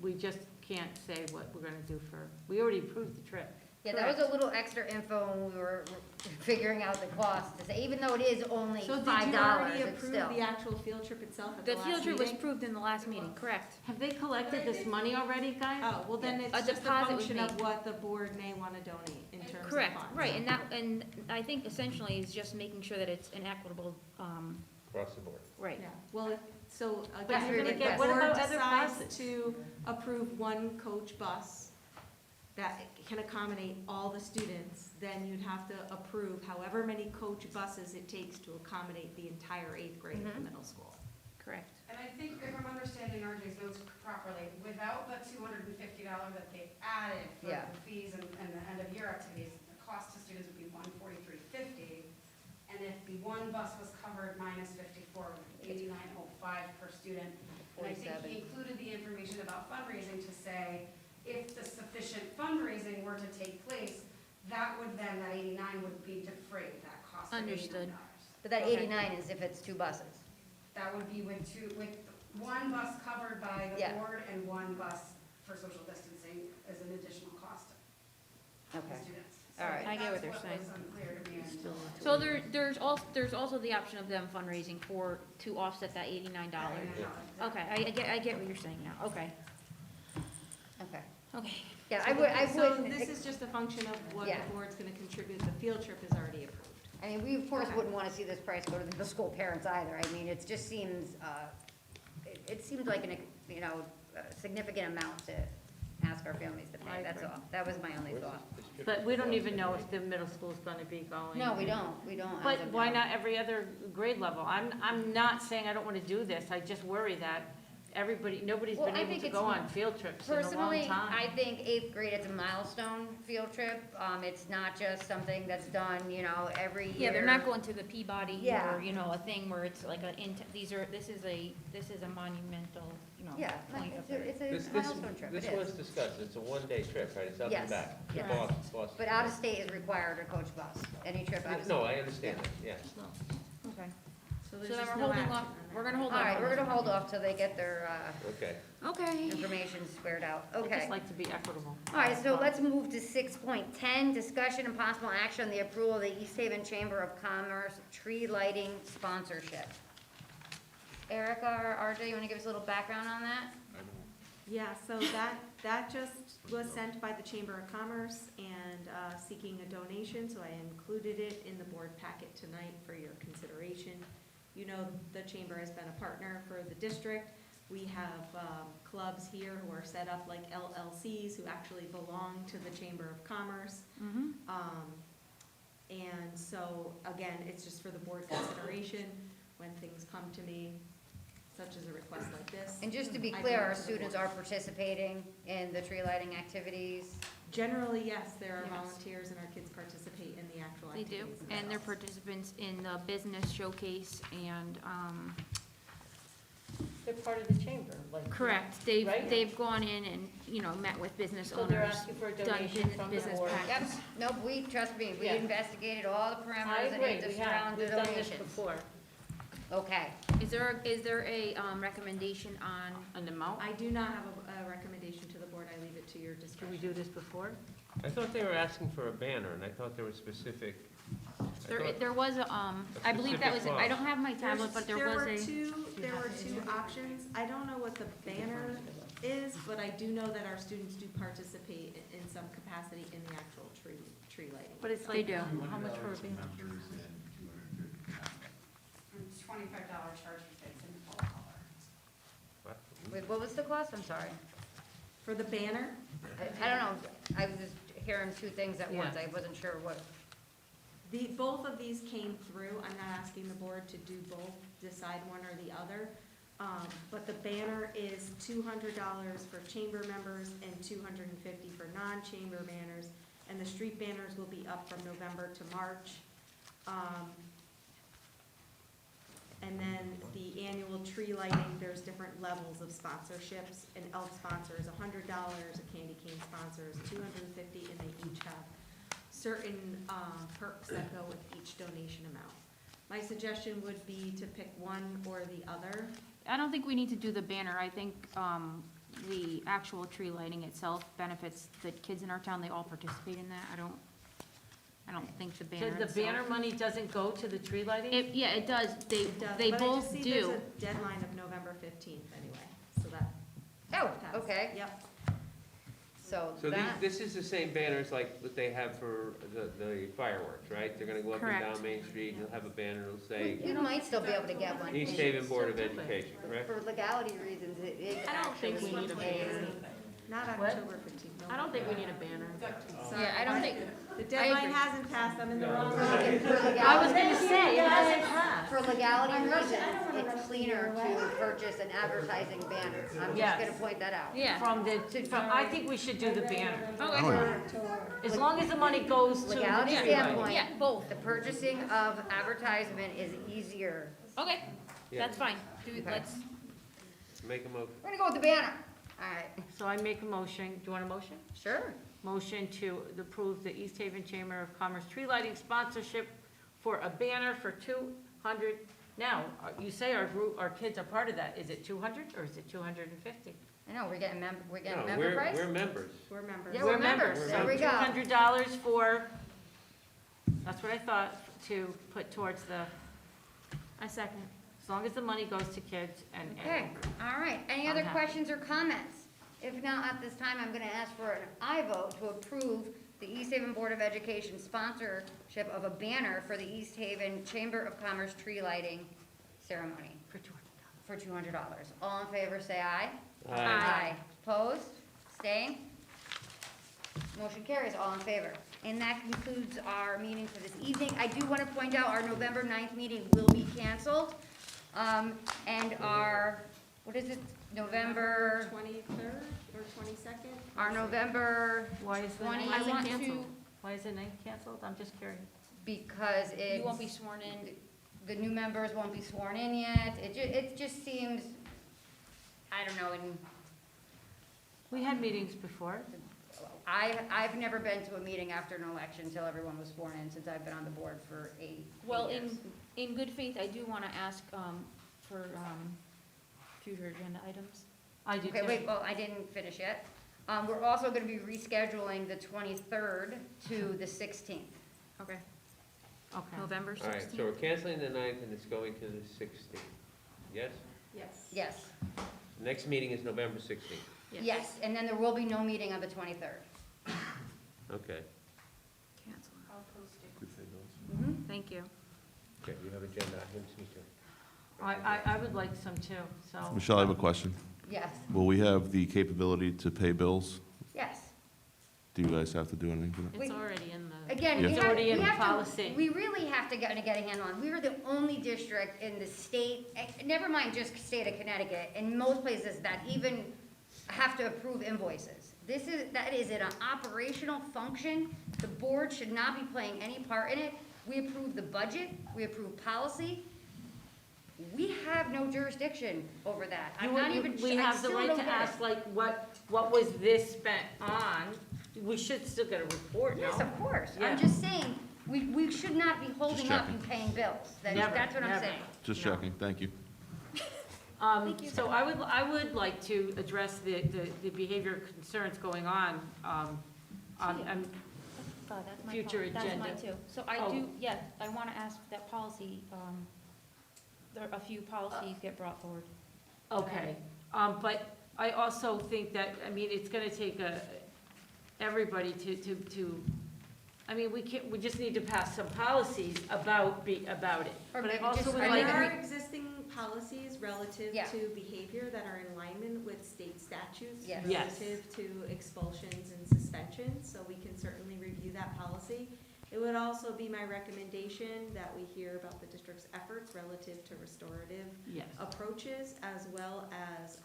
we just can't say what we're gonna do we already approved the trip. Yeah, that was a little extra info when we were figuring out the cost, to say, even though it is only So $5, did you already it's approve still. the actual field trip itself at the the last field trip was meeting? approved in the last meeting, correct? Have they collected this money already, guys? Oh, well, then A it's just a deposit was function of made. what the board may want to donate in terms of Correct, funds. right, and I think essentially it's just making sure that it's an equitable, Across the board. right. Yeah, well, so But again, you're if gonna the get- what board about other decides buses? to approve one coach bus that can accommodate all the students, then you'd have to approve however many coach buses it takes to accommodate the entire 8th grade of the middle school. Correct. And I think if I'm understanding RJ's notes properly, without the $250 that they added for Yeah. the fees and the end of year activities, the cost to students would be $143.50. And if the one bus was covered minus 54, $89.05 per student. And I think he included the information about fundraising to say, if the sufficient fundraising were to take place, that 89 would be defrayed, that cost of $89. Understood. But that Okay. 89 is if it's 2 buses. That would be with one bus covered by the Yeah. board and one bus for social distancing as an additional cost to Okay. the students. All right. I get what they're That's saying. was unclear to me. So there's also the option of them fundraising to offset that $89. Okay, I get what you're saying now, okay, Okay. okay. Yeah, So this is just a function of what Yeah. the board's going to contribute. The field trip is already approved. I mean, we of course Okay. wouldn't want to see this price go to the middle school parents either. I mean, it just seems, it seems like a significant amount to ask our families to pay, that's all. That was my only thought. But we don't even know if the middle school's gonna be going. No, we don't as But of why now. not every other grade level? I'm not saying I don't wanna do this, I just worry that nobody's Well, been I able think to it's go on field trips in a long Personally, time. I think 8th grade, it's a milestone field trip. It's not just something that's done, every year. Yeah, they're not going to the Peabody Yeah. or, a thing where it's like this is a monumental, Yeah, point of it's a This milestone trip, it This was is. discussed, it's a one-day trip, right? It's up Yes, and back. to yes. Boston. But out of state is required to coach bus, any trip out of state. No, I understand that, yes. Okay. So So there's then just we're no holding action off, on that. we're gonna hold All off. right, on we're this gonna one. hold off till they get their Okay. Okay. information squared out, I okay. just like to be equitable. All right, so let's move to 6.10, discussion and possible action on the approval of the East Haven Chamber of Commerce tree lighting sponsorship. Erica or RJ, you wanna give us a little background on that? Yeah, so that just was sent by the Chamber of Commerce and seeking a donation, so I included it in the board packet tonight for your consideration. You know, the Chamber has been a partner for the district. We have clubs here who are set up like LLCs who actually belong to the Chamber of Commerce. Mm-hmm. And so, again, it's just for the board consideration when things come to me, such as a request like this. And just to be I clear, bring it our to the students board. are participating in the tree lighting activities? Generally, yes, there are Yes. volunteers and our kids participate in the actual They do, activities. and they're themselves. participants in the business showcase and, They're part of the chamber, like. correct, Right? they've gone in and, met with business So they're owners, asking for a done donation from the business board. practice. Yep, nope, trust me, we Yeah. investigated all the I parameters and agree, ate the we have, surrounding we've done this donations. before. Okay, Is there a, recommendation on, An amount? I do not have a recommendation to the board, I leave it to your Can discretion. we do this before? I thought they were asking for a banner, and I thought there was specific. I thought- there was a, I believe that was, specific I don't have my tablet, but there was were a. there were two options. I don't know what the banner is, but I do know that our students do participate in some capacity in the actual tree lighting. But it's They like, do. how much for a banner? Members and 250 And $25 charge for kids in full color. What? wait, what was the cost, I'm sorry? For the banner, I don't know, I was just hearing two things at once, Yeah. I wasn't sure what. both of these came through. I'm not asking the board to do both, decide one or the other. But the banner is $200 for chamber members and $250 for non-chamber banners. And the street banners will be up from November to March. And then the annual tree lighting, there's different levels of sponsorships. An elf sponsor is $100, a candy cane sponsor is $250, and they each have certain perks that go with each donation amount. My suggestion would be to pick one or the other. I don't think we need to do the banner. I think, the actual tree lighting itself benefits the kids in our town. They all participate in that. I don't think the So banner the itself. banner money doesn't go to the tree lighting? Yeah, it does. They It does, they but I just both see there's do. a deadline of November 15th anyway, so that. Oh, passed. okay, Yep. so So that, this is the same banners like what they have for the fireworks, right? They're gonna go up and Correct. down Main Street, and they'll have a banner that'll say you might still be able to get one. East Haven Board of Education, correct? For legality reasons, it I don't think we actually need a is. banner. Not What? October 15th. I don't think we need a banner. Yeah, I don't think, The deadline hasn't passed, I'm in the wrong. For I was legality, gonna say, it hasn't passed. for legality reasons, it's cleaner to purchase an advertising banner. I'm just Yes. gonna point that out. yeah. I think we should do the banner. Okay. As long as the money goes to the Legality tree lighting. standpoint, Yeah, both. the purchasing of advertisement is easier. Okay, Yeah. that's fine. Okay. Let's, Make a motion. We're gonna go with the banner. All right, So I make a motion, do you want a motion? sure. Motion to approve the East Haven Chamber of Commerce tree lighting sponsorship for a banner for 200. Now, you say our kids are part of that. Is it 200 or is it 250? I know, we're getting No, member price? we're members. We're members. Yeah, we're members, We're there we go. $200 for, that's what I thought, to put towards the, a second. as long as the money goes to kids and. Okay, all right. Any I'm other happy. questions or comments? If not, at this time, I'm gonna ask for an aye vote to approve the East Haven Board of Education sponsorship of a banner for the East Haven Chamber of Commerce tree lighting ceremony For $200. for $200. All in favor, say aye. Aye. Opposed? Staying? Motion carries, all in favor. And that concludes our meeting for this evening. I do want to point out our November 9th meeting will be canceled. And our, what is it, November, 23rd or 22nd? our November Why is the 20. ninth I want canceled? to- Why is the ninth canceled? I'm just curious. Because it's. You won't be sworn in. The new members won't be sworn in yet. It just seems, I don't know, and We had meetings before. I've never been to a meeting after an election until everyone was sworn in, since I've been on the board for eight Well, years. in good faith, I do want to ask for future agenda items. I do too. Okay, wait, well, I didn't finish yet. We're also gonna be rescheduling the 23rd to the 16th. Okay. Okay. November All right, 16th. so we're canceling the 9th and it's going to the 16th. Yes? Yes. Yes, Next meeting is November 16th. yes, and then there will be no meeting on the 23rd. Okay. Cancel. I'll post it. Good thing, those. Mhm. Thank you. Okay, you have agenda items, me too. I would like some too, so. Michelle, I have a question. Yes, Will we have the capability to pay bills? yes. Do you guys have to do anything for that? It's already in the. Again, Yeah. we It's have, already in we the have to, policy. we really have to get a handle on, we are the only district in the state, never mind just state of Connecticut, in most places that even have to approve invoices. That is an operational function, the board should not be playing any part in it. We approve the budget, we approve policy, we have no jurisdiction over that. I'm not even, We I have the still right don't to get it. ask, like, what was this spent on? We should still get a report, no? Yes, of course, Yeah. I'm just saying, we should not be holding up checking. and paying bills, Never, that's what I'm never. saying. Just No. checking, thank you. So I would like to address the behavior concerns going on That's my future fault. That's agenda. mine too. So I Oh. do, yes, I want to ask that policy, a few policies get brought forward. Okay, but I also think that, I mean, it's gonna take everybody to, I mean, we just need to pass some policies about it. Or But I maybe also just- would I There like, think are we- existing policies relative Yeah. to behavior that are in alignment with state statutes Yes. Yes. relative to expulsions and suspensions, so we can certainly review that policy. It would also be my recommendation that we hear about the district's efforts relative to restorative yes. approaches, as well as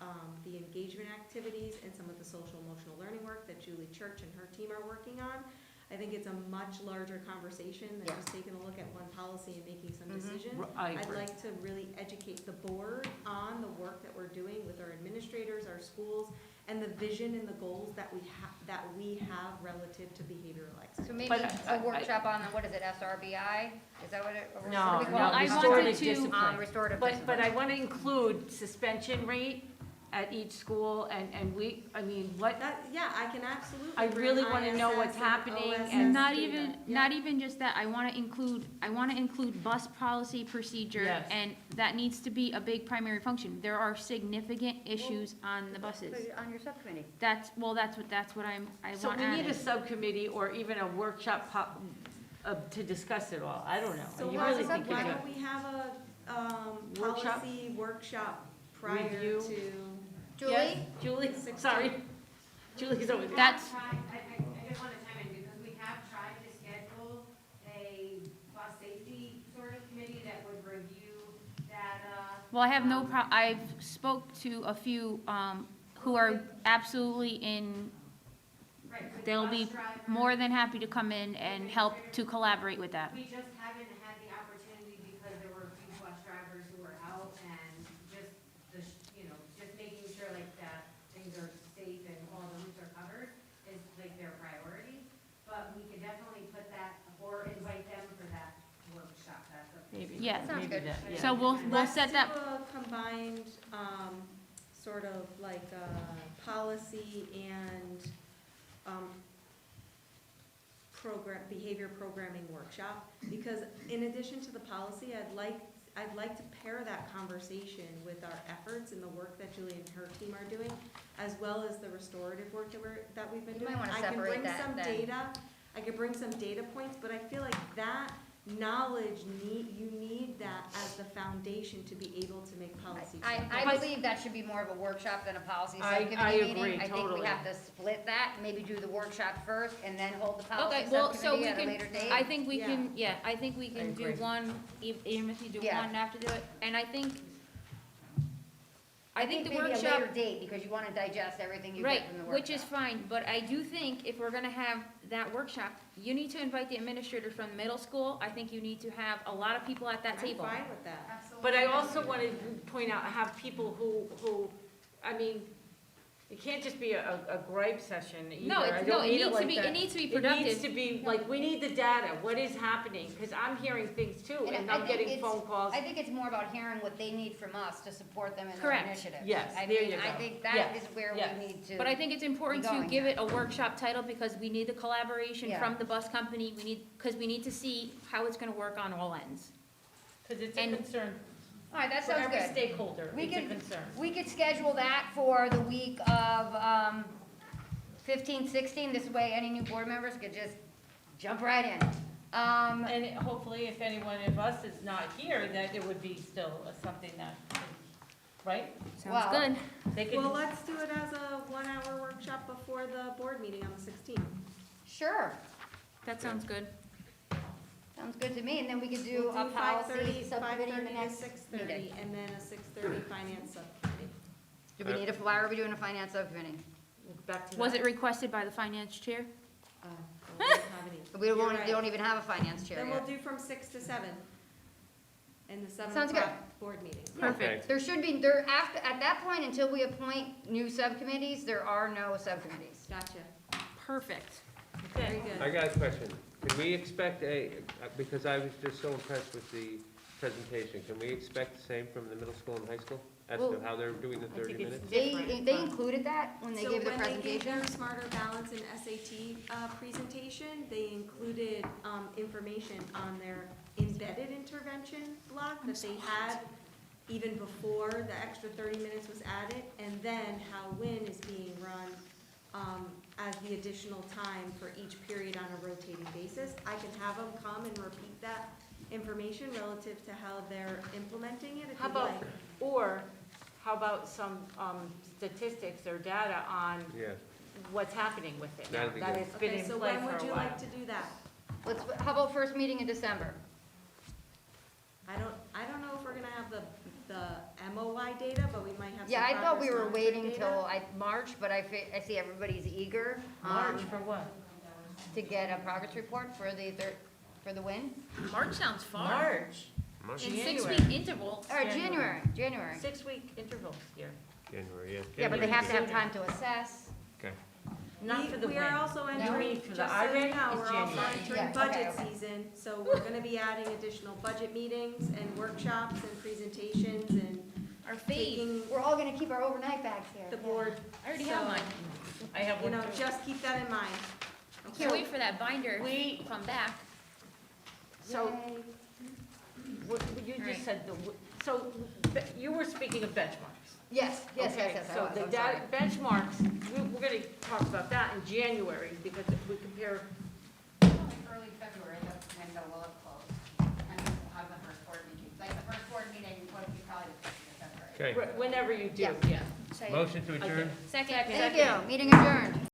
the engagement activities and some of the social emotional learning work that Julie Church and her team are working on. I think it's a much larger conversation than Yeah. just taking a look at one policy and making some Mhm. decisions. I I'd agree. like to really educate the board on the work that we're doing with our administrators, our schools, and the vision and the goals that we have relative to behavioral So excellence. maybe But a workshop on, what is it, SRBI? Is that what it? or No, what do we call no, it? I restorative wanted to- discipline. Restorative But discipline. I want to include suspension rate at each school, and I mean, what, Yeah, I can absolutely. I bring really wanna know ISS what's and happening OSS and- Not data. even, Yeah. not even just that, I want to include bus policy procedure, Yes. and that needs to be a big primary function. There are significant issues on the buses. Put it on your subcommittee. That's what I so want we need a added. subcommittee or even a workshop to discuss it all. I don't know. So You why really think why it's don't we have a Workshop? policy workshop prior Review? to? Julie? Yes, Julie, sorry. Julie's over there. That's, I just want to chime in because we have tried to schedule a bus safety sort of committee that would review data. well, I have no I've spoke to a few, who are absolutely in, Right, with they'll bus be drivers. more than happy to come in and help to collaborate with that. We just haven't had the opportunity because there were a few bus drivers who were out and just just making sure like that things are safe and all the routes are covered is like their priority. But we could definitely put that or invite them for that workshop. That's a. Maybe. Yeah. Sounds Maybe good. that, yeah. So we'll set that, Let's do a combined, sort of like, policy and, behavior programming workshop, because in addition to the policy, I'd like to pair that conversation with our efforts and the work that Julie and her team are doing, as well as the restorative work that we've been You doing. might wanna separate that then. I could bring some data points, but I feel like that knowledge you need that as the foundation to be able to make policy changes. I believe that should be more of a workshop than a policy I subcommittee meeting. agree, I think totally. we have to split that, maybe do the workshop first and then hold the okay, policy well, so subcommittee we at a can, later date. I think we can, I think we can do agree. one, even if you do Yeah. one after do it. And I think I think the maybe a workshop. later date, because you wanna digest everything you Right, get from the workshop. which is fine, but I do think if we're gonna have that workshop, you need to invite the administrator from middle school. I think you need to have a lot of people at that table. I'm fine with that. Absolutely. But I also want to point out, have people who, I mean, it can't just be a gripe session either. No, I it don't need needs to like be, that. it needs to be It productive. needs to be, like, we need the data, what is happening, because I'm hearing things too, and I I'm think getting it's- phone calls. I think it's more about hearing what they need from us to support them in their Correct. initiatives. Yes, I there mean, you I go. think that Yes, is where yes. we need to. But I think it's important be to going give here. it a workshop title because we need the collaboration Yeah. from the bus company. Because we need to see how it's gonna work on all ends. Because it's a and- concern All right, that for sounds every good. stakeholder, We it's a could- concern. We could schedule that for the week of 15, 16. This way, any new board members could just jump right in. And hopefully, if anyone of us is not here, that it would be still something that, right? Sounds Well, good. They could, Well, let's do it as a 1-hour workshop before the board meeting on the 16th. Sure, That sounds good. sounds good to me. And then we could do We'll a policy 5:30 subcommittee in the 5:30 to next 6:30, meeting. and then a 6:30 finance subcommittee. Do we need why are we doing a finance subcommittee? back to Was that. it requested by the finance chair? Well, we don't have any. We You're won't, right. they don't even have a finance chair Then we'll yet. do from 6 to 7 in the 7 Sounds good. o'clock board meeting. Perfect. There should be, at that point, until we appoint new subcommittees, there are no subcommittees. Gotcha. Perfect. Very I good. got a question. Can we expect because I was just so impressed with the presentation, can we expect the same from the middle school and high school? As to Well, how they're doing the I think 30 it's minutes? different. They included that when they gave their So when they gave presentation? their Smarter Balance and SAT presentation, they included information on their embedded intervention block that they had even before the extra 30 minutes was added, and then how WIN is being run as the additional time for each period on a rotating basis. I can have them come and repeat that information relative to how they're implementing it, if How you'd about, like. or how about some statistics or data on Yeah. what's happening with it now, That'd be that good. it's been Okay, in so play when for would a you while? like to do that? How about first meeting in December? I don't know if we're gonna have the MOY data, but we might have some Yeah, I thought we progress were monitoring waiting data. till March, but I see everybody's eager. March for what? To get a progress report for the win. March sounds far. March. March? In January. 6-week intervals. Or January. 6-week intervals here. January, yeah. Yeah, but they have to have January. time to assess. Okay. Not for the We win. are also You entering, mean just for so the you IRA know, is we're also January. entering Yeah, budget okay. season, so we're gonna be adding additional budget meetings and workshops and presentations and Our fave. taking We're all gonna keep our overnight bags here. the board. I already have So, mine. I have You one know, too. just keep that in mind. I can't wait for that binder We- to come back. So, what you Right. just said, so you were speaking of benchmarks. Yes, I Okay, was, so the I'm sorry. benchmarks, we're gonna talk about that in January, because if we compare, Early February, that's when the will have closed, and we'll have the first board meeting. Like, the first board meeting would be probably the 1st of February. Okay. whenever you do, Yeah. yeah. Motion to adjourn? Second. Thank you, meeting adjourned.